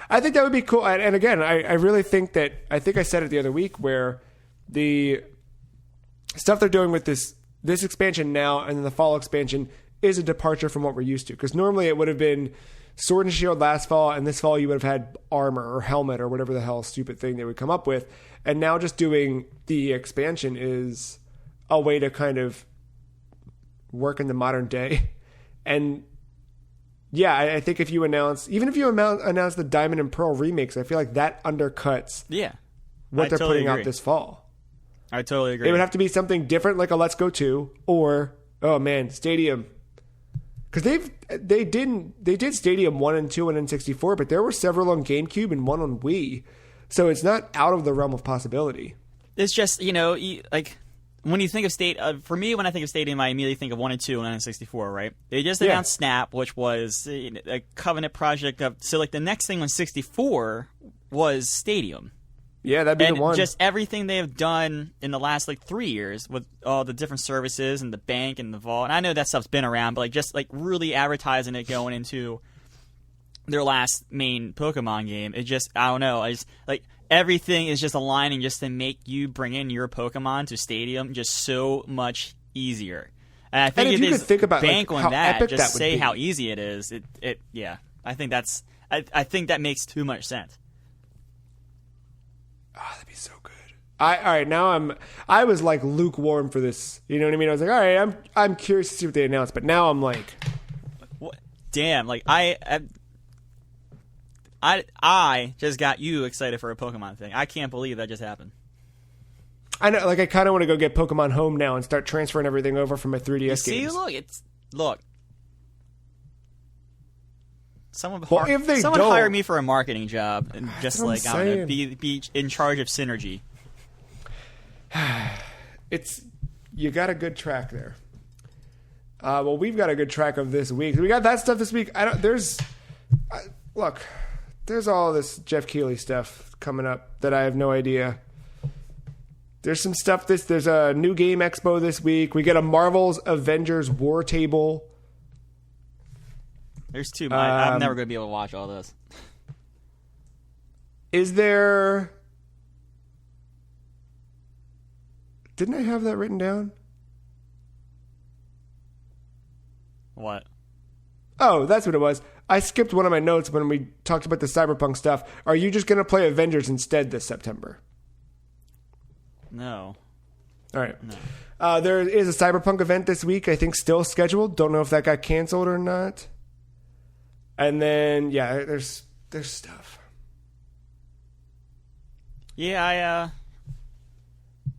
A: I think that would be cool. And again, I really think that, I think I said it the other week, where the stuff they're doing with this expansion now and then the fall expansion is a departure from what we're used to. Because normally it would have been Sword and Shield last fall, and this fall you would have had armor or helmet or whatever the hell stupid thing they would come up with. And now just doing the expansion is a way to kind of work in the modern day. And yeah, I think if you announce the Diamond and Pearl remakes, I feel like that undercuts what they're putting out this fall.
B: I totally agree.
A: It would have to be something different, like a Let's Go 2, or Stadium. Because they did Stadium 1 and 2 on N64, but there were several on GameCube and one on Wii. So it's not out of the realm of possibility.
B: It's just, when you think of for me, when I think of Stadium, I immediately think of 1 and 2 on N64, right? They just announced Snap, which was a Covenant project so the next thing on 64 was Stadium.
A: Yeah, that'd be the one.
B: Just everything they have done in the last 3 years with all the different services and the bank and the vault. And I know that stuff's been around, but really advertising it going into their last main Pokemon game. It just, I don't know. Everything is just aligning just to make you bring in your Pokemon to Stadium just so much easier. And I think
A: if you could think about
B: bank on
A: how
B: that,
A: epic
B: just
A: that
B: say
A: would be.
B: how easy it is. I think I think that makes too much sense.
A: Oh, that'd be so good. All right, now I was lukewarm for this. You know what I mean? I was all right, I'm curious to see what they announced, but now I'm like,
B: what? Damn, I just got you excited for a Pokemon thing. I can't believe that just happened.
A: I know, I kind of want to go get Pokemon Home now and start transferring everything over from my 3DS games.
B: Look. Someone
A: don't
B: hire me for a marketing job and just
A: I'm
B: don't know, be in charge of synergy.
A: You got a good track there. Well, we've got a good track of this week. We got that stuff this week. There's all this Jeff Keighley stuff coming up that I have no idea. There's some stuff. There's a new game expo this week. We get a Marvel's Avengers War Table.
B: There's too much. I'm never going to be able to watch all this.
A: Is there... Didn't I have that written down?
B: What?
A: Oh, that's what it was. I skipped one of my notes when we talked about the Cyberpunk stuff. Are you just going to play Avengers instead this September?
B: No.
A: All right.
B: No.
A: There is a Cyberpunk event this week, I think still scheduled. Don't know if that got canceled or not. And then, there's stuff.
B: Yeah,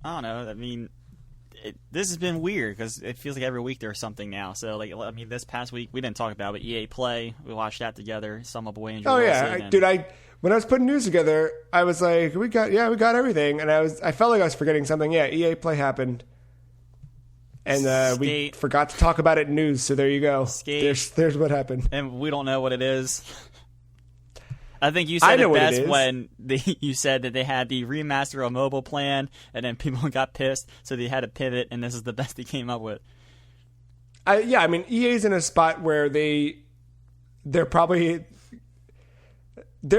B: I don't know. I mean, this has been weird because it feels like every week there's something now. So, this past week we didn't talk about it, but EA Play, we watched that together. Some of Boy Angel.
A: Oh yeah, when I was putting news together, I was like, we got everything, and I felt like I was forgetting something. Yeah, EA Play happened. And we forgot to talk about it in news, so there you go. There's what happened.
B: And we don't know what it is. I think you said it best when you said that they had the remaster of mobile plan, and then people got pissed, so they had to pivot, and this is the best they came up with.
A: EA's in a spot where they're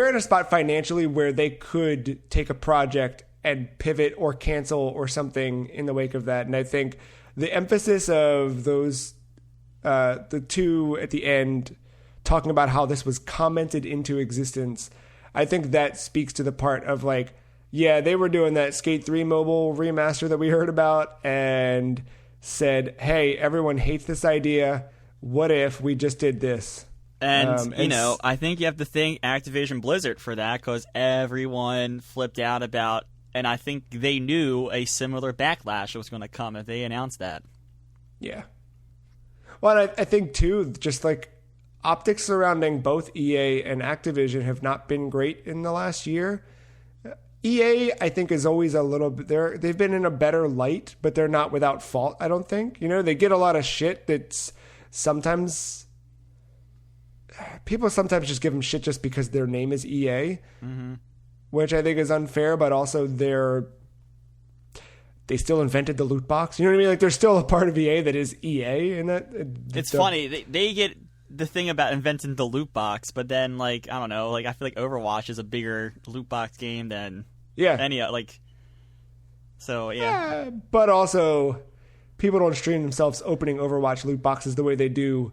A: in a spot financially where they could take a project and pivot or cancel or something in the wake of that, and I think the emphasis of those, the two at the end, talking about how this was commented into existence. I think that speaks to the part of like, yeah, they were doing that Skate 3 mobile remaster that we heard about and said, hey, everyone hates this idea. What if we just did this?
B: And, I think you have to thank Activision Blizzard for that because everyone flipped out about, and I think they knew a similar backlash was going to come if they announced that.
A: Yeah. Well, I think, too, just like optics surrounding both EA and Activision have not been great in the last year. EA, I think, is always a little bit there. They've been in a better light, but they're not without fault, I don't think. They get a lot of shit that's sometimes people sometimes just give them shit just because their name is EA, which I think is unfair, but also they still invented the loot box. You know what I mean? Like, there's still a part of EA that is EA, and that
B: it's funny. They get the thing about inventing the loot box, but then, like, I don't know, like, I feel like Overwatch is a bigger loot box game than any, like, so, yeah.
A: But also, people don't stream themselves opening Overwatch loot boxes the way they do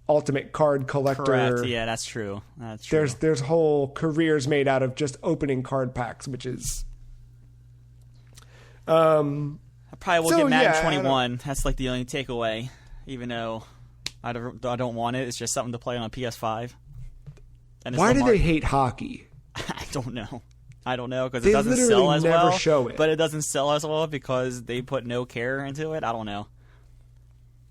A: Ultimate Card Collector.
B: Correct, yeah, that's true.
A: There's whole careers made out of just opening card packs, which is...
B: I probably will get Madden 21. That's, like, the only takeaway, even though... I don't want it. It's just something to play on a PS5. And
A: why do they hate hockey?
B: I don't know because it doesn't sell as well.
A: Show it.
B: But it doesn't sell as well because they put no care into it. I don't know.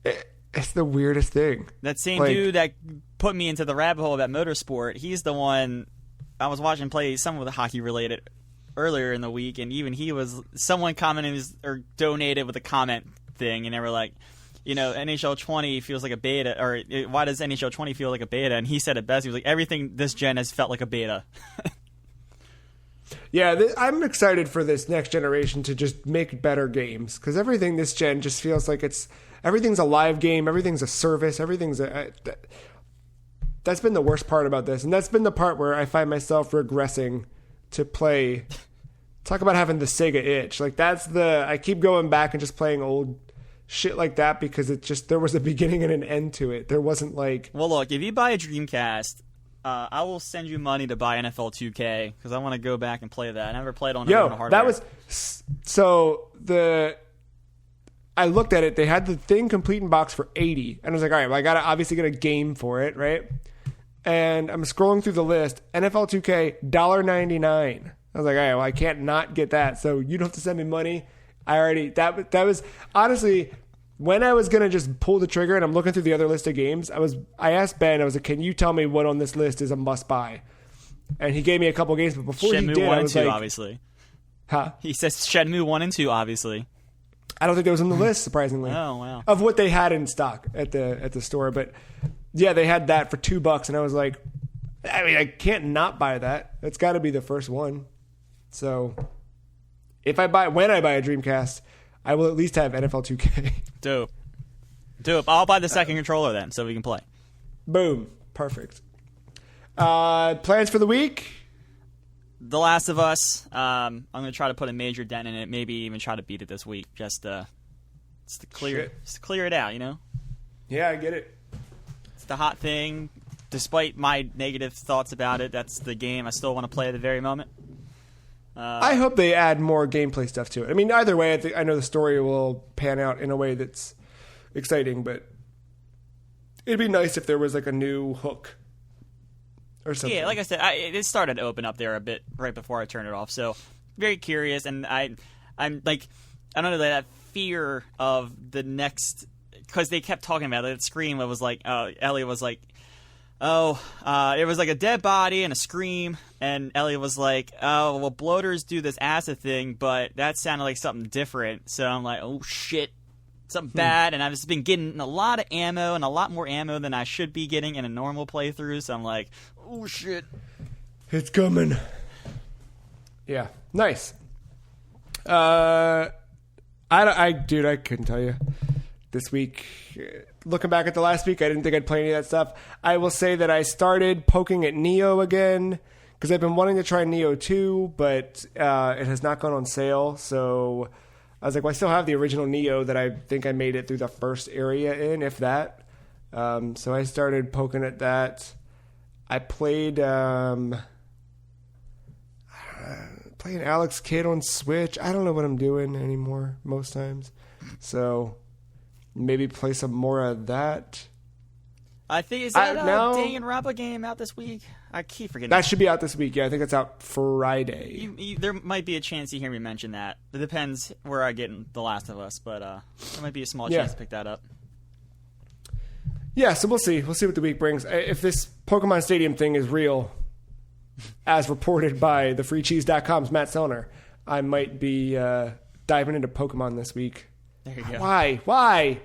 A: It's the weirdest thing.
B: That same dude that put me into the rabbit hole about Motorsport, he's the one I was watching play some of the hockey related earlier in the week, and even someone commented or donated with a comment thing, and they were like, NHL 20 feels like a beta, or why does NHL 20 feel like a beta? And he said it best. He was like, everything this gen has felt like a beta.
A: Yeah, I'm excited for this next generation to just make better games, because everything this gen just feels like everything's a live game, everything's a service, that's been the worst part about this, and that's been the part where I find myself regressing to play. Talk about having the Sega itch. Like, I keep going back and just playing old shit like that because there was a beginning and an end to it. There wasn't like...
B: Well, look, if you buy a Dreamcast, I will send you money to buy NFL 2K because I want to go back and play that. I never played on hardware.
A: That was... So, I looked at it. They had the thing complete in box for $80. And I was like, all right, well, I got to obviously get a game for it, right? And I'm scrolling through the list. NFL 2K, $1.99. I was like, all right, well, I can't not get that. So you don't have to send me money. That was honestly when I was gonna just pull the trigger, and I'm looking through the other list of games. I asked Ben, I was like, "Can you tell me what on this list is a must buy?" And he gave me a couple games, but before
B: Shenmue
A: he did,
B: 1
A: I was
B: and 2,
A: like,
B: obviously.
A: Huh?
B: He says Shenmue 1 and 2, obviously.
A: I don't think it was on the list, surprisingly.
B: Oh wow!
A: Of what they had in stock at the store, but yeah, they had that for $2, and I was like, I mean, I can't not buy that. That's got to be the first one. So. When I buy a Dreamcast, I will at least have NFL 2K.
B: Dope. I'll buy the second controller then, so we can play.
A: Boom. Perfect. Plans for the week?
B: The Last of Us. I'm going to try to put a major dent in it. Maybe even try to beat it this week, just to clear it out.
A: Yeah, I get it.
B: It's the hot thing. Despite my negative thoughts about it, that's the game I still want to play at the very moment.
A: I hope they add more gameplay stuff to it. I mean, either way, I know the story will pan out in a way that's exciting, but it'd be nice if there was like a new hook or something.
B: Yeah, like I said, it started to open up there a bit right before I turned it off. So very curious, and I'm like, I don't know, that fear of the next, because they kept talking about it. That scream, it was like, Ellie was like, it was like a dead body and a scream, and Elliot was like, oh, well, bloaters do this acid thing, but that sounded like something different. So I'm like, oh, shit, something bad, and I've just been getting a lot of ammo, and a lot more ammo than I should be getting in a normal playthrough, so I'm like, oh, shit.
A: It's coming. Yeah, nice. I couldn't tell you. This week, looking back at the last week, I didn't think I'd play any of that stuff. I will say that I started poking at Neo again, because I've been wanting to try Neo 2, but it has not gone on sale. So I was like, well, I still have the original Neo that I think I made it through the first area in, if that. So I started poking at that. I played playing Alex Kidd on Switch. I don't know what I'm doing anymore most times. So maybe play some more of that.
B: I think is that Danganronpa game out this week? I keep forgetting.
A: That should be out this week. Yeah, I think it's out Friday.
B: There might be a chance you hear me mention that. It depends where I get in The Last of Us, but there might be a small chance to pick that up.
A: Yeah, so we'll see. We'll see what the week brings. If this Pokemon Stadium thing is real, as reported by thefreecheese.com's Matt Sellner, I might be diving into Pokemon this week.
B: There you go.
A: Why?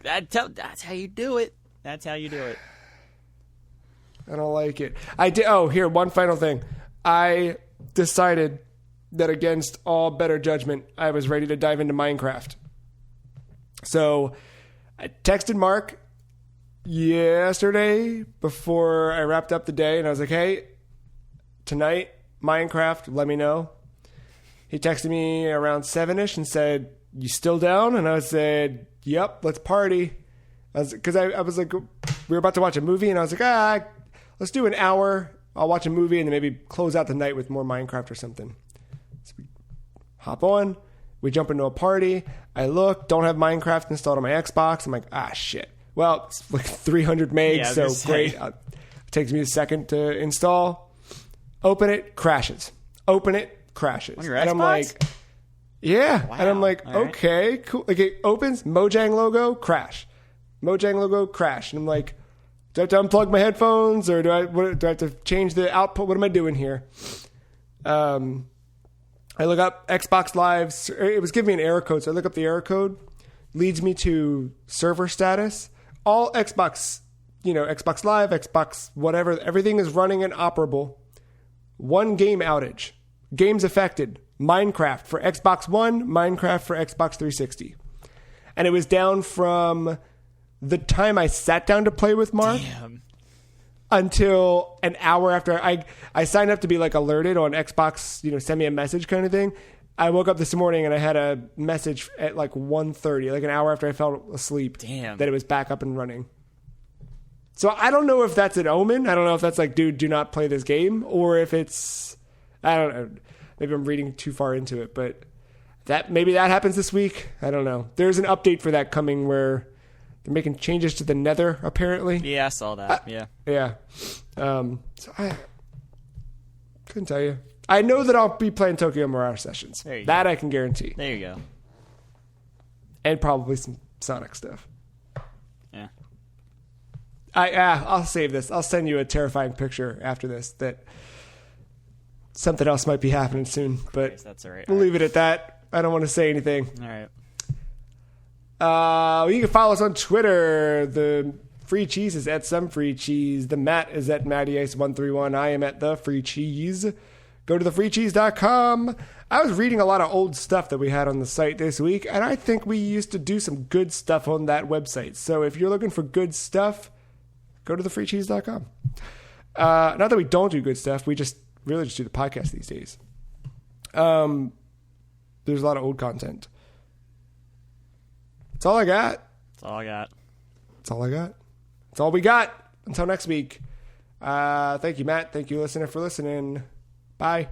B: That's how you do it. That's how you do it.
A: I don't like it. I did. Oh, here, one final thing. I decided that against all better judgment, I was ready to dive into Minecraft. So I texted Mark yesterday before I wrapped up the day, and I was like, hey, tonight, Minecraft, let me know. He texted me around 7-ish and said, you still down? And I said, yep, let's party. Because I was like, we were about to watch a movie, and I was like, let's do an hour. I'll watch a movie and then maybe close out the night with more Minecraft or something. So we hop on. We jump into a party. I look, don't have Minecraft installed on my Xbox. I'm like, shit. Well, it's like 300 megs, so great. It takes me a second to install. Open it, crashes. Open it, crashes.
B: On your
A: and
B: Xbox?
A: I'm like, yeah.
B: Wow.
A: And I'm like, okay, cool. Like it opens, Mojang logo, crash. Mojang logo, crash. And I'm like, do I have to unplug my headphones or do I have to change the output? What am I doing here? I look up Xbox Live. It was giving me an error code. So I look up the error code, leads me to server status. All Xbox, Xbox Live, Xbox whatever, everything is running and operable. One game outage. Games affected. Minecraft for Xbox One, Minecraft for Xbox 360. And it was down from the time I sat down to play with Mark until an hour after I signed up to be like alerted on Xbox, send me a message kind of thing. I woke up this morning and I had a message at like 1:30, like an hour after I fell asleep, that it was back up and running. So I don't know if that's an omen. I don't know if that's like, dude, do not play this game, or if it's, I don't know. Maybe I'm reading too far into it, but maybe that happens this week. I don't know. There's an update for that coming where they're making changes to the Nether, apparently.
B: Yeah, I saw that. Yeah.
A: So I couldn't tell you. I know that I'll be playing Tokyo Mirage Sessions. That I can guarantee.
B: There you go.
A: And probably some Sonic stuff.
B: Yeah.
A: I'll save this. I'll send you a terrifying picture after this that something else might be happening soon. But
B: that's all right.
A: We'll leave it at that. I don't want to say anything.
B: All right.
A: You can follow us on Twitter. The Free Cheese is at Some Free Cheese. The Matt is at MattyIce131. I am at The Free Cheese. Go to thefreecheese.com. I was reading a lot of old stuff that we had on the site this week, and I think we used to do some good stuff on that website. So if you're looking for good stuff, go to thefreecheese.com. Not that we don't do good stuff. We really just do the podcast these days. There's a lot of old content. That's all I got.
B: That's all I got.
A: That's all I got. That's all we got. Until next week. Thank you, Matt. Thank you, listener, for listening. Bye.